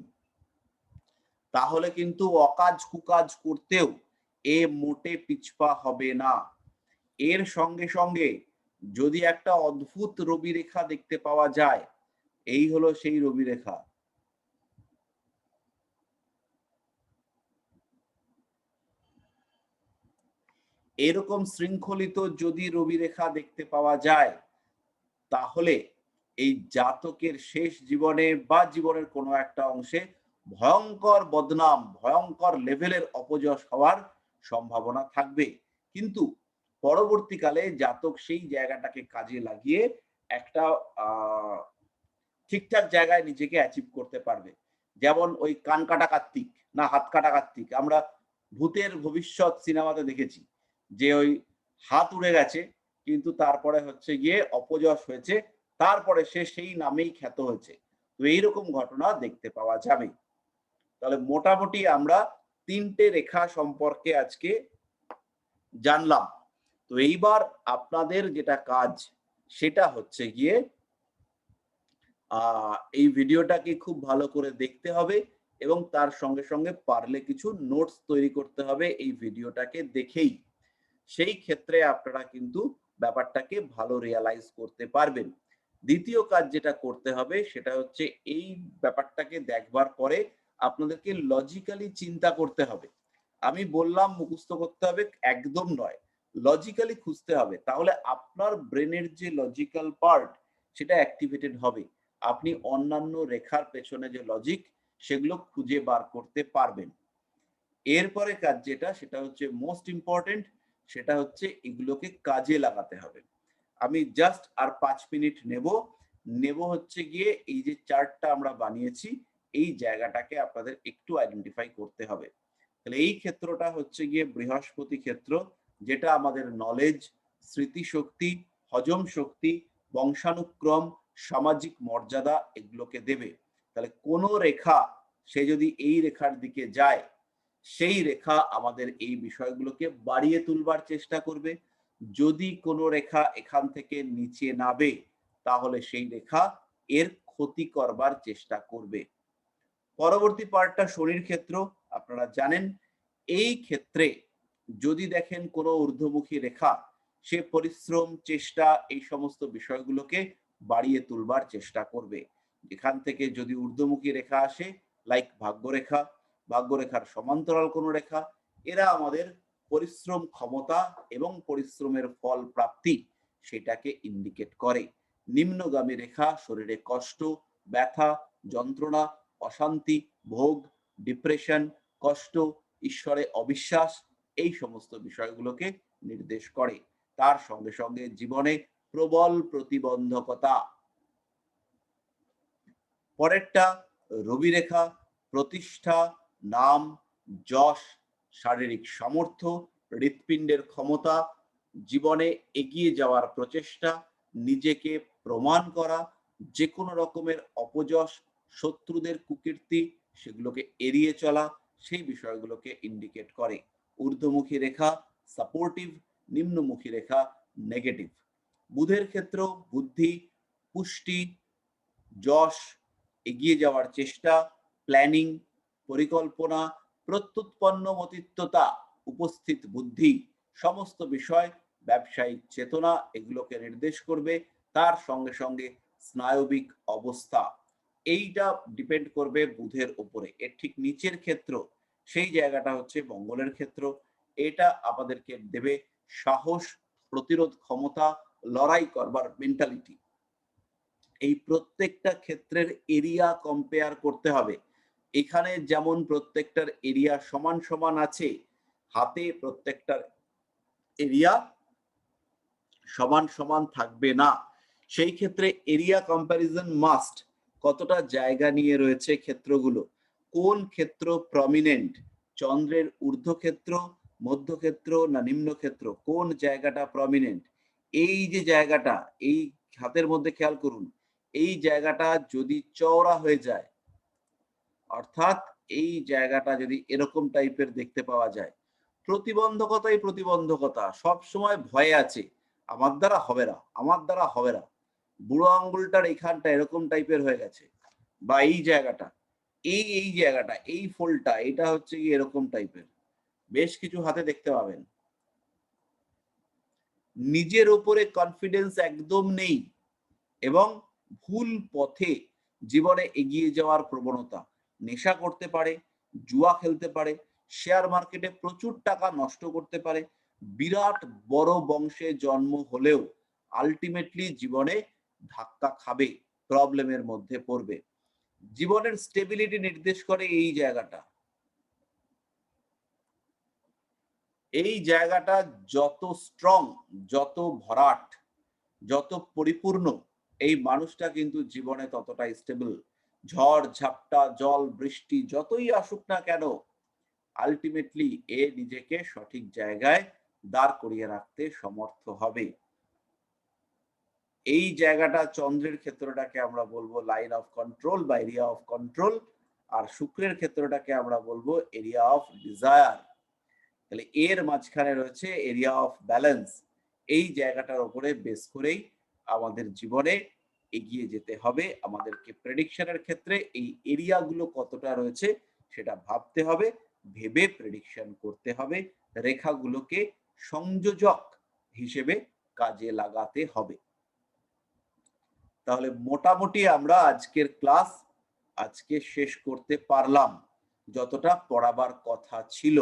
তাহলে কিন্তু অকাজ কুকাজ করতেও এ মোটে পিছপা হবে না। এর সঙ্গে সঙ্গে যদি একটা অদ্ভুত রবি রেখা দেখতে পাওয়া যায়, এই হলো সেই রবি রেখা। এরকম শৃঙ্খলিত যদি রবি রেখা দেখতে পাওয়া যায়, তাহলে এই জাতকের শেষ জীবনে বা জীবনের কোনো একটা অংশে ভয়ঙ্কর বদনাম, ভয়ঙ্কর লেভেলের অপযশ হওয়ার সম্ভাবনা থাকবে। কিন্তু পরবর্তীকালে জাতক সেই জায়গাটাকে কাজে লাগিয়ে একটা ঠিকঠাক জায়গায় নিজেকে অ্যাচিভ করতে পারবে। যেমন ওই কান কাটা কার্তিক না হাত কাটা কার্তিক, আমরা ভূতের ভবিষ্যৎ সিনেমাতে দেখেছি যে ওই হাত উড়ে গেছে, কিন্তু তারপরে হচ্ছে গিয়ে অপযশ হয়েছে, তারপরে সে সেই নামেই খ্যাত হয়েছে। তো এইরকম ঘটনা দেখতে পাওয়া যাবে। তাহলে মোটামুটি আমরা 3টে রেখা সম্পর্কে আজকে জানলাম। তো এইবার আপনাদের যেটা কাজ, সেটা হচ্ছে গিয়ে এই ভিডিওটাকে খুব ভালো করে দেখতে হবে এবং তার সঙ্গে সঙ্গে পারলে কিছু নোটস তৈরি করতে হবে এই ভিডিওটাকে দেখেই। সেই ক্ষেত্রে আপনারা কিন্তু ব্যাপারটাকে ভালো রিয়ালাইজ করতে পারবেন। দ্বিতীয় কাজ যেটা করতে হবে সেটা হচ্ছে এই ব্যাপারটাকে দেখবার পরে আপনাদেরকে লজিক্যালি চিন্তা করতে হবে। আমি বললাম মুখস্থ করতে হবে, একদম নয়, লজিক্যালি খুঁজতে হবে, তাহলে আপনার ব্রেনের যে লজিক্যাল পার্ট সেটা অ্যাক্টিভেটেড হবে। আপনি অন্যান্য রেখার পেছনে যে লজিক সেগুলো খুঁজে বার করতে পারবেন। এরপরে কাজ যেটা, সেটা হচ্ছে মোস্ট ইম্পর্টেন্ট, সেটা হচ্ছে এগুলোকে কাজে লাগাতে হবে। আমি জাস্ট আর 5 মিনিট নেব হচ্ছে গিয়ে এই যে চার্টটা আমরা বানিয়েছি এই জায়গাটাকে আপনাদের একটু আইডেন্টিফাই করতে হবে। তাহলে এই ক্ষেত্রটা হচ্ছে গিয়ে বৃহস্পতি ক্ষেত্র, যেটা আমাদের নলেজ, স্মৃতিশক্তি, হজম শক্তি, বংশানুক্রম, সামাজিক মর্যাদা এগুলোকে দেবে। তাহলে কোন রেখা সে যদি এই রেখার দিকে যায়, সেই রেখা আমাদের এই বিষয়গুলোকে বাড়িয়ে তুলবার চেষ্টা করবে। যদি কোনো রেখা এখান থেকে নিচে নাবে, তাহলে সেই রেখা এর ক্ষতি করবার চেষ্টা করবে। পরবর্তী পার্টটা শরীর ক্ষেত্র। আপনারা জানেন এই ক্ষেত্রে যদি দেখেন কোনো ঊর্ধ্বমুখী রেখা, সে পরিশ্রম, চেষ্টা এই সমস্ত বিষয়গুলোকে বাড়িয়ে তুলবার চেষ্টা করবে। এখান থেকে যদি ঊর্ধ্বমুখী রেখা আসে, লাইক ভাগ্যরেখা, ভাগ্যরেখার সমান্তরাল কোনো রেখা, এরা আমাদের পরিশ্রম ক্ষমতা এবং পরিশ্রমের ফল প্রাপ্তি সেটাকে ইন্ডিকেট করে। নিম্নগামী রেখা শরীরে কষ্ট, ব্যথা, যন্ত্রণা, অশান্তি, ভোগ, ডিপ্রেশন, কষ্ট, ঈশ্বরে অবিশ্বাস এই সমস্ত বিষয়গুলোকে নির্দেশ করে। তার সঙ্গে সঙ্গে জীবনে প্রবল প্রতিবন্ধকতা। পরেরটা রবি রেখা, প্রতিষ্ঠা, নাম, যশ, শারীরিক সামর্থ্য, হৃৎপিণ্ডের ক্ষমতা, জীবনে এগিয়ে যাওয়ার প্রচেষ্টা, নিজেকে প্রমাণ করা, যে কোনো রকমের অপযশ, শত্রুদের কুকীর্তি সেগুলোকে এড়িয়ে চলা, সেই বিষয়গুলোকে ইন্ডিকেট করে। ঊর্ধ্বমুখী রেখা সাপোর্টিভ, নিম্নমুখী রেখা নেগেটিভ। বুধের ক্ষেত্র বুদ্ধি, পুষ্টি, যশ, এগিয়ে যাওয়ার চেষ্টা, প্ল্যানিং, পরিকল্পনা, প্রত্যুৎপন্নমতিত্বতা, উপস্থিত বুদ্ধি, সমস্ত বিষয়, ব্যবসায়িক চেতনা এগুলোকে নির্দেশ করবে। তার সঙ্গে সঙ্গে স্নায়বিক অবস্থা, এইটা ডিপেন্ড করবে বুধের উপরে। এর ঠিক নিচের ক্ষেত্র, সেই জায়গাটা হচ্ছে মঙ্গলের ক্ষেত্র। এটা আমাদেরকে দেবে সাহস, প্রতিরোধ ক্ষমতা, লড়াই করবার মেন্টালিটি। এই প্রত্যেকটা ক্ষেত্রের এরিয়া কম্পেয়ার করতে হবে। এখানে যেমন প্রত্যেকটার এরিয়া সমান সমান আছে, হাতে প্রত্যেকটার এরিয়া সমান সমান থাকবে না। সেই ক্ষেত্রে এরিয়া কম্প্যারিজন মাস্ট। কতটা জায়গা নিয়ে রয়েছে ক্ষেত্রগুলো, কোন ক্ষেত্র প্রমিনেন্ট, চন্দ্রের ঊর্ধ্বক্ষেত্র, মধ্যক্ষেত্র না নিম্নক্ষেত্র, কোন জায়গাটা প্রমিনেন্ট। এই যে জায়গাটা, এই হাতের মধ্যে খেয়াল করুন, এই জায়গাটা যদি চওড়া হয়ে যায়, অর্থাৎ এই জায়গাটা যদি এরকম টাইপের দেখতে পাওয়া যায়, প্রতিবন্ধকতাই প্রতিবন্ধকতা, সব সময় ভয়ে আছে, আমার দ্বারা হবে না, আমার দ্বারা হবে না। বুড়ো আঙ্গুলটার এখানটা এরকম টাইপের হয়ে গেছে, বা এই জায়গাটা, এই জায়গাটা, এই ফোল্ডটা, এটা হচ্ছে কি এরকম টাইপের, বেশ কিছু হাতে দেখতে পাবেন। নিজের উপরে কনফিডেন্স একদম নেই এবং ভুল পথে জীবনে এগিয়ে যাওয়ার প্রবণতা, নেশা করতে পারে, জুয়া খেলতে পারে, শেয়ার মার্কেটে প্রচুর টাকা নষ্ট করতে পারে, বিরাট বড় বংশে জন্ম হলেও আলটিমেটলি জীবনে ধাক্কা খাবে, প্রবলেমের মধ্যে পড়বে। জীবনের স্টেবিলিটি নির্দেশ করে এই জায়গাটা। এই জায়গাটা যত স্ট্রং, যত ভরাট, যত পরিপূর্ণ, এই মানুষটা কিন্তু জীবনে ততটাই স্টেবল। ঝড় ঝাপটা, জল বৃষ্টি যতই আসুক না কেন, আলটিমেটলি এ নিজেকে সঠিক জায়গায় দাঁড় করিয়ে রাখতে সমর্থ হবে। এই জায়গাটা চন্দ্রের ক্ষেত্রটাকে আমরা বলবো লাইন অফ কন্ট্রোল বা এরিয়া অফ কন্ট্রোল, আর শুক্রের ক্ষেত্রটাকে আমরা বলবো এরিয়া অফ ডিজায়ার। তাহলে এর মাঝখানে রয়েছে এরিয়া অফ ব্যালেন্স। এই জায়গাটার উপরে বেস করেই আমাদের জীবনে এগিয়ে যেতে হবে। আমাদেরকে প্রেডিকশনের ক্ষেত্রে এই এরিয়াগুলো কতটা রয়েছে সেটা ভাবতে হবে, ভেবে প্রেডিকশন করতে হবে, রেখাগুলোকে সংযোজক হিসেবে কাজে লাগাতে হবে। তাহলে মোটামুটি আমরা আজকের ক্লাস আজকে শেষ করতে পারলাম, যতটা পড়াবার কথা ছিল।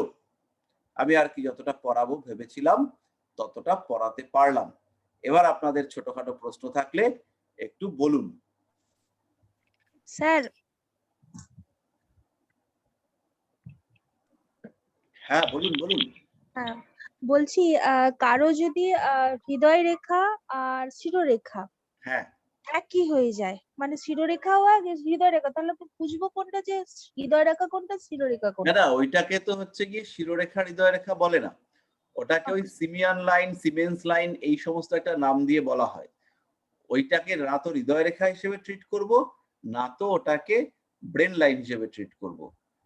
আমি আর কি যতটা পড়াবো ভেবেছিলাম ততটা পড়াতে পারলাম। এবার আপনাদের ছোটখাটো প্রশ্ন থাকলে একটু বলুন। স্যার, হ্যাঁ বলুন বলুন। হ্যাঁ, বলছি কারো যদি হৃদয় রেখা আর শিরোরেখা হ্যাঁ, একই হয়ে যায়, মানে শিরোরেখাও আর হৃদয় রেখা, তাহলে তো বুঝবো কোনটা যে হৃদয় রেখা কোনটা শিরোরেখা না কোনটা? না, ওইটাকে তো হচ্ছে গিয়ে শিরোরেখা হৃদয় রেখা বলে না, ওটাকে ওই সিমিয়ান লাইন, সিমেন্স লাইন এই সমস্ত একটা নাম দিয়ে বলা হয়। ওইটাকে না তো হৃদয় রেখা হিসেবে ট্রিট করব, না তো ওটাকে ব্রেন লাইন হিসেবে ট্রিট করব।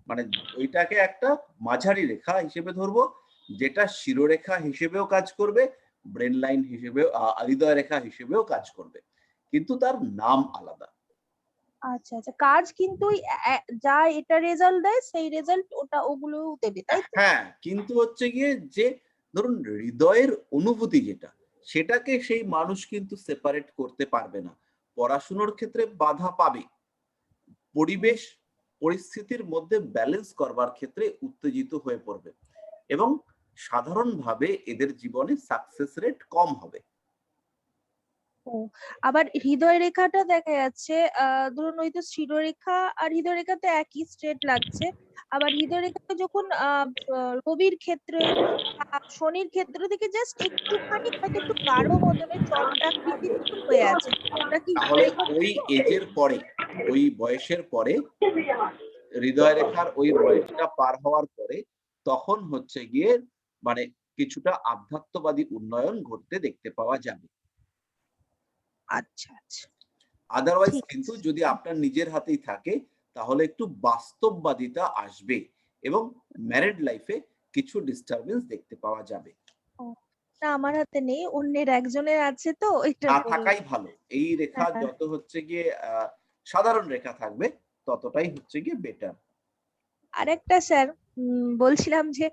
মানে ওইটাকে একটা মাঝারি রেখা হিসেবে ধরবো, যেটা শিরোরেখা হিসেবেও কাজ করবে, ব্রেন লাইন হিসেবেও হৃদয় রেখা হিসেবেও কাজ করবে, কিন্তু তার নাম আলাদা। আচ্ছা আচ্ছা, কাজ কিন্তু ওই যা এটা রেজাল্ট দেয় সেই রেজাল্ট ওটা ওগুলোও দেবে, তাই তো? হ্যাঁ, কিন্তু হচ্ছে গিয়ে যে ধরুন হৃদয়ের অনুভূতি যেটা, সেটাকে সেই মানুষ কিন্তু সেপারেট করতে পারবে না, পড়াশুনোর ক্ষেত্রে বাধা পাবে, পরিবেশ পরিস্থিতির মধ্যে ব্যালেন্স করবার ক্ষেত্রে উত্তেজিত হয়ে পড়বে, এবং সাধারণভাবে এদের জীবনে সাকসেস রেট কম হবে। ও, আবার হৃদয় রেখাটা দেখা যাচ্ছে ধরুন ওই তো শিরোরেখা আর হৃদয় রেখা তো একই স্ট্রেট লাগছে, আবার হৃদয় রেখাটা যখন রবির ক্ষেত্রে শনির ক্ষেত্র থেকে জাস্ট একটুখানি হয়তো একটু গাঢ় মতনের চন্দ্রাকৃতির মতো হয়ে আছে, ওটা কি হৃদয় তাহলে রেখা? ওই এজের পরে, ওই বয়সের পরে, হৃদয় রেখার ওই বয়সটা পার হওয়ার পরে, তখন হচ্ছে গিয়ে মানে কিছুটা আধ্যাত্মবাদী উন্নয়ন ঘটতে দেখতে পাওয়া যাবে। আচ্ছা আচ্ছা, আদারওয়াইজ ঠিক কিন্তু আছে। যদি আপনার নিজের হাতেই থাকে, তাহলে একটু বাস্তববাদিতা আসবে এবং ম্যারিড লাইফে কিছু ডিস্টারবেন্স দেখতে পাওয়া যাবে। ও, না আমার হাতে নেই, অন্যের একজনের আছে তো এটা না বললাম। থাকাই ভালো। এই রেখা হ্যাঁ, যত হচ্ছে গিয়ে সাধারণ রেখা থাকবে, ততটাই হচ্ছে গিয়ে বেটার। আরেকটা স্যার, বলছিলাম যে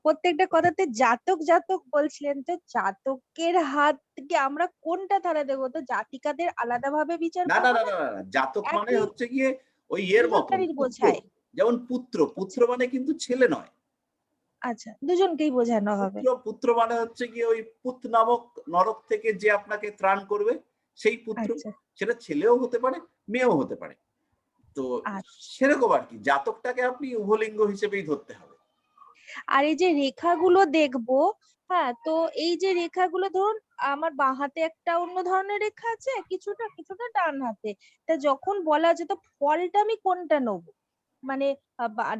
প্রত্যেকটা কথাতে জাতক জাতক বলছিলেন, তো জাতকের হাত থেকে আমরা কোনটা ধারা দেবো? তো জাতিকাদের আলাদাভাবে বিচার না না করবো না না, না না না, জাতক মানে একই হচ্ছে গিয়ে ওই এর মতন গৃহস্থালির পুত্র, বোঝায়? যেমন পুত্র, পুত্র মানে কিন্তু ছেলে নয়। আচ্ছা, দুজনকেই বোঝানো হবে। পুত্র, পুত্র মানে হচ্ছে গিয়ে ওই পুত নামক নরক থেকে যে আপনাকে ত্রাণ করবে, সেই পুত্র। আচ্ছা সেটা ছেলেও হতে পারে, মেয়েও হতে পারে। তো আচ্ছা। সেরকম আর কি, জাতকটাকে আপনি উভলিঙ্গ হিসেবেই ধরতে হবে। আর এই যে রেখাগুলো দেখবো, হ্যাঁ, তো এই যে রেখাগুলো ধরুন আমার বাঁ হাতে একটা অন্য ধরনের রেখা আছে, কিছুটা কিছুটা ডান হাতে, তা যখন বলা যে তো ফলটা আমি কোনটা নেবো? মানে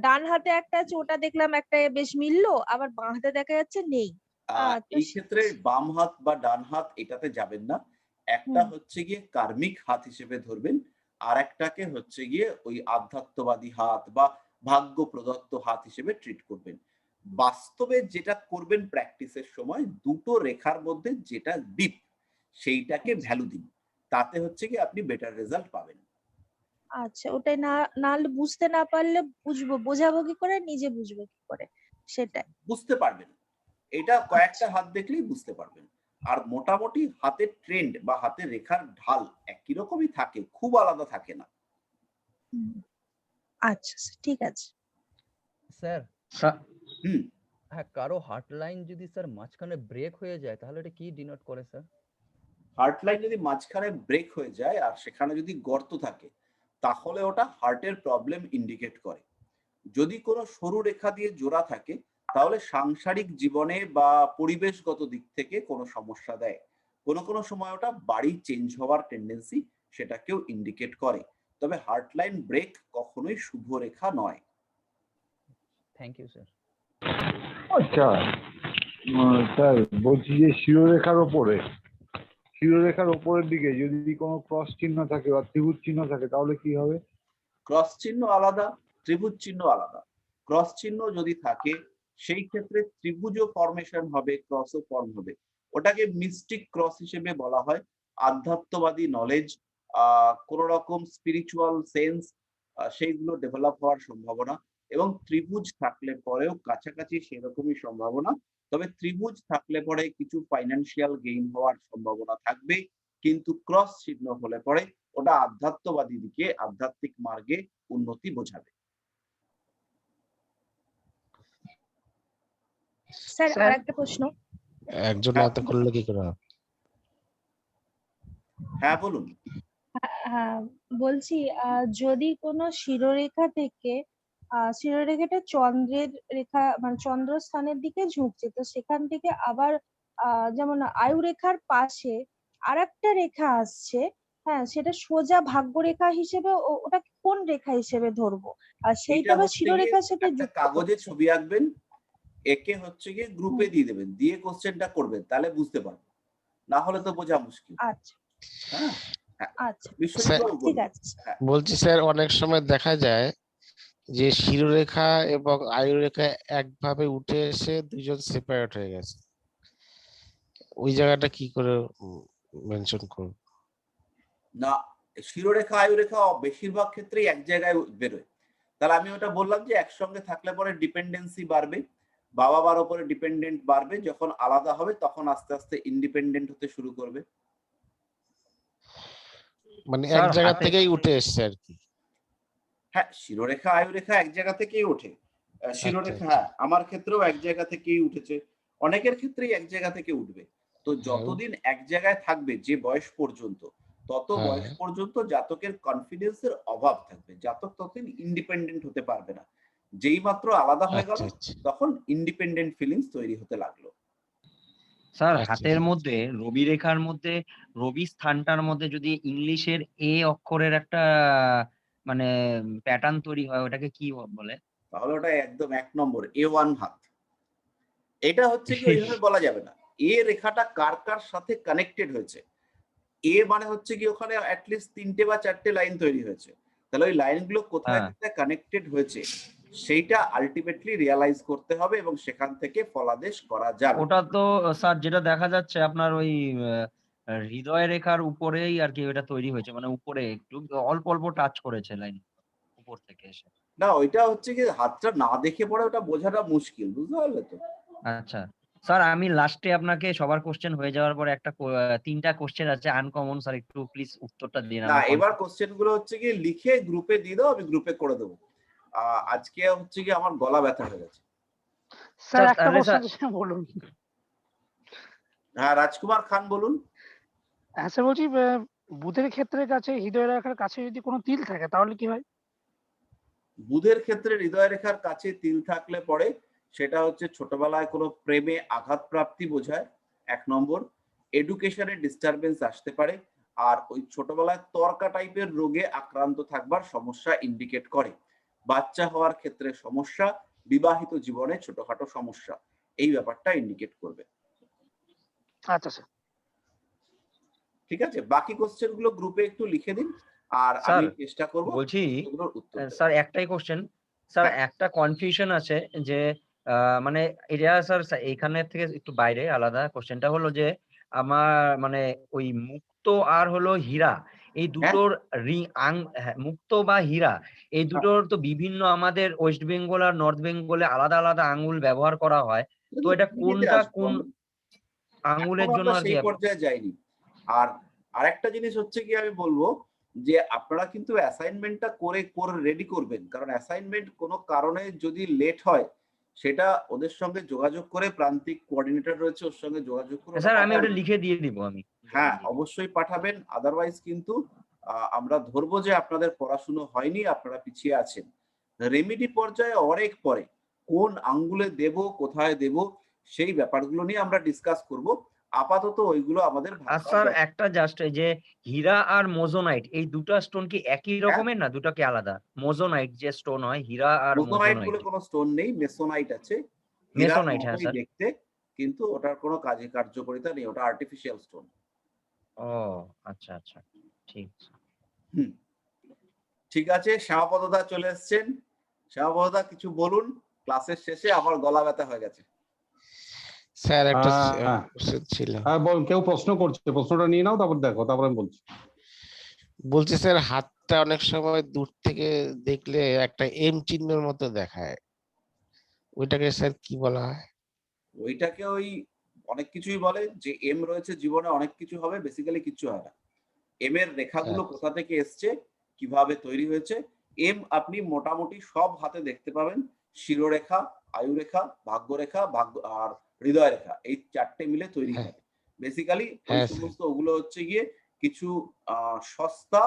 ডান হাতে একটা আছে, ওটা দেখলাম একটা বেশ মিললো, আবার বাঁ হাতে দেখা যাচ্ছে নেই। তো এই ক্ষেত্রে বাম হাত বা ডান হাত এটাতে যাবেন না। একটা হুম, হচ্ছে গিয়ে কার্মিক হাত হিসেবে ধরবেন। আর একটাকে হচ্ছে গিয়ে ওই আধ্যাত্মবাদী হাত বা ভাগ্য প্রদত্ত হাত হিসেবে ট্রিট করবেন। বাস্তবে যেটা করবেন প্র্যাকটিসের সময়, দুটো রেখার মধ্যে যেটা ডিপ, সেইটাকে ভ্যালু দিন। তাতে হচ্ছে গিয়ে আপনি বেটার রেজাল্ট পাবেন। আচ্ছা, ওটাই না, নাহলে বুঝতে না পারলে বোঝাবো কি করে, নিজে বুঝবো কি করে, সেটাই। বুঝতে পারবেন। এটা আচ্ছা, কয়েকটা হাত দেখলেই বুঝতে পারবেন। আর মোটামুটি হাতের ট্রেন্ড বা হাতের রেখার ঢাল একই রকমই থাকে, খুব আলাদা থাকে না। হুম, আচ্ছা স্যার, ঠিক আছে। স্যার, হুম, হ্যাঁ, কারো হার্ট লাইন যদি স্যার মাঝখানে ব্রেক হয়ে যায় তাহলে এটা কি ডিনোট করে স্যার? হার্ট লাইন যদি মাঝখানে ব্রেক হয়ে যায় আর সেখানে যদি গর্ত থাকে, তাহলে ওটা হার্টের প্রবলেম ইন্ডিকেট করে। যদি কোনো সরু রেখা দিয়ে জোড়া থাকে, তাহলে সাংসারিক জীবনে বা পরিবেশগত দিক থেকে কোনো সমস্যা দেয়। কোনো কোনো সময় ওটা বাড়ি চেঞ্জ হওয়ার টেন্ডেন্সি, সেটাকেও ইন্ডিকেট করে। তবে হার্ট লাইন ব্রেক কখনোই শুভ রেখা নয়। Thank you sir. আচ্ছা, স্যার বলছি যে শিরোরেখার ওপরের দিকে যদি কোনো ক্রস চিহ্ন থাকে বা ত্রিভুজ চিহ্ন থাকে তাহলে কি হবে? ক্রস চিহ্ন আলাদা, ত্রিভুজ চিহ্ন আলাদা। ক্রস চিহ্ন যদি থাকে, সেই ক্ষেত্রে ত্রিভুজও ফরমেশন হবে, ক্রসও ফর্ম হবে। ওটাকে মিস্টিক ক্রস হিসেবে বলা হয়। আধ্যাত্মবাদী নলেজ, কোন রকম স্পিরিচুয়াল সেন্স, সেইগুলো ডেভেলপ হওয়ার সম্ভাবনা। এবং ত্রিভুজ থাকলে পরেও কাছাকাছি সেরকমই সম্ভাবনা। তবে ত্রিভুজ থাকলে পরে কিছু ফাইন্যান্সিয়াল গেইন হওয়ার সম্ভাবনা থাকবে, কিন্তু ক্রস চিহ্ন হলে পরে ওটা আধ্যাত্মবাদী দিকে, আধ্যাত্মিক মার্গে উন্নতি বোঝাবে। স্যার স্যার, আর একটা প্রশ্ন। একজন হ্যাঁ, এত করলে কি করে হবে? হ্যাঁ বলুন। হ্যাঁ, বলছি যদি কোনো শিরোরেখা থেকে শিরোরেখাটা চন্দ্রের রেখা মানে চন্দ্রস্থানের দিকে ঝুঁকছে, তো সেখান থেকে আবার যেমন আয়ুরেখার পাশে আরেকটা রেখা আসছে, হ্যাঁ সেটা সোজা ভাগ্যরেখা হিসেবে ওটা কোন রেখা হিসেবে ধরবো, আর সেইটা এইটা আবার হচ্ছে গিয়ে শিরোরেখার সাথে একটা যুক্ত কাগজে করছে। ছবি আঁকবেন, একে হচ্ছে গিয়ে গ্রুপে দিয়ে দেবেন, দিয়ে কোশ্চেনটা করবেন, তাহলে বুঝতে পারবেন, না হলে তো বোঝা মুশকিল। আচ্ছা হ্যাঁ হ্যাঁ, আচ্ছা বিশ্বজিৎ বাবু ঠিক বলুন। আছে। হ্যাঁ, বলছি স্যার, অনেক সময় দেখা যায় যে শিরোরেখা এবং আয়ুরেখা একভাবে উঠে এসে দুজন সেপারেট হয়ে গেছে, ওই জায়গাটা কি করে মেনশন করব? না, শিরোরেখা আয়ুরেখা বেশিরভাগ ক্ষেত্রেই এক জায়গায় বেরোয়। তাহলে আমি ওটা বললাম যে একসঙ্গে থাকলে পরে ডিপেন্ডেন্সি বাড়বে, বাবা মার উপরে ডিপেন্ডেন্ট বাড়বে, যখন আলাদা হবে তখন আস্তে আস্তে ইন্ডিপেন্ডেন্ট হতে শুরু করবে। মানে এক স্যার জায়গা হাতে থেকেই উঠে এসছে আর কি। হ্যাঁ, শিরোরেখা আয়ুরেখা এক জায়গা থেকেই ওঠে। শিরোরেখা, আচ্ছা। হ্যাঁ আমার ক্ষেত্রেও এক জায়গা থেকেই উঠেছে, অনেকের ক্ষেত্রেই এক জায়গা থেকে উঠবে। তো হ্যাঁ, যতদিন এক জায়গায় থাকবে যে বয়স পর্যন্ত, তত বয়স হ্যাঁ। পর্যন্ত জাতকের কনফিডেন্সের অভাব থাকবে, জাতক ততদিন ইন্ডিপেন্ডেন্ট হতে পারবে না। যেই মাত্র আলাদা হয়ে গেল, আচ্ছা। তখন ইন্ডিপেন্ডেন্ট ফিলিংস তৈরি হতে লাগলো। স্যার আচ্ছা। হাতের মধ্যে রবি রেখার মধ্যে রবি স্থানটার মধ্যে যদি ইংলিশের এ অক্ষরের একটা মানে প্যাটার্ন তৈরি হয়, ওটাকে কি বলে? তাহলে ওটা একদম ১ নম্বর A1 হাত। এটা হচ্ছে কি ওইভাবে বলা যাবে না। এ রেখাটা কার কার সাথে কানেক্টেড হয়েছে। এ মানে হচ্ছে কি ওখানে এটলিস্ট ৩টে বা ৪টে লাইন তৈরি হয়েছে। তাহলে ওই লাইনগুলো কোথায় হ্যাঁ, কোথায় কানেক্টেড হয়েছে সেইটা আল্টিমেটলি রিয়ালাইজ করতে হবে এবং সেখান থেকে ফলাদেশ করা যাবে। ওটা তো স্যার যেটা দেখা যাচ্ছে আপনার ওই হৃদয় রেখার উপরেই আরকি ওটা তৈরি হয়েছে। মানে উপরে একটু অল্প, অল্প টাচ করেছে লাইন উপর থেকে এসে। না, ওইটা হচ্ছে কি হাতটা না দেখে পড়ে ওটা বোঝাটা মুশকিল। বুঝতে পারলে তো? আচ্ছা। স্যার আমি লাস্টে আপনাকে সবার কোয়েশ্চেন হয়ে যাওয়ার পরে একটা ৩ টা কোয়েশ্চেন আছে আনকমন, স্যার একটু প্লিজ উত্তরটা দিন। না, আমি এবার কোশ্চেন গুলো হচ্ছে কি লিখে গ্রুপে দিয়ে দাও, আমি গ্রুপে করে দেবো। আজকে হচ্ছে কি আমার গলা ব্যথা হয়ে গেছে। স্যার একটা তাহলে প্রশ্ন স্যার আছে, বলুন। হ্যাঁ, রাজকুমার খান বলুন। হ্যাঁ স্যার, বলছি বুধের ক্ষেত্রের কাছে হৃদয় রেখার কাছে যদি কোনো তিল থাকে তাহলে কি হয়? বুধের ক্ষেত্রে হৃদয় রেখার কাছে তিল থাকলে পরে সেটা হচ্ছে ছোটবেলায় কোনো প্রেমে আঘাত প্রাপ্তি বোঝায়, ১ নম্বর। এডুকেশনে ডিস্টারবেন্স আসতে পারে, আর ওই ছোটবেলায় তর্কা টাইপের রোগে আক্রান্ত থাকবার সমস্যা ইন্ডিকেট করে। বাচ্চা হওয়ার ক্ষেত্রে সমস্যা, বিবাহিত জীবনে ছোটখাটো সমস্যা, এই ব্যাপারটা ইন্ডিকেট করবে। আচ্ছা স্যার। ঠিক আছে, বাকি কোশ্চেন গুলো গ্রুপে একটু লিখে দিন, আর স্যার আমি চেষ্টা করব বলছি এগুলোর উত্তর দেওয়ার। স্যার একটাই কোয়েশ্চেন। স্যার হ্যাঁ, একটা কনফিউশন আছে যে মানে এটা স্যার এইখানের থেকে একটু বাইরে আলাদা। কোয়েশ্চেনটা হলো যে আমার মানে ওই মুক্তো আর হলো হীরা, এই হ্যাঁ, দুটোর হ্যাঁ, মুক্তো বা হীরা এই হ্যাঁ, দুটোর তো বিভিন্ন আমাদের ওয়েস্ট বেঙ্গল আর নর্থ বেঙ্গলে আলাদা, আলাদা আঙ্গুল ব্যবহার করা হয়। তো এটা থ্রিডিতে কোনটা আসবো কোন আমরা। আঙ্গুলের এখনো জন্য আমরা আরকি সেই পর্যায়ে যাইনি। আর আরেকটা জিনিস হচ্ছে কি আমি বলবো যে আপনারা কিন্তু অ্যাসাইনমেন্টটা করে রেডি করবেন। কারণ অ্যাসাইনমেন্ট কোনো কারণে যদি লেট হয়, সেটা ওদের সঙ্গে যোগাযোগ করে, প্রান্তিক কোঅর্ডিনেটর রয়েছে ওর সঙ্গে যোগাযোগ করে ওটা স্যার আমি ওটা পাঠাবেন। লিখে দিয়ে দিব আমি। জমা হ্যাঁ, দিয়ে দিব। অবশ্যই পাঠাবেন। আদারওয়াইজ কিন্তু আমরা ধরবো যে আপনাদের পড়াশুনো হয়নি, আপনারা পিছিয়ে আছেন। রেমেডি পর্যায়ে অনেক পরে কোন আঙ্গুলে দেব, কোথায় দেব সেই ব্যাপারগুলো নিয়ে আমরা ডিসকাস করব। আপাতত ওইগুলো আমাদের আর ভাববার স্যার দরকার। একটা জাস্ট এই যে হীরা আর মোজোনাইট এই ২ টা স্টোন কি একই হ্যাঁ, রকমের না ২ টা কি আলাদা? মোজোনাইট যে স্টোন হয় হীরা আর মোজোনাইট মোজোনাইট। বলে কোনো স্টোন নেই, মেসোনাইট আছে। হীরার মেসোনাইট হ্যাঁ মতোই স্যার। দেখতে, কিন্তু ওটার কোনো কাজে কার্যকারিতা নেই, ওটা আর্টিফিশিয়াল স্টোন। ও আচ্ছা, আচ্ছা। ঠিক আছে। হুম, ঠিক আছে, শ্যামাপদদা চলে এসছেন। শ্যামাপদদা কিছু বলুন, ক্লাসের শেষে আমার গলা ব্যথা হয়ে গেছে। স্যার একটা হ্যাঁ কোশ্চেন ছিল। হ্যাঁ, বল, কেউ প্রশ্ন করছে, প্রশ্নটা নিয়ে নাও, তারপর দেখো, তারপর আমি বলছি। বলছি স্যার, হাতটা অনেক সময় দূর থেকে দেখলে একটা এম চিহ্নের মতো দেখায়, ওইটাকে স্যার কি বলা হয়? ওইটাকে ওই অনেক কিছুই বলে যে এম রয়েছে জীবনে, অনেক কিছু হবে, বেসিক্যালি কিচ্ছু হয় না। এম এর রেখাগুলো আচ্ছা। কোথা থেকে এসছে, কিভাবে তৈরি হয়েছে, এম আপনি মোটামুটি সব হাতে দেখতে পাবেন। শিরোরেখা, আয়ুরেখা, ভাগ্যরেখা, আর হৃদয় রেখা, এই 4টে মিলে তৈরি হ্যাঁ, হয়। বেসিক্যালি ওই হ্যাঁ স্যার। সমস্ত ওগুলো হচ্ছে গিয়ে কিছু সস্তা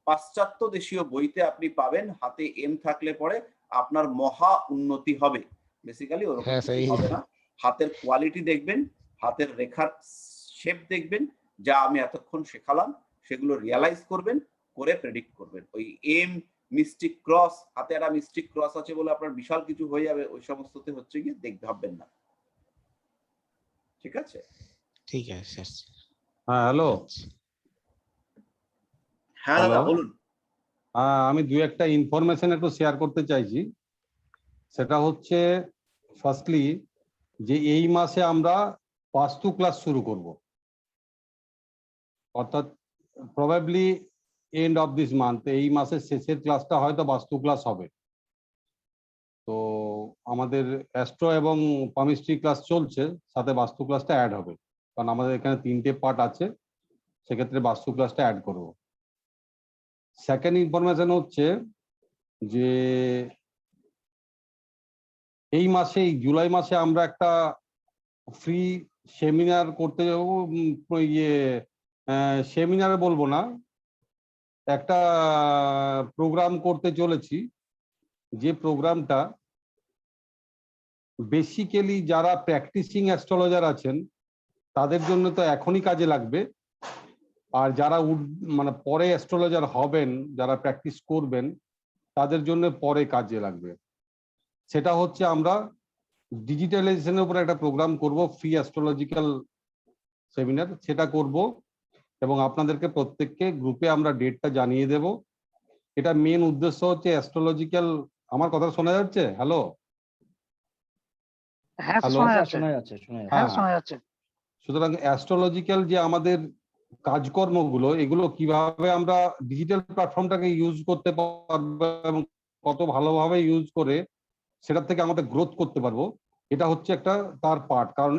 পাশ্চাত্য দেশীয় বইতে আপনি পাবেন। হাতে এম থাকলে পরে আপনার মহা উন্নতি হবে। বেসিক্যালি ওরকম হ্যাঁ, কিছু সেই হবে না। হাতের কোয়ালিটি দেখবেন, হাতের রেখার শেপ দেখবেন, যা আমি এতক্ষণ শেখালাম সেগুলো রিয়ালাইজ করবেন, করে প্রেডিক্ট করবেন। ওই এম মিস্টিক ক্রস, হাতে একটা মিস্টিক ক্রস আছে বলে আপনার বিশাল কিছু হয়ে যাবে, ওই সমস্ততে হচ্ছে গিয়ে ভাববেন না। ঠিক আছে? ঠিক আছে স্যার। হ্যাঁ হ্যালো। হ্যাঁ হ্যালো। দাদা বলুন। আমি দুই একটা ইনফরমেশন একটু শেয়ার করতে চাইছি। সেটা হচ্ছে ফার্স্টলি যে এই মাসে আমরা বাস্তু ক্লাস শুরু করব, অর্থাৎ probably end of this month, এই মাসের শেষের ক্লাসটা হয়তো বাস্তু ক্লাস হবে। তো আমাদের অ্যাস্ট্রো এবং পামিস্ট্রি ক্লাস চলছে, সাথে বাস্তু ক্লাসটা অ্যাড হবে, কারণ আমাদের এখানে 3টে পার্ট আছে, সেক্ষেত্রে বাস্তু ক্লাসটা অ্যাড করব। সেকেন্ড ইনফরমেশন হচ্ছে যে এই মাসে, এই জুলাই মাসে আমরা একটা ফ্রি সেমিনার করতে যাব। সেমিনারে বলবো না, একটা প্রোগ্রাম করতে চলেছি, যে প্রোগ্রামটা বেসিক্যালি যারা প্র্যাকটিসিং অ্যাস্ট্রোলজার আছেন তাদের জন্য তো এখনই কাজে লাগবে, আর যারা মানে পরে অ্যাস্ট্রোলজার হবেন, যারা প্র্যাকটিস করবেন, তাদের জন্য পরে কাজে লাগবে। সেটা হচ্ছে আমরা ডিজিটালাইজেশনের উপর একটা প্রোগ্রাম করব, ফ্রি অ্যাস্ট্রোলজিক্যাল সেমিনার, সেটা করব এবং আপনাদেরকে প্রত্যেককে গ্রুপে আমরা ডেটটা জানিয়ে দেব। এটা মেন উদ্দেশ্য হচ্ছে অ্যাস্ট্রোলজিক্যাল। আমার কথা শোনা যাচ্ছে? হ্যালো হ্যাঁ হ্যালো। শোনা স্যার যাচ্ছে। শোনা যাচ্ছে, শোনা যাচ্ছে। হ্যাঁ হ্যাঁ, শোনা যাচ্ছে। সুতরাং অ্যাস্ট্রোলজিক্যাল যে আমাদের কাজকর্মগুলো, এগুলো কিভাবে আমরা ডিজিটাল প্ল্যাটফর্মটাকে ইউজ করতে পারবো এবং কত ভালোভাবে ইউজ করে সেটার থেকে আমাদের গ্রোথ করতে পারবো, এটা হচ্ছে একটা তার পার্ট। কারণ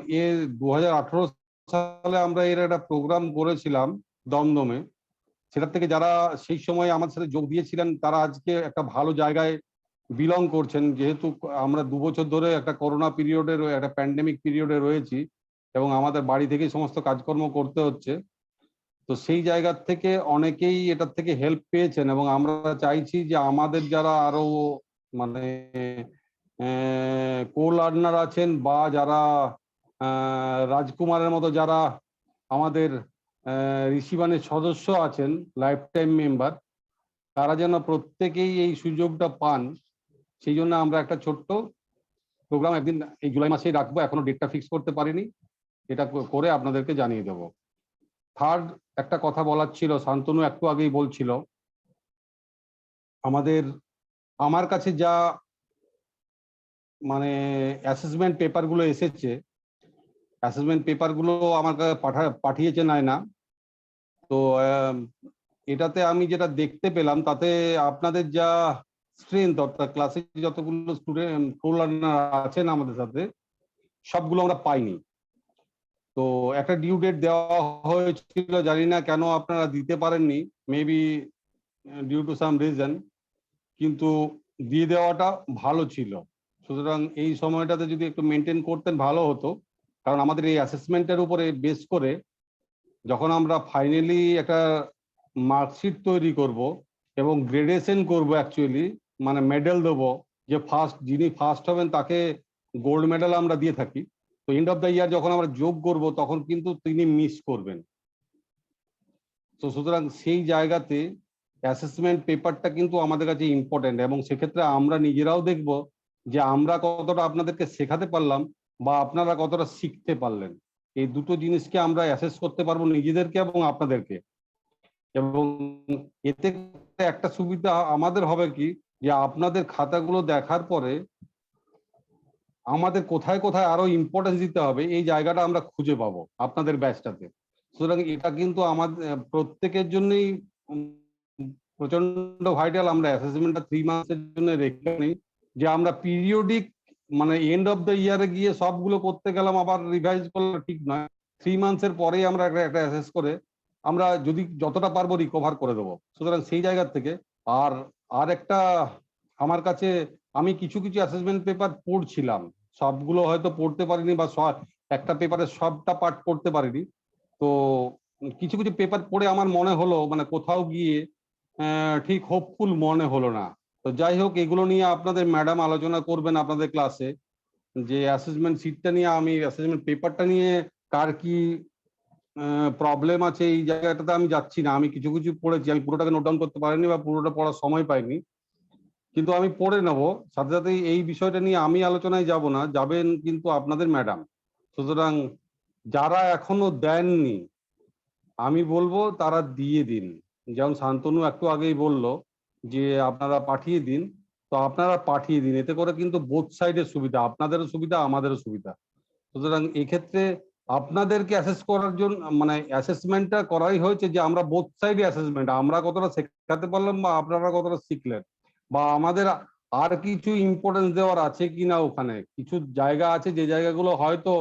2018 সালে আমরা এর একটা প্রোগ্রাম করেছিলাম দমদমে, সেটার থেকে যারা সেই সময় আমাদের সাথে যোগ দিয়েছিলেন তারা আজকে একটা ভালো জায়গায় বিলং করছেন। যেহেতু আমরা 2 বছর ধরে একটা করোনা পিরিয়ডে, একটা প্যান্ডেমিক পিরিয়ডে রয়েছি এবং আমাদের বাড়ি থেকেই সমস্ত কাজকর্ম করতে হচ্ছে, তো সেই জায়গা থেকে অনেকেই এটার থেকে হেল্প পেয়েছেন এবং আমরা চাইছি যে আমাদের যারা আরো মানে কো লার্নার আছেন বা যারা রাজকুমারের মতো যারা আমাদের ঋষিবাণীর সদস্য আছেন, লাইফ টাইম মেম্বার, তারা যেন প্রত্যেকেই এই সুযোগটা পান। সেই জন্য আমরা একটা ছোট্ট প্রোগ্রাম একদিন এই জুলাই মাসেই রাখবো, এখনো ডেটটা ফিক্স করতে পারিনি, এটা করে আপনাদেরকে জানিয়ে দেবো। থার্ড একটা কথা বলার ছিল, শান্তনু একটু আগেই বলছিল, আমার কাছে যা মানে অ্যাসেসমেন্ট পেপারগুলো এসেছে, অ্যাসেসমেন্ট পেপারগুলো আমার কাছে পাঠিয়েছে নায়না। তো এটাতে আমি যেটা দেখতে পেলাম, তাতে আপনাদের যা স্ট্রেংথ, অর্থাৎ ক্লাসে যতগুলো স্টুডেন্ট কো-লার্নার আছেন আমাদের সাথে, সবগুলো আমরা পাইনি। তো একটা ডিউ ডেট দেওয়া হয়েছিল, জানি না কেন আপনারা দিতে পারেননি, maybe due to some reason, কিন্তু দিয়ে দেওয়াটা ভালো ছিল। সুতরাং এই সময়টাতে যদি একটু মেনটেন করতেন ভালো হতো, কারণ আমাদের এই অ্যাসেসমেন্টের উপরে বেস করে যখন আমরা ফাইনালি একটা মার্কশিট তৈরি করব এবং গ্রেডেশন করব, অ্যাকচুয়ালি মানে মেডেল দেবো, যে যিনি ফার্স্ট হবেন তাকে গোল্ড মেডেল আমরা দিয়ে থাকি। তো এন্ড অফ দ্য ইয়ার যখন আমরা যোগ করব তখন কিন্তু তিনি মিস করবেন। তো সুতরাং সেই জায়গাতে অ্যাসেসমেন্ট পেপারটা কিন্তু আমাদের কাছে ইম্পর্টেন্ট, এবং সেক্ষেত্রে আমরা নিজেরাও দেখব যে আমরা কতটা আপনাদেরকে শেখাতে পারলাম বা আপনারা কতটা শিখতে পারলেন। এই দুটো জিনিসকে আমরা অ্যাসেস করতে পারবো, নিজেদেরকে এবং আপনাদেরকে। এবং এতে একটা সুবিধা আমাদের হবে কি, যে আপনাদের খাতাগুলো দেখার পরে আমাদের কোথায় কোথায় আরো ইম্পর্টেন্স দিতে হবে, এই জায়গাটা আমরা খুঁজে পাবো আপনাদের ব্যাচটাতে। সুতরাং এটা কিন্তু আমাদের প্রত্যেকের জন্যই প্রচন্ড ভাইটাল। আমরা অ্যাসেসমেন্টটা 3 মাসের জন্য রেখে নিই, যে আমরা পিরিয়ডিক মানে এন্ড অফ দ্য ইয়ারে গিয়ে সবগুলো করতে গেলাম, আবার রিভাইজ করলে ঠিক নয়। 3 মান্থসের পরেই আমরা একটা অ্যাসেস করে আমরা যদি যতটা পারবো রিকভার করে দেবো। সুতরাং সেই জায়গা থেকে আর একটা আমার কাছে, আমি কিছু কিছু অ্যাসেসমেন্ট পেপার পড়ছিলাম, সবগুলো হয়তো পড়তে পারিনি বা একটা পেপারের সবটা পার্ট পড়তে পারিনি। তো কিছু কিছু পেপার পড়ে আমার মনে হলো মানে কোথাও গিয়ে ঠিক হোপফুল মনে হলো না। তো যাই হোক, এগুলো নিয়ে আপনাদের ম্যাডাম আলোচনা করবেন আপনাদের ক্লাসে, যে অ্যাসেসমেন্ট শিটটা নিয়ে, আমি অ্যাসেসমেন্ট পেপারটা নিয়ে কার কি প্রবলেম আছে এই জায়গাটাতে আমি যাচ্ছি না। আমি কিছু কিছু পড়েছি, আমি পুরোটাকে নোট ডাউন করতে পারিনি বা পুরোটা পড়ার সময় পাইনি, কিন্তু আমি পড়ে নেব। সাথে সাথে এই বিষয়টা নিয়ে আমি আলোচনায় যাব না, যাবেন কিন্তু আপনাদের ম্যাডাম। সুতরাং যারা এখনো দেননি, আমি বলবো তারা দিয়ে দিন। যেমন শান্তনু একটু আগেই বলল যে আপনারা পাঠিয়ে দিন, তো আপনারা পাঠিয়ে দিন। এতে করে কিন্তু বোথ সাইডের সুবিধা, আপনাদেরও সুবিধা, আমাদেরও সুবিধা। সুতরাং এক্ষেত্রে আপনাদেরকে অ্যাসেস করার জন্য, মানে অ্যাসেসমেন্টটা করাই হয়েছে যে আমরা বোথ সাইডে অ্যাসেসমেন্ট, আমরা কতটা শেখাতে পারলাম বা আপনারা কতটা শিখলেন, বা আমাদের আর কিছু ইম্পর্টেন্স দেওয়ার আছে কিনা। ওখানে কিছু জায়গা আছে যে জায়গাগুলো হয়তো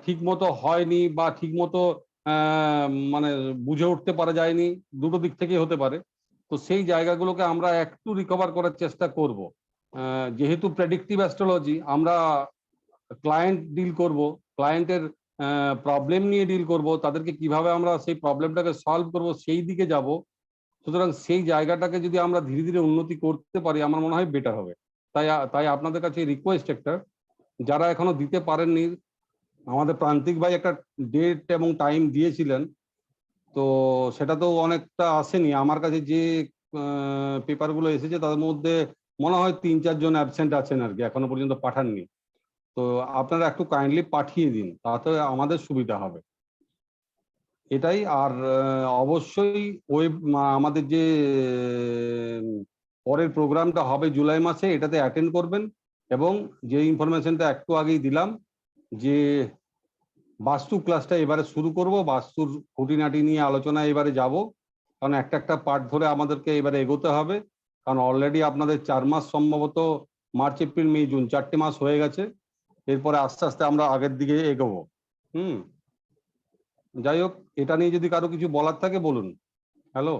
ঠিক মতো হয়নি বা ঠিক মতো মানে বুঝে উঠতে পারা যায়নি, দুটো দিক থেকেই হতে পারে। তো সেই জায়গাগুলোকে আমরা একটু রিকভার করার চেষ্টা করব। যেহেতু প্রেডিক্টিভ অ্যাস্ট্রোলজি, আমরা ক্লায়েন্ট ডিল করব, ক্লায়েন্টের প্রবলেম নিয়ে ডিল করব, তাদেরকে কিভাবে আমরা সেই প্রবলেমটাকে সলভ করব সেই দিকে যাব। সুতরাং সেই জায়গাটাকে যদি আমরা ধীরে ধীরে উন্নতি করতে পারি, আমার মনে হয় বেটার হবে। তাই আপনাদের কাছে রিকোয়েস্ট একটা, যারা এখনো দিতে পারেননি, আমাদের প্রান্তিক ভাই একটা ডেট এবং টাইম দিয়েছিলেন, তো সেটা তো অনেকটা আসেনি। আমার কাছে যে পেপারগুলো এসেছে তার মধ্যে মনে হয় 3-4 জন অ্যাবসেন্ট আছেন আর কি, এখনো পর্যন্ত পাঠাননি। তো আপনারা একটু কাইন্ডলি পাঠিয়ে দিন, তাতে আমাদের সুবিধা হবে এটাই। আর অবশ্যই আমাদের যে পরের প্রোগ্রামটা হবে জুলাই মাসে, এটাতে অ্যাটেন্ড করবেন। এবং যে ইনফরমেশনটা একটু আগেই দিলাম, যে বাস্তু ক্লাসটা এবারে শুরু করব, বাস্তুর খুঁটিনাটি নিয়ে আলোচনা এবারে যাব, কারণ একটা একটা পার্ট ধরে আমাদেরকে এবারে এগোতে হবে। কারণ অলরেডি আপনাদের 4 মাস, সম্ভবত মার্চ, এপ্রিল, মে, জুন 4টে মাস হয়ে গেছে। এরপরে আস্তে আস্তে আমরা আগের দিকে এগোবো। যাই হোক, এটা নিয়ে যদি কারো কিছু বলার থাকে বলুন। হ্যালো।